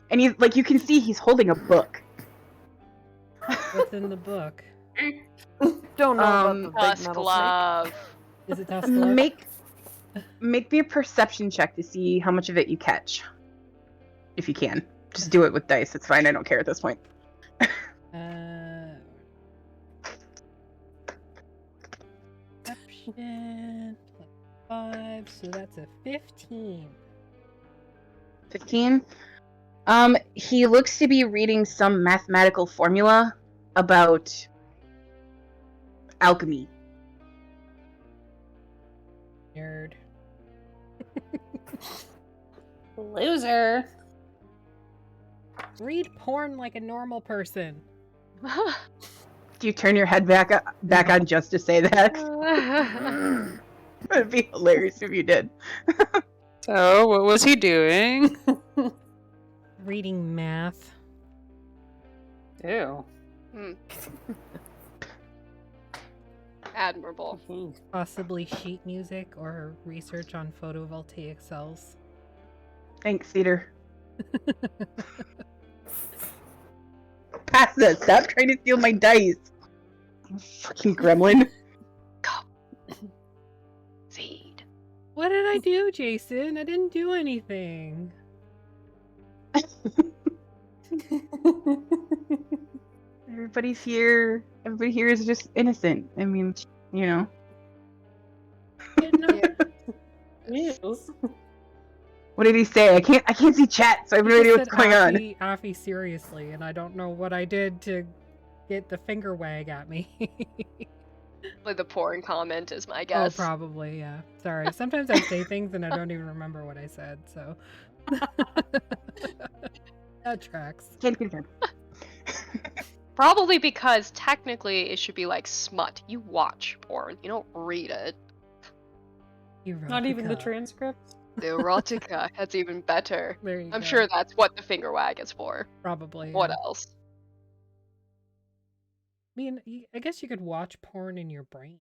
Speaker 3: And you can see he's holding a book.
Speaker 1: What's in the book?
Speaker 4: Don't know about the big
Speaker 5: Tusk
Speaker 4: metal
Speaker 5: love.
Speaker 1: Is it Tuscaloosa?
Speaker 3: Make me a perception check to see how much of it you catch. If you can. Just do it with dice. It's fine. I don't care at this point.
Speaker 1: Perception plus 5, so that's a 15.
Speaker 3: 15. He looks to be reading some mathematical formula about alchemy.
Speaker 1: Nerd.
Speaker 6: Loser.
Speaker 1: Read porn like a normal person.
Speaker 3: Do you turn your head back on just to say that? It'd be hilarious if you did.
Speaker 6: So, what was he doing?
Speaker 1: Reading math.
Speaker 6: Ew.
Speaker 5: Admirable.
Speaker 1: Possibly sheet music or research on photovoltaic cells.
Speaker 3: Thanks, Cedar. Pass this. Stop trying to steal my dice. Fucking gremlin.
Speaker 5: Seed.
Speaker 1: What did I do, Jason? I didn't do anything.
Speaker 3: Everybody here is just innocent. I mean, you know.
Speaker 6: Yes.
Speaker 3: What did he say? I can't see chat, so I have no idea what's going on.
Speaker 1: Offie seriously, and I don't know what I did to get the finger wag at me.
Speaker 5: Like the porn comment is my
Speaker 1: Oh,
Speaker 5: guess.
Speaker 1: probably, yeah. Sorry. Sometimes I say things and I don't even remember what I said, so. That tracks.
Speaker 3: Can't confirm.
Speaker 5: Probably because technically it should be like smut. You watch porn, you don't read it.
Speaker 6: Not even the
Speaker 1: Erotica.
Speaker 6: transcript?
Speaker 5: The erotica, that's even better.
Speaker 1: There you
Speaker 5: I'm
Speaker 1: go.
Speaker 5: sure that's what the finger wag is for.
Speaker 1: Probably.
Speaker 5: What
Speaker 1: yeah.
Speaker 5: else?
Speaker 1: I mean, I guess you could watch porn in your brain.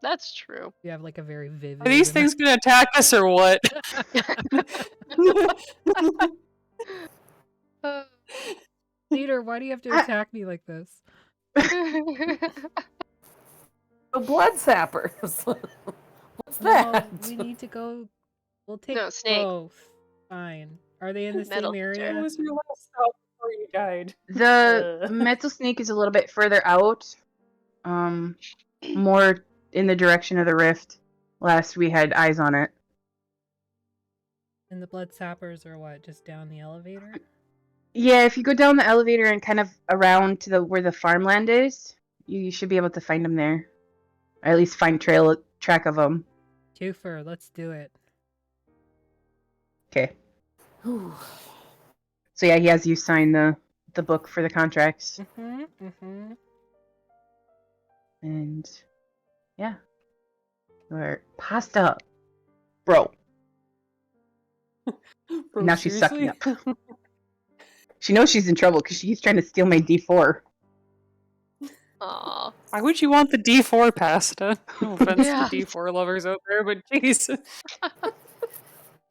Speaker 5: That's true.
Speaker 1: You have like a very vivid.
Speaker 6: Are these things gonna attack us or what?
Speaker 1: Peter, why do you have to attack me like this?
Speaker 4: The blood sappers. What's
Speaker 1: No,
Speaker 4: that?
Speaker 1: we need to go. We'll take
Speaker 5: No, snake.
Speaker 1: both. Fine. Are they in the
Speaker 5: Metal
Speaker 1: same area?
Speaker 5: detector.
Speaker 6: What was your last stop before you died?
Speaker 3: The metal snake is a little bit further out. More in the direction of the rift. Last we had eyes on it.
Speaker 1: And the blood sappers are what? Just down the elevator?
Speaker 3: Yeah, if you go down the elevator and kind of around to where the farmland is, you should be able to find them there. Or at least find track of them.
Speaker 1: Twofer, let's do it.
Speaker 3: Okay. So yeah, he has you sign the book for the contracts. And yeah. We're pasta. Bro.
Speaker 6: Bro,
Speaker 3: Now she's sucking
Speaker 6: seriously?
Speaker 3: up. She knows she's in trouble because she's trying to steal my D4.
Speaker 5: Aw.
Speaker 6: Why would you want the D4 pasta? No offense
Speaker 5: Yeah.
Speaker 6: to D4 lovers out there, but jeez.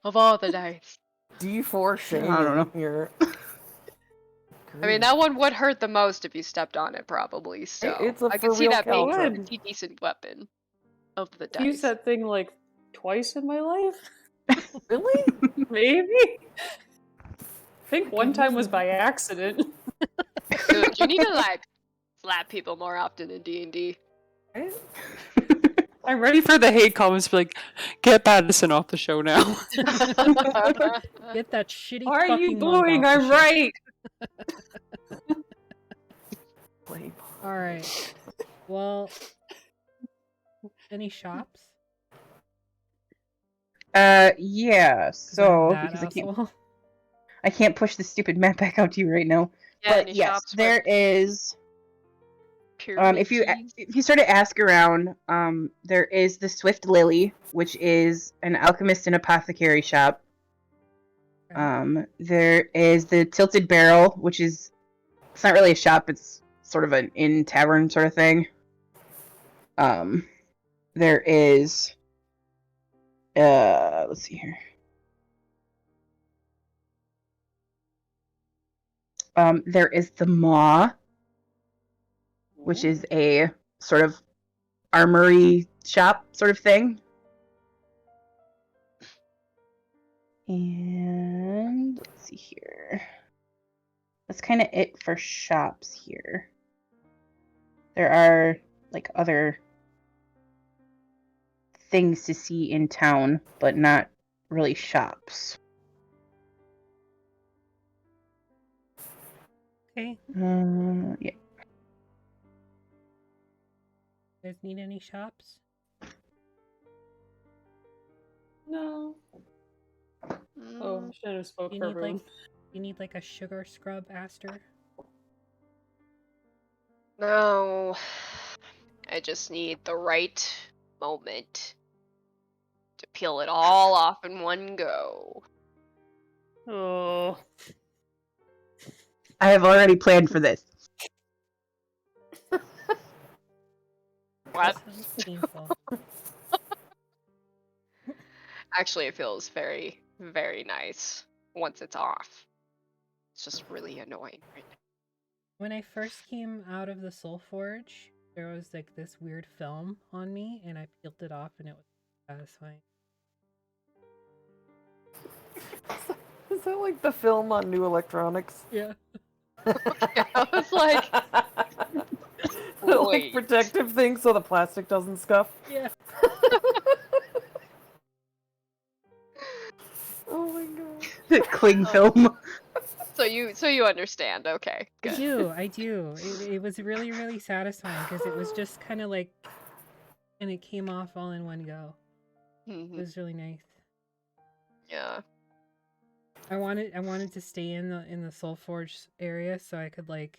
Speaker 5: Of all the dice.
Speaker 4: D4 shaming
Speaker 3: I don't know.
Speaker 4: here.
Speaker 5: I mean, that one would hurt the most if you stepped on it, probably. So
Speaker 4: It's a
Speaker 5: I
Speaker 4: for
Speaker 5: can see
Speaker 4: real
Speaker 5: that being a
Speaker 6: Caltrip.
Speaker 5: pretty decent weapon of the
Speaker 6: I've used
Speaker 5: dice.
Speaker 6: that thing like twice in my life.
Speaker 4: Really?
Speaker 6: Maybe. I think one time was by accident.
Speaker 5: Dude, you need to like slap people more often in D&D.
Speaker 6: I'm ready for the hate comments to be like, get Madison off the show now.
Speaker 1: Get that shitty
Speaker 6: Why are
Speaker 1: fucking
Speaker 6: you
Speaker 1: monk
Speaker 6: booing?
Speaker 1: off the
Speaker 6: I'm
Speaker 1: show.
Speaker 6: right.
Speaker 1: Alright. Well, any shops?
Speaker 3: Yeah.
Speaker 1: 'Cause
Speaker 3: So
Speaker 1: I'm that
Speaker 3: because
Speaker 1: asshole.
Speaker 3: I can't push the stupid map back out to you right now.
Speaker 5: Yeah,
Speaker 3: But
Speaker 5: any
Speaker 3: yes,
Speaker 5: shops
Speaker 3: there
Speaker 5: with
Speaker 3: is.
Speaker 5: pyramid
Speaker 3: If you
Speaker 5: keys?
Speaker 3: sort of ask around, there is the Swift Lily, which is an alchemist and apothecary shop.
Speaker 1: Okay.
Speaker 3: There is the Tilted Barrel, which is, it's not really a shop, it's sort of an inn tavern sort of thing. There is, let's see here. There is the Maw, which is a sort of armory shop sort of thing. And let's see here. That's kind of it for shops here. There are like other things to see in town, but not really shops.
Speaker 1: Okay.
Speaker 3: Yeah.
Speaker 1: You guys need any shops?
Speaker 6: No. Oh, I should have spoke
Speaker 1: You
Speaker 6: for
Speaker 1: need
Speaker 6: everyone.
Speaker 1: you need like a sugar scrub, Aster.
Speaker 5: No. I just need the right moment to peel it all off in one go.
Speaker 6: Oh.
Speaker 3: I have already planned for this.
Speaker 5: What?
Speaker 1: Sounds painful.
Speaker 5: Actually, it feels very, very nice once it's off. It's just really annoying right now.
Speaker 1: When I first came out of the Soul Forge, there was like this weird film on me, and I peeled it off, and it was satisfying.
Speaker 4: Is that like the film on New Electronics?
Speaker 1: Yeah.
Speaker 5: I was like,
Speaker 4: The,
Speaker 5: wait.
Speaker 4: protective thing so the plastic doesn't scuff.
Speaker 1: Yeah.
Speaker 4: Oh my god.
Speaker 3: The cling film.
Speaker 5: So you understand? Okay,
Speaker 1: I
Speaker 5: good.
Speaker 1: do. I do. It was really, really satisfying because it was just kind of like, and it came off all in one go. It
Speaker 5: Mhm.
Speaker 1: was really nice.
Speaker 5: Yeah.
Speaker 1: I wanted to stay in the Soul Forge area so I could like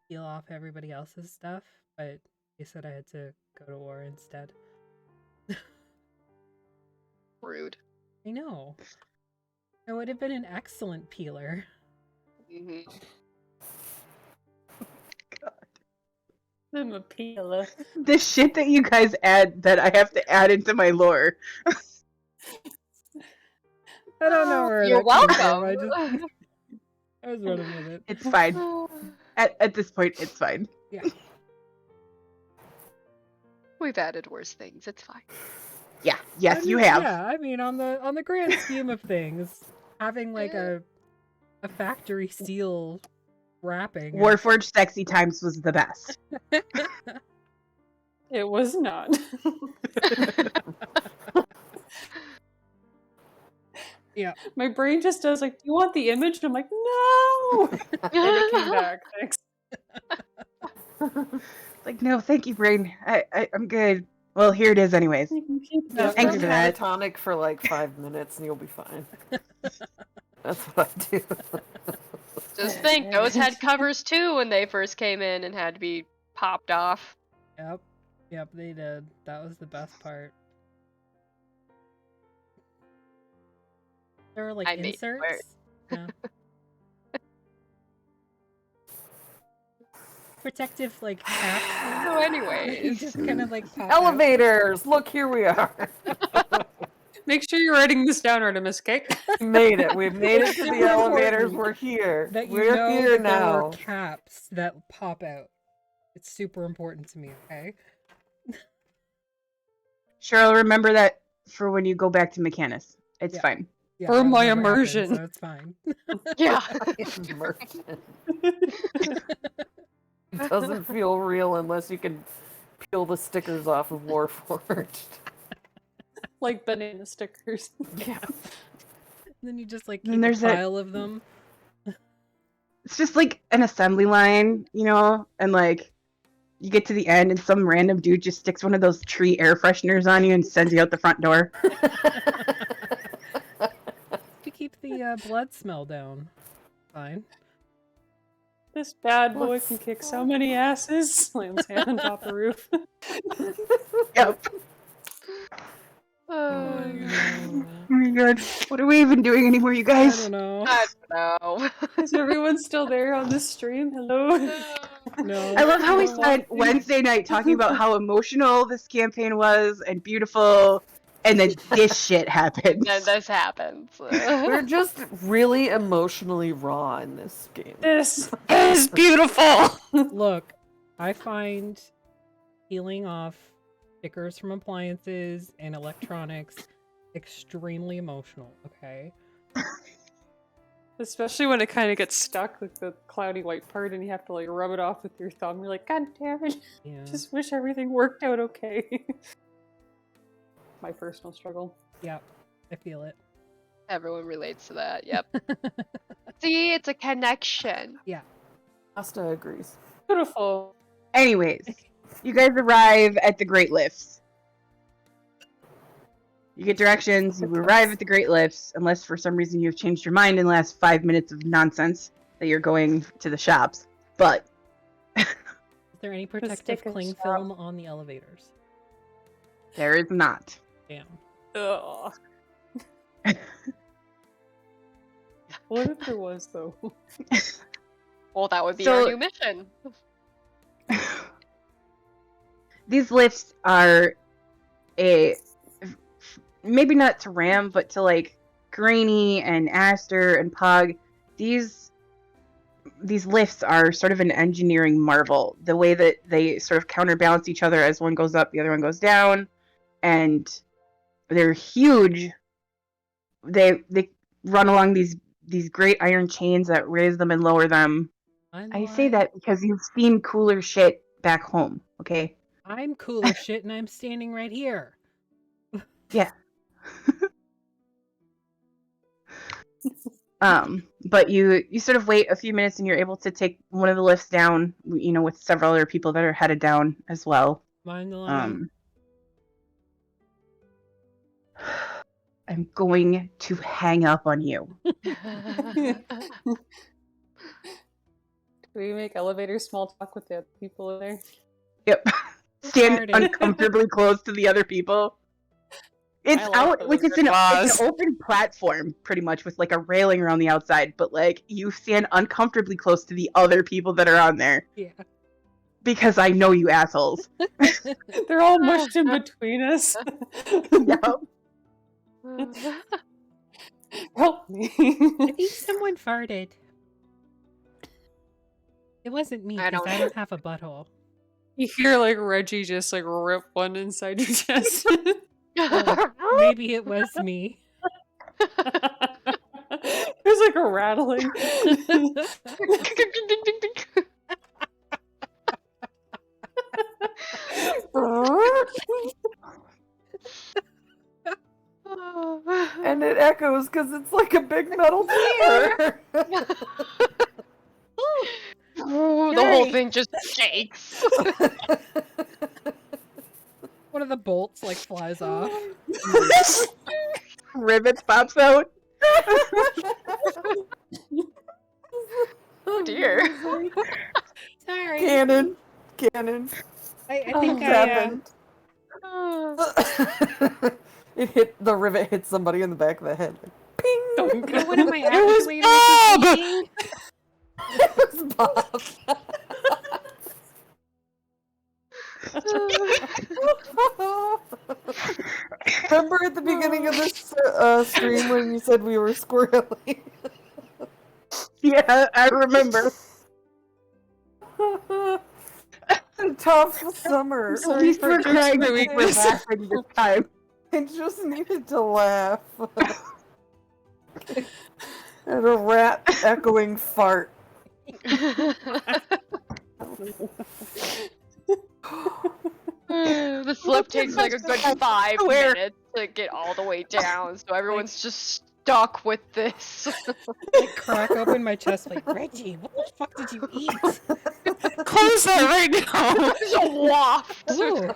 Speaker 1: peel off everybody else's stuff, but they said I had to go to war instead.
Speaker 5: Rude.
Speaker 1: I know. I would have been an excellent peeler.
Speaker 5: Hmm.
Speaker 6: I'm a peeler.
Speaker 3: The shit that you guys add that I have to add into my lore.
Speaker 1: I don't know where
Speaker 5: You're
Speaker 1: that came from.
Speaker 5: welcome.
Speaker 1: I was running with it.
Speaker 3: It's fine. At this point, it's fine.
Speaker 1: Yeah.
Speaker 5: We've added worse things. It's fine.
Speaker 3: Yeah. Yes,
Speaker 1: I mean,
Speaker 3: you have.
Speaker 1: Yeah, I mean on the grand scheme of things, having like a factory seal wrapping.
Speaker 3: Warforged Sexy Times was the best.
Speaker 6: It was not.
Speaker 1: Yeah.
Speaker 6: My brain just does like, do you want the image? And I'm like, no! And it came back. Thanks.
Speaker 3: Like, no, thank you, brain. I'm good. Well, here it is, anyways.
Speaker 6: You can keep
Speaker 1: Yeah,
Speaker 6: that.
Speaker 3: Thanks
Speaker 4: Run
Speaker 3: for that.
Speaker 4: catatonic for like 5 minutes and you'll be fine. That's what I do.
Speaker 5: Just think, those had covers too when they first came in and had to be popped off.
Speaker 1: Yep, they did. That was the best part. There were like
Speaker 5: I made it work.
Speaker 1: inserts. Yeah. Protective like caps.
Speaker 5: So
Speaker 1: You
Speaker 5: anyways,
Speaker 1: just kind of like pop out.
Speaker 4: Elevators! Look, here we are.
Speaker 6: Make sure you're writing this down, Artemis, okay?
Speaker 4: We made it. We've made it to
Speaker 1: Super
Speaker 4: the elevators.
Speaker 1: important
Speaker 4: We're here.
Speaker 1: That you
Speaker 4: We're
Speaker 1: know
Speaker 4: here
Speaker 1: that there
Speaker 4: now.
Speaker 1: were caps that pop out. It's super important to me, okay?
Speaker 3: Cheryl, remember that for when you go back to Mechanus. It's
Speaker 1: Yeah.
Speaker 3: fine.
Speaker 1: Yeah,
Speaker 6: For
Speaker 1: that'll
Speaker 6: my
Speaker 1: never happen,
Speaker 6: immersion.
Speaker 1: so it's fine.
Speaker 5: yeah.
Speaker 4: Immersion. It doesn't feel real unless you can peel the stickers off of Warforged.
Speaker 6: Like banana stickers.
Speaker 4: Yeah.
Speaker 1: Then you just like
Speaker 3: Then
Speaker 1: keep a
Speaker 3: there's that-
Speaker 1: pile of them.
Speaker 3: It's just like an assembly line, you know, and like you get to the end and some random dude just sticks one of those tree air fresheners on you and sends you out the front door.
Speaker 1: To keep the blood smell down. Fine.
Speaker 6: This bad boy
Speaker 4: What's
Speaker 6: can kick so many asses. Slams hand on top of the roof.
Speaker 3: Yep.
Speaker 5: Oh,
Speaker 3: Oh my god. What are we even doing anymore, you
Speaker 1: I
Speaker 3: guys?
Speaker 1: don't know.
Speaker 5: I don't know.
Speaker 6: Is everyone still there on this stream? Hello?
Speaker 1: No.
Speaker 3: I love how we
Speaker 6: No.
Speaker 3: spent Wednesday night talking about how emotional this campaign was and beautiful, and then this shit happened.
Speaker 5: Then this happens.
Speaker 4: We're just really emotionally raw in this game.
Speaker 6: This is beautiful!
Speaker 1: Look, I find peeling off stickers from appliances and electronics extremely emotional, okay?
Speaker 6: Especially when it kind of gets stuck with the cloudy white part and you have to like rub it off with your thumb. You're like, God damn it.
Speaker 1: Yeah.
Speaker 6: Just wish everything worked out okay. My personal struggle.
Speaker 1: Yep. I feel it.
Speaker 5: Everyone relates to that. Yep. See, it's a connection.
Speaker 4: Asta agrees.
Speaker 6: Beautiful.
Speaker 3: Anyways, you guys arrive at the Great Lifts. You get directions, you arrive at the Great Lifts, unless for some reason you've changed your mind in the last 5 minutes of nonsense that you're going to the shops. But
Speaker 1: Is there any protective
Speaker 6: stick and
Speaker 1: cling
Speaker 6: shop.
Speaker 1: film on the elevators?
Speaker 3: there is not.
Speaker 1: Damn.
Speaker 6: Ugh. What if there was, though?
Speaker 5: Well, that would be
Speaker 3: So-
Speaker 5: our new mission.
Speaker 3: These lifts are maybe not to Ram, but to like Granny and Aster and Pug. These lifts are sort of an engineering marvel. The way that they sort of counterbalance each other as one goes up, the other one goes down, and they're huge. They run along these great iron chains that raise them and lower them. I say that because you've seen cooler shit back home, okay?
Speaker 1: I'm cool as shit and I'm standing right here.
Speaker 3: Yeah. But you sort of wait a few minutes and you're able to take one of the lifts down, with several other people that are headed down as well.
Speaker 1: Mind the line.
Speaker 3: I'm going to hang up on you.
Speaker 6: Do we make elevator small talk with the other people in there?
Speaker 3: Yep. Stand
Speaker 1: Started.
Speaker 3: uncomfortably close to the other people. It's
Speaker 6: I like
Speaker 3: out,
Speaker 6: those
Speaker 3: like it's an
Speaker 6: applause.
Speaker 3: open platform, pretty much, with like a railing around the outside. But like you stand uncomfortably close to the other people that are on there
Speaker 1: Yeah.
Speaker 3: because I know you assholes.
Speaker 6: They're all mushed in between us.
Speaker 3: Yep.
Speaker 6: Help me.
Speaker 1: I think someone farted. It wasn't me
Speaker 5: I
Speaker 1: because
Speaker 5: don't-
Speaker 1: I don't have a butthole.
Speaker 6: You hear like Reggie just like rip one inside your chest.
Speaker 1: Maybe it was me.
Speaker 6: There's like a rattling.
Speaker 4: And it echoes because it's like a big metal chair.
Speaker 5: Ooh, the whole thing just shakes.
Speaker 1: One of the bolts like flies off.
Speaker 3: Rivets pops out.
Speaker 5: Oh dear.
Speaker 1: Sorry.
Speaker 4: Cannon.
Speaker 1: I think
Speaker 4: Happened. The rivet hit somebody in the back of the head. Ping!
Speaker 1: One of my
Speaker 6: was
Speaker 1: actuators
Speaker 6: Bob!
Speaker 1: is leaking.
Speaker 4: It was Bob. Remember at the beginning of this stream when you said we were squirrely?
Speaker 3: Yeah, I remember.
Speaker 4: Tough summer.
Speaker 6: Sorry
Speaker 3: He's
Speaker 6: for
Speaker 3: for crying
Speaker 6: jokes for
Speaker 3: we're
Speaker 6: weakness.
Speaker 3: laughing this time.
Speaker 4: I just needed to laugh. And a rat echoing fart.
Speaker 5: The slip takes like a good 5
Speaker 3: Where?
Speaker 5: minutes to get all the way down, so everyone's just stuck with this.
Speaker 1: I crack open my chest like, Reggie, what the fuck did you eat?
Speaker 6: Close that right now.
Speaker 5: There's a waft.
Speaker 1: Ooh.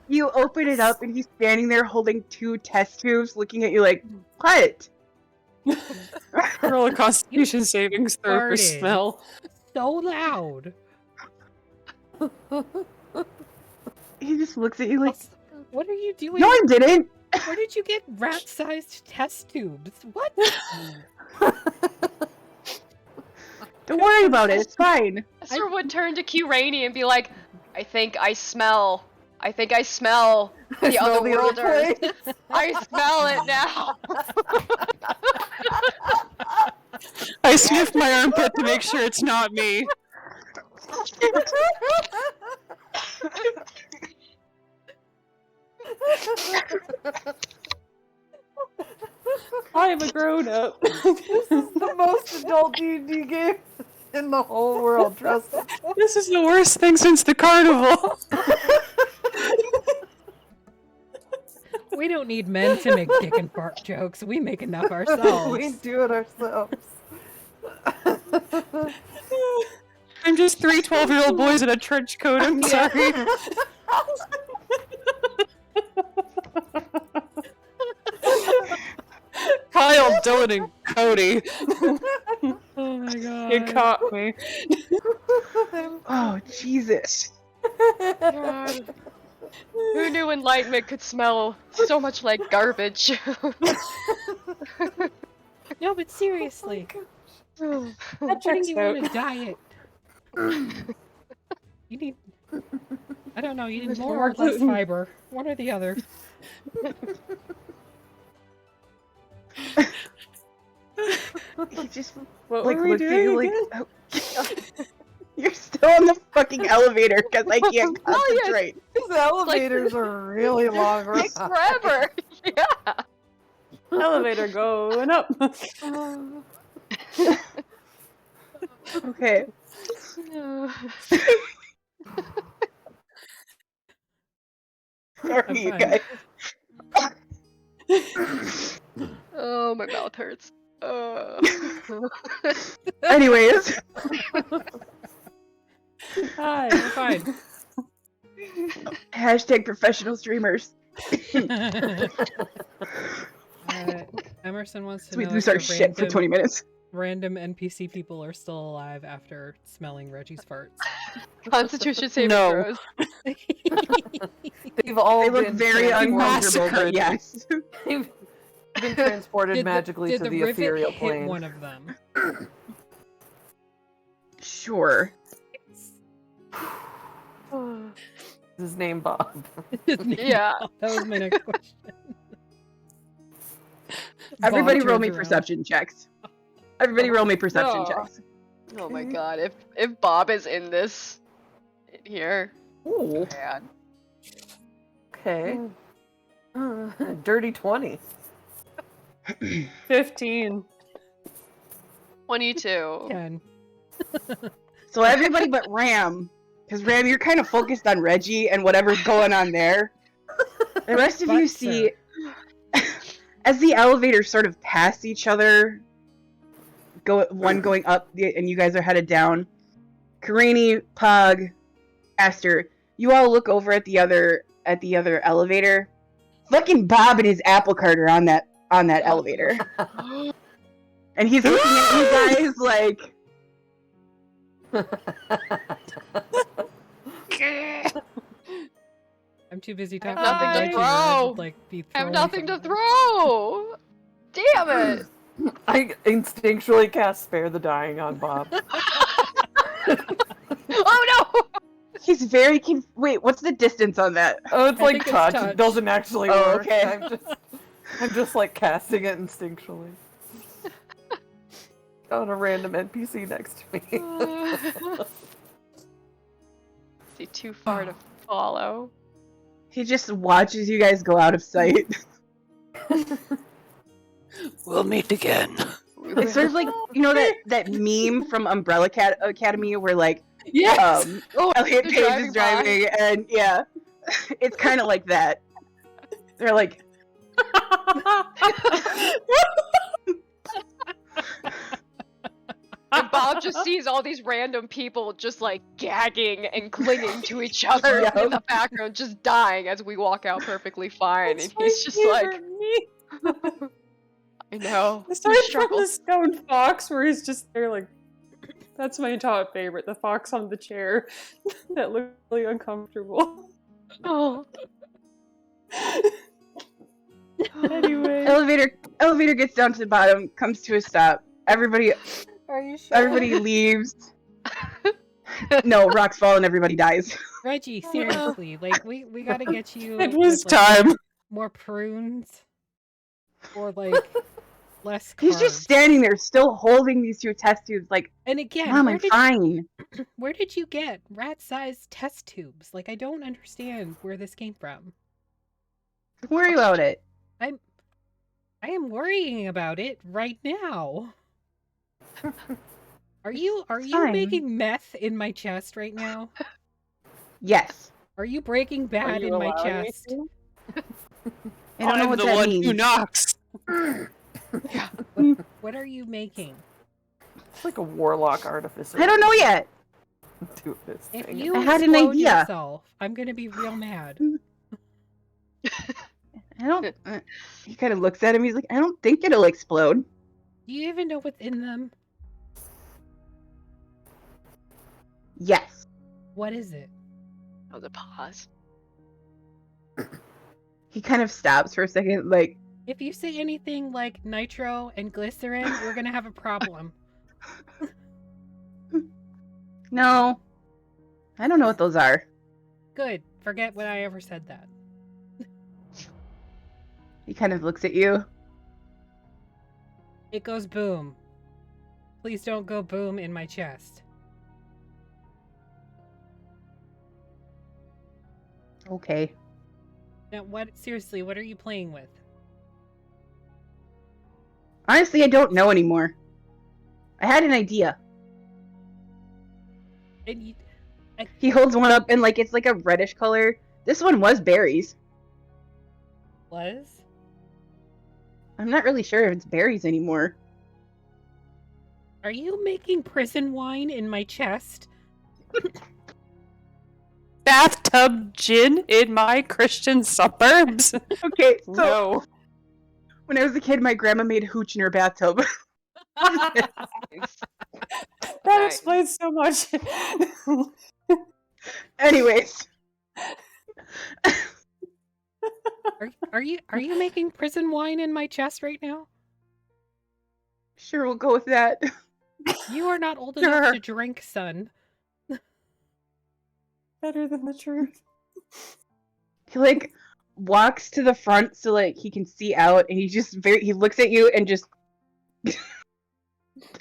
Speaker 3: You open it up and he's standing there holding 2 test tubes looking at you like, what?
Speaker 6: Roll a Constitution savings throw for
Speaker 1: Farted.
Speaker 6: smell.
Speaker 1: So loud.
Speaker 3: He just looks at you like,
Speaker 1: What are you doing?
Speaker 3: no, I didn't.
Speaker 1: Where did you get rat-sized test tubes? What?
Speaker 3: Don't worry about it. It's fine.
Speaker 5: Esther would turn to Q Rainey and be like, I think I smell the
Speaker 4: smell
Speaker 5: other
Speaker 4: the old
Speaker 5: worlders.
Speaker 4: place.
Speaker 5: I smell it now.
Speaker 6: I sniff my armpit to make sure it's not me. I'm a grown up.
Speaker 4: This is the most adult D&D game in the whole world, trust me.
Speaker 6: This is the worst thing since the carnival.
Speaker 1: We don't need men to make dick and fart jokes. We make enough ourselves.
Speaker 4: We do it ourselves.
Speaker 6: I'm just 3 12-year-old boys in a trench coat. I'm sorry. Dylan and Cody.
Speaker 1: Oh my god.
Speaker 6: You caught me.
Speaker 3: Oh, Jesus.
Speaker 5: God. Who knew enlightenment could smell so much like garbage?
Speaker 1: No, but seriously,
Speaker 6: That
Speaker 1: I'm putting
Speaker 6: checks
Speaker 1: you on
Speaker 6: out.
Speaker 1: a diet. You need, I don't know, you need more or less fiber. One or the other.
Speaker 3: He just
Speaker 6: What
Speaker 3: like
Speaker 6: were we
Speaker 3: looked at you
Speaker 6: doing
Speaker 3: like,
Speaker 6: again?
Speaker 3: oh, you're still on the fucking elevator because I can't
Speaker 5: Oh, yes.
Speaker 3: concentrate.
Speaker 7: These elevators are really long.
Speaker 5: Takes forever. Yeah.
Speaker 6: Elevator going up.
Speaker 3: Okay. Sorry,
Speaker 1: I'm
Speaker 3: you
Speaker 1: fine.
Speaker 3: guys.
Speaker 5: Oh, my mouth hurts.
Speaker 3: Anyways,
Speaker 6: Hi.
Speaker 1: I'm fine.
Speaker 3: hashtag professional streamers.
Speaker 1: Emerson wants to
Speaker 3: So we
Speaker 1: know
Speaker 3: lose
Speaker 1: if
Speaker 3: our
Speaker 1: the
Speaker 3: shit for 20 minutes.
Speaker 1: random NPC people are still alive after smelling Reggie's farts.
Speaker 5: Constitution saving
Speaker 6: No.
Speaker 5: throws.
Speaker 7: They've all
Speaker 3: They look
Speaker 7: been
Speaker 3: very uncomfortable, but
Speaker 6: massacred.
Speaker 3: yes.
Speaker 7: They've been transported magically
Speaker 1: did
Speaker 7: to
Speaker 1: the
Speaker 7: the
Speaker 1: rivet
Speaker 7: ethereal
Speaker 1: hit
Speaker 7: plane.
Speaker 1: one of them?
Speaker 3: Sure.
Speaker 7: His name Bob.
Speaker 5: Yeah.
Speaker 1: That was my next question.
Speaker 3: Everybody
Speaker 1: Bob
Speaker 3: roll me
Speaker 1: turns around.
Speaker 3: perception checks. Everybody roll me perception
Speaker 6: No.
Speaker 3: checks.
Speaker 5: Oh my god, if Bob is in this here,
Speaker 7: Ooh,
Speaker 5: man.
Speaker 7: okay. Dirty 20.
Speaker 6: 15.
Speaker 5: 22.
Speaker 1: 10.
Speaker 3: So everybody but Ram, because Ram, you're kind of focused on Reggie and whatever's going on there. The rest of you
Speaker 1: But,
Speaker 3: see, as the elevators sort of pass each other, one going up and you guys are headed down. Karini, Pug, Aster, you all look over at the other elevator. Fucking Bob and his apple cart are on that elevator, and he's looking at you guys like.
Speaker 1: I'm too busy
Speaker 5: I have
Speaker 1: talking
Speaker 5: nothing
Speaker 1: about
Speaker 5: to
Speaker 1: Reggie where I
Speaker 5: throw.
Speaker 1: would, like, be
Speaker 5: I have
Speaker 1: throwing
Speaker 5: nothing to
Speaker 1: something.
Speaker 5: throw! Damn it!
Speaker 7: I instinctually cast Spare the Dying on Bob.
Speaker 5: Oh no!
Speaker 3: He's very wait, what's the distance on that?
Speaker 7: Oh, it's
Speaker 1: I
Speaker 7: like
Speaker 1: think it's
Speaker 7: touch.
Speaker 1: touch.
Speaker 7: It doesn't actually
Speaker 3: Oh,
Speaker 7: work.
Speaker 3: okay.
Speaker 7: I'm just like casting it instinctually. On a random NPC next to me.
Speaker 5: See, too far to follow.
Speaker 3: He just watches you guys go out of sight.
Speaker 6: We'll meet again.
Speaker 3: It's sort of like, you know that meme from Umbrella Academy where like
Speaker 6: Yes!
Speaker 3: Elliot
Speaker 5: they're
Speaker 3: Page
Speaker 5: driving
Speaker 3: is driving and yeah. It's kind of like that. They're like
Speaker 5: And Bob just sees all these random people just like gagging and clinging to each other
Speaker 3: Yep.
Speaker 5: in the background, just dying as we walk out perfectly fine.
Speaker 6: That's
Speaker 5: And he's
Speaker 6: my
Speaker 5: just like,
Speaker 6: favorite meme.
Speaker 5: I know.
Speaker 6: Aside
Speaker 5: he
Speaker 6: from
Speaker 5: struggles.
Speaker 6: the stone fox, where he's just there, like, that's my top favorite. The fox on the chair that looked really uncomfortable.
Speaker 5: Oh.
Speaker 6: Anyway,
Speaker 3: elevator gets down to the bottom, comes to a stop. Everybody
Speaker 6: are you sure?
Speaker 3: everybody leaves. No, rocks fall and everybody dies.
Speaker 1: Reggie, seriously, like we gotta get you.
Speaker 6: It was
Speaker 1: with, like,
Speaker 6: time.
Speaker 1: More prunes, or like less.
Speaker 3: He's just
Speaker 1: carbs.
Speaker 3: standing there, still holding these two test tubes, like,
Speaker 1: And again,
Speaker 3: Mom,
Speaker 1: where
Speaker 3: I'm
Speaker 1: did
Speaker 3: fine.
Speaker 1: where did you get rat-sized test tubes? Like, I don't understand where this came from.
Speaker 3: Don't worry about it.
Speaker 1: I am worrying about it right now. Are you
Speaker 3: Fine.
Speaker 1: making meth in my chest right now?
Speaker 3: Yes.
Speaker 1: Are you breaking
Speaker 6: Are
Speaker 1: bad
Speaker 6: you
Speaker 1: in my
Speaker 6: allowing me
Speaker 1: chest?
Speaker 6: to?
Speaker 3: I don't know
Speaker 6: I'm
Speaker 3: what
Speaker 6: the
Speaker 3: that
Speaker 6: one
Speaker 3: means.
Speaker 6: who knocks.
Speaker 1: What are you making?
Speaker 7: It's like a warlock artificer.
Speaker 3: I don't know yet.
Speaker 7: Do this
Speaker 1: If
Speaker 7: thing.
Speaker 1: you
Speaker 3: I had an
Speaker 1: explode
Speaker 3: idea.
Speaker 1: yourself, I'm gonna be real mad.
Speaker 3: I don't. He kind of looks at him. He's like, I don't think it'll explode.
Speaker 1: Do you even know what's in them?
Speaker 3: Yes.
Speaker 1: What is it?
Speaker 5: Oh, the pause.
Speaker 3: He kind of stops for a second, like,
Speaker 1: If you say anything like nitro and glycerin, we're gonna have a problem.
Speaker 3: no. I don't know what those are.
Speaker 1: Good. Forget what I ever said that.
Speaker 3: He kind of looks at you.
Speaker 1: It goes boom. Please don't go boom in my chest.
Speaker 3: Okay.
Speaker 1: Now, seriously, what are you playing with?
Speaker 3: Honestly, I don't know anymore. I had an idea.
Speaker 1: And
Speaker 3: He holds one up and like it's like a reddish color. This one was berries.
Speaker 1: was?
Speaker 3: I'm not really sure if it's berries anymore.
Speaker 1: Are you making prison wine in my chest?
Speaker 6: Bathtub gin in my Christian suburbs?
Speaker 3: Okay, so
Speaker 6: No.
Speaker 3: when I was a kid, my grandma made hooch in her bathtub.
Speaker 6: That
Speaker 5: Nice.
Speaker 6: explains so much.
Speaker 3: Anyways.
Speaker 1: Are you making prison wine in my chest right now?
Speaker 3: Sure, we'll go with that.
Speaker 1: You are not old enough
Speaker 6: Sure.
Speaker 1: to drink, son.
Speaker 6: Better than the truth.
Speaker 3: He like walks to the front so like he can see out, and he looks at you and just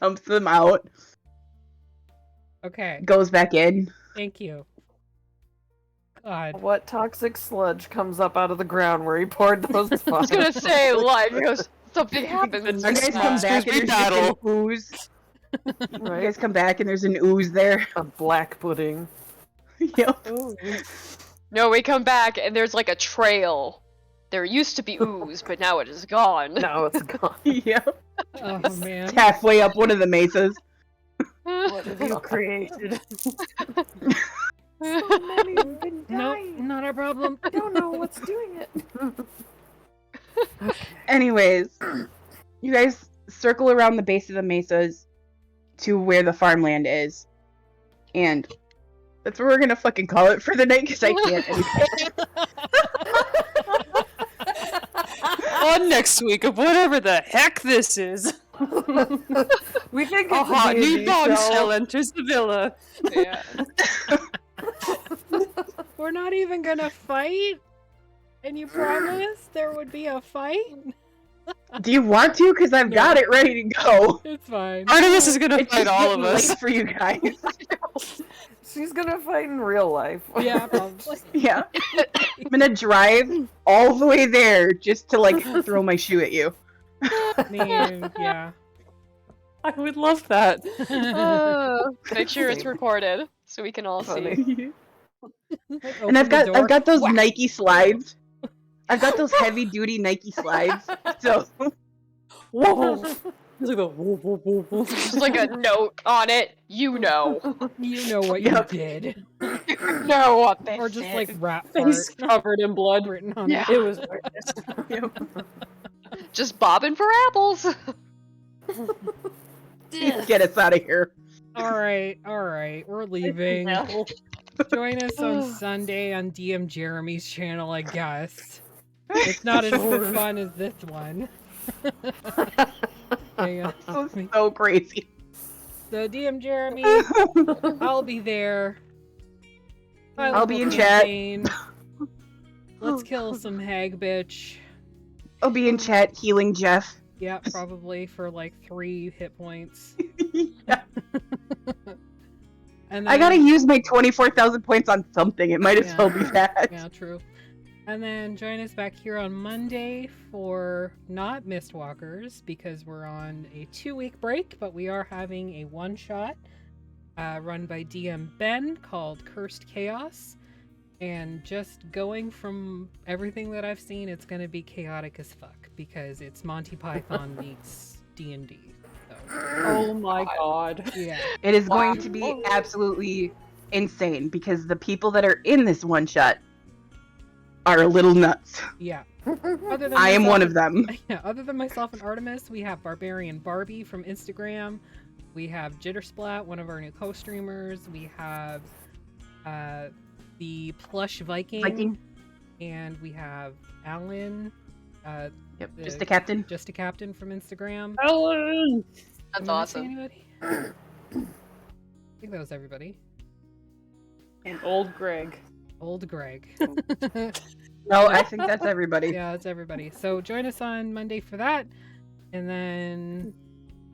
Speaker 3: dumps them out.
Speaker 1: Okay,
Speaker 3: Goes back in.
Speaker 1: thank you. God.
Speaker 7: What toxic sludge comes up out of the ground where he poured those
Speaker 5: I was
Speaker 7: spots?
Speaker 5: gonna say, like, something happens.
Speaker 3: Our guys come back and there's just an ooze. You
Speaker 7: Right?
Speaker 3: guys come back and there's an ooze there.
Speaker 7: A black pudding.
Speaker 3: Yep.
Speaker 5: No, we come back and there's like a trail. There used to be ooze, but now it is gone.
Speaker 7: Now it's gone.
Speaker 3: Yep.
Speaker 1: Oh man.
Speaker 3: It's halfway up one of the mesas.
Speaker 7: What have you created?
Speaker 1: No, not our problem.
Speaker 7: I don't know what's doing it.
Speaker 3: Anyways, you guys circle around the base of the mesas to where the farmland is. And that's what we're gonna fucking call it for the night, because I can't anymore.
Speaker 6: On next week of whatever the heck this is.
Speaker 7: We think
Speaker 6: A
Speaker 7: it's
Speaker 6: hot new
Speaker 7: D&D
Speaker 6: bombshell
Speaker 7: show.
Speaker 6: enters the villa.
Speaker 5: Yeah.
Speaker 1: We're not even gonna fight? And you promised there would be a fight?
Speaker 3: Do you want to? Because I've got it ready to go.
Speaker 1: It's fine.
Speaker 6: Artemis is gonna
Speaker 3: It's
Speaker 6: fight
Speaker 3: just
Speaker 6: all of
Speaker 3: getting
Speaker 6: us.
Speaker 3: late for you guys.
Speaker 7: She's gonna fight in real life.
Speaker 1: Yeah, probably.
Speaker 3: Yeah. I'm gonna drive all the way there just to like throw my shoe at you.
Speaker 1: I mean, yeah.
Speaker 6: I would love that.
Speaker 5: Make sure it's recorded so we can all see.
Speaker 7: Funny.
Speaker 3: And I've got those
Speaker 1: Whack.
Speaker 3: Nike slides. I've got those heavy duty Nike slides. So
Speaker 6: Whoa. It's like the whoa, whoa, whoa, whoa.
Speaker 5: Just like a note on it. You know.
Speaker 1: You know what
Speaker 3: Yep.
Speaker 1: you did.
Speaker 5: You know what they
Speaker 1: Or just
Speaker 5: did.
Speaker 1: like rat
Speaker 6: Face
Speaker 1: fart
Speaker 6: covered in blood.
Speaker 1: written on
Speaker 5: Yeah.
Speaker 6: It was worth
Speaker 5: Just bobbing for apples.
Speaker 3: get us out of here.
Speaker 1: Alright, we're leaving. Join us on Sunday on DM Jeremy's channel, I guess. It's not as fun as this one. Hang on.
Speaker 3: This was so crazy.
Speaker 1: So DM Jeremy, I'll be there.
Speaker 3: I'll be in chat.
Speaker 1: Let's kill some hag bitch.
Speaker 3: I'll be in chat healing Jeff.
Speaker 1: Yeah, probably for like 3 hit points.
Speaker 3: Yeah.
Speaker 1: And
Speaker 3: I gotta
Speaker 1: then-
Speaker 3: use my 24,000 points on something. It might as
Speaker 1: Yeah.
Speaker 3: well be that.
Speaker 1: Yeah, true. And then join us back here on Monday for not Mistwalkers, because we're on a 2-week break, but we are having a one-shot run by DM Ben called Cursed Chaos. And just going from everything that I've seen, it's going to be chaotic as fuck, because it's Monty Python meets D&D. So,
Speaker 6: Oh my god.
Speaker 1: yeah.
Speaker 3: It is going to be absolutely insane because the people that are in this one shot are a little nuts.
Speaker 1: Yeah. Other than
Speaker 3: I am one
Speaker 1: myself
Speaker 3: of them.
Speaker 1: Yeah, other than myself and Artemis, we have Barbarian Barbie from Instagram. We have Jittersplat, one of our new co-streamers. We have the Plush Viking, and we have Alan.
Speaker 3: Yep,
Speaker 1: the-
Speaker 3: just a captain.
Speaker 1: Just a captain from Instagram.
Speaker 6: Ellen!
Speaker 5: That's
Speaker 1: Am I missing
Speaker 5: awesome.
Speaker 1: anybody? I think that was everybody.
Speaker 6: And old Greg.
Speaker 1: Old Greg.
Speaker 3: No, I think that's everybody.
Speaker 1: Yeah, that's everybody. So join us on Monday for that, and then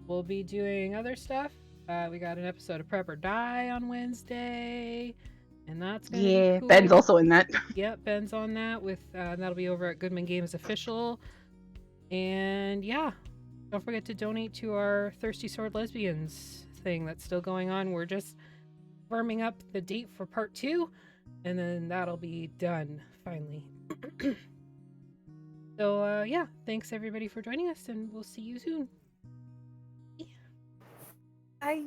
Speaker 1: we'll be doing other stuff. We got an episode of Prep or Die on Wednesday, and that's gonna
Speaker 3: Yeah,
Speaker 1: be cool.
Speaker 3: Ben's also in that.
Speaker 1: Yep, Ben's on that with that'll be over at Goodman Games Official. And yeah, don't forget to donate to our Thirsty Sword Lesbians thing that's still going on. We're just firming up the date for part 2, and then that'll be done finally. So yeah, thanks everybody for joining us, and we'll see you soon.
Speaker 7: Bye.